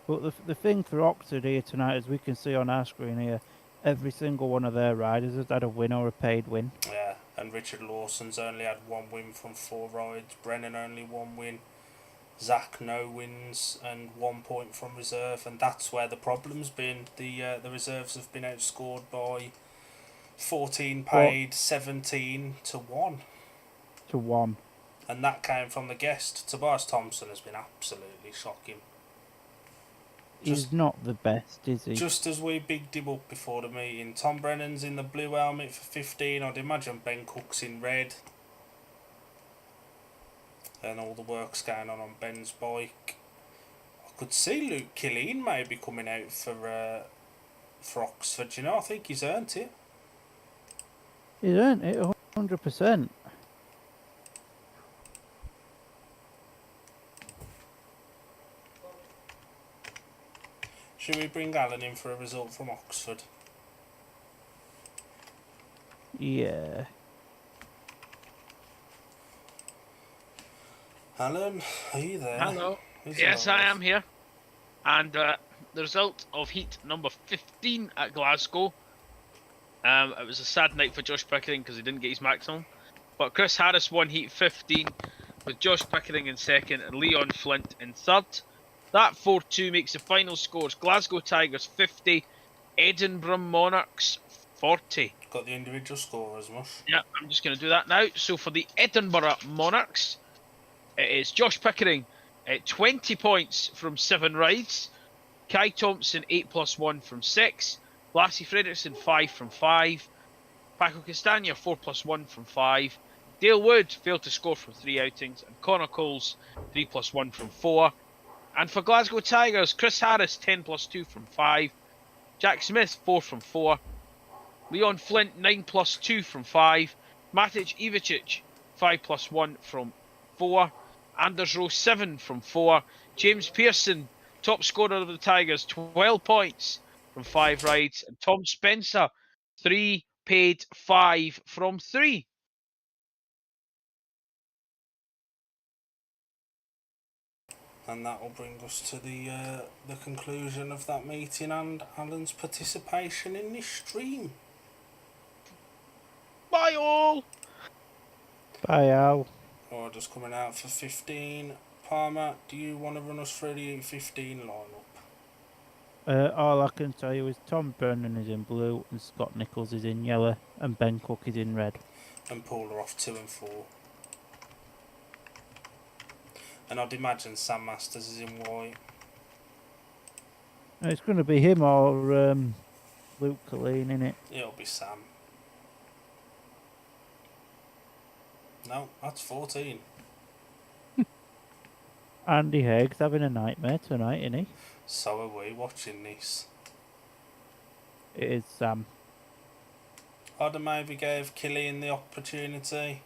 But the thing for Oxford here tonight, as we can see on our screen here, every single one of their riders has had a win or a paid win. Yeah, and Richard Lawson's only had 1 win from 4 rides. Brennan only 1 win. Zach no wins and 1 point from reserve, and that's where the problem's been. The reserves have been outscored by 14 paid, 17 to 1. To 1. And that came from the guest. Tobias Thompson has been absolutely shocking. He's not the best, is he? Just as we bigged him up before the meeting, Tom Brennan's in the blue helmet for 15. I'd imagine Ben Cook's in red. And all the work's going on Ben's bike. I could see Luke Killeen maybe coming out for Oxford. I think he's earned it. He's earned it 100%. Should we bring Alan in for a result from Oxford? Yeah. Alan, are you there? Hello. Yes, I am here. And the result of heat number 15 at Glasgow. It was a sad night for Josh Pickering because he didn't get his maximum. But Chris Harris won heat 15 with Josh Pickering in second and Leon Flint in third. That 4-2 makes the final scores Glasgow Tigers 50, Edinburgh Monarchs 40. Got the individual score as much. Yeah, I'm just going to do that now. So for the Edinburgh Monarchs, it is Josh Pickering at 20 points from 7 rides. Kai Thompson 8+1 from 6. Lassie Fredrickson 5 from 5. Paco Castagna 4+1 from 5. Dale Wood failed to score from 3 outings, and Connor Coles 3+1 from 4. And for Glasgow Tigers, Chris Harris 10+2 from 5. Jack Smith 4 from 4. Leon Flint 9+2 from 5. Matic Ivicic 5+1 from 4. Anders Rowe 7 from 4. James Pearson, top scorer of the Tigers, 12 points from 5 rides. And Tom Spencer 3 paid 5 from 3. And that will bring us to the conclusion of that meeting and Alan's participation in this stream. Bye all! Bye, Al. Orders coming out for 15. Palmer, do you want to run us through the 15 lineup? All I can tell you is Tom Brennan is in blue and Scott Nichols is in yellow and Ben Cook is in red. And Poole are off 2 and 4. And I'd imagine Sam Masters is in white. It's going to be him or Luke Colleen, innit? It'll be Sam. No, that's 14. Andy Haig's having a nightmare tonight, isn't he? So are we watching this. It is Sam. I'd have maybe gave Killian the opportunity.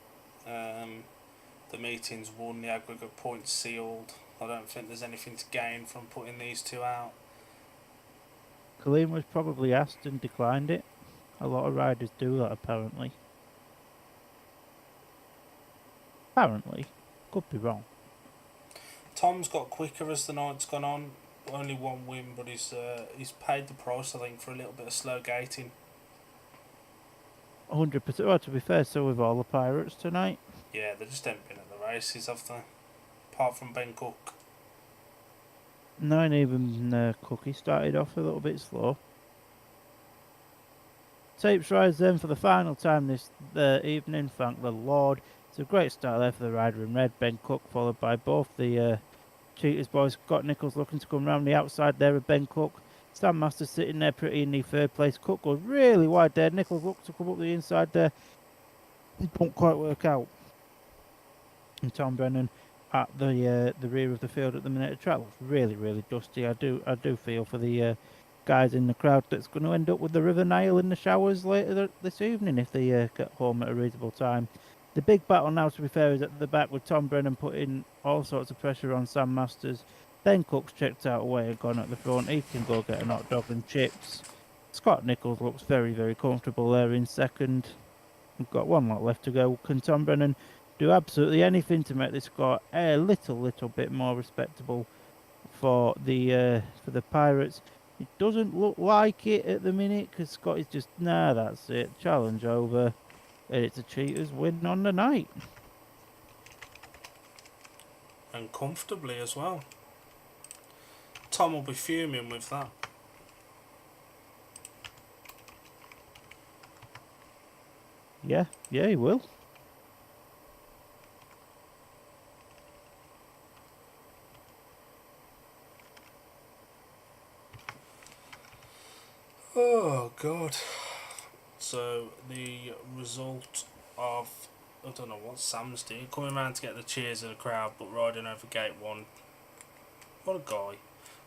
The meeting's won, the aggregate points sealed. I don't think there's anything to gain from putting these two out. Colleen was probably asked and declined it. A lot of riders do that, apparently. Apparently. Could be wrong. Tom's got quicker as the night's gone on. Only 1 win, but he's paid the price, I think, for a little bit of slow gating. 100%. Well, to be fair, so with all the Pirates tonight. Yeah, they just haven't been at the races, have they? Apart from Ben Cook. No, and even Cookie started off a little bit slow. Tapes rise then for the final time this evening, thank the Lord. It's a great start there for the rider in red, Ben Cook, followed by both the Cheetahs boys. Scott Nichols looking to come round the outside there of Ben Cook. Stan Masters sitting there pretty in the third place. Cook goes really wide there. Nichols looks to come up the inside there. It won't quite work out. And Tom Brennan at the rear of the field at the minute. The track looks really, really dusty. I do feel for the guys in the crowd that's going to end up with the River Nile in the showers later this evening if they get home at a reasonable time. The big battle now, to be fair, is at the back with Tom Brennan putting all sorts of pressure on Sam Masters. Ben Cook's checked out away and gone at the front. He can go get an hot dog and chips. Scott Nichols looks very, very comfortable there in second. We've got 1 lot left to go. Can Tom Brennan do absolutely anything to make this score a little bit more respectable for the Pirates? It doesn't look like it at the minute because Scott is just, nah, that's it. Challenge over. And it's a Cheetahs win on the night. And comfortably as well. Tom will be fuming with that. Yeah, he will. Oh, God. So, the result of, I don't know what Sam's doing, coming around to get the cheers of the crowd, but riding over gate 1. What a guy.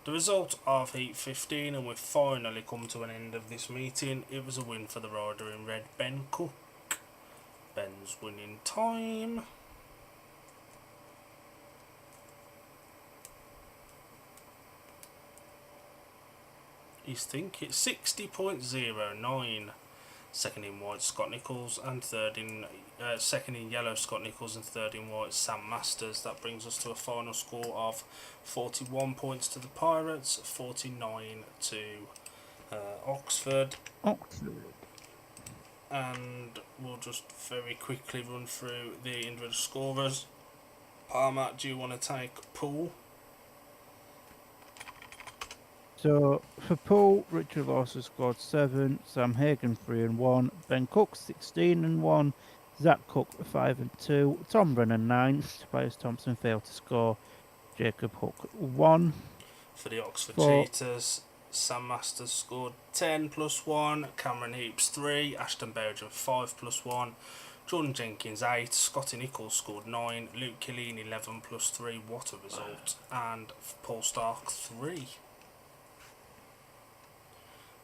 The result of Heat 15, and we've finally come to an end of this meeting. It was a win for the rider in red, Ben Cook. Ben's winning time. He's thinking 60.09. Second in white, Scott Nichols, and second in yellow, Scott Nichols, and third in white, Sam Masters. That brings us to a final score of 41 points to the Pirates, 49 to Oxford. And we'll just very quickly run through the individual scorers. Palmer, do you want to take Poole? So for Poole, Richard Lawson scored 7, Sam Hagan 3 and 1, Ben Cook 16 and 1, Zach Cook 5 and 2, Tom Brennan 9, Tobias Thompson failed to score, Jacob Hook 1. For the Oxford 4. Cheetahs, Sam Masters scored 10 plus 1, Cameron Heaps 3, Ashton Bergen 5 plus 1, Jordan Jenkins 8, Scotty Nichols scored 9, Luke Killeen 11 plus 3, what a result, and Paul Stark 3.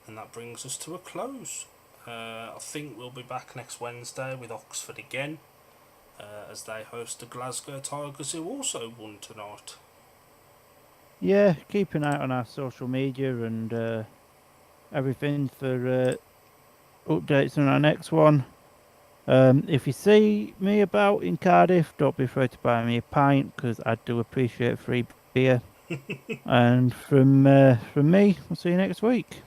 And that brings us to a close. I think we'll be back next Wednesday with Oxford again, as they host the Glasgow Tigers, who also won tonight. Yeah, keep an eye on our social media and everything for updates on our next one. If you see me about in Cardiff, don't be afraid to buy me a pint, because I do appreciate free beer. And from me, we'll see you next week.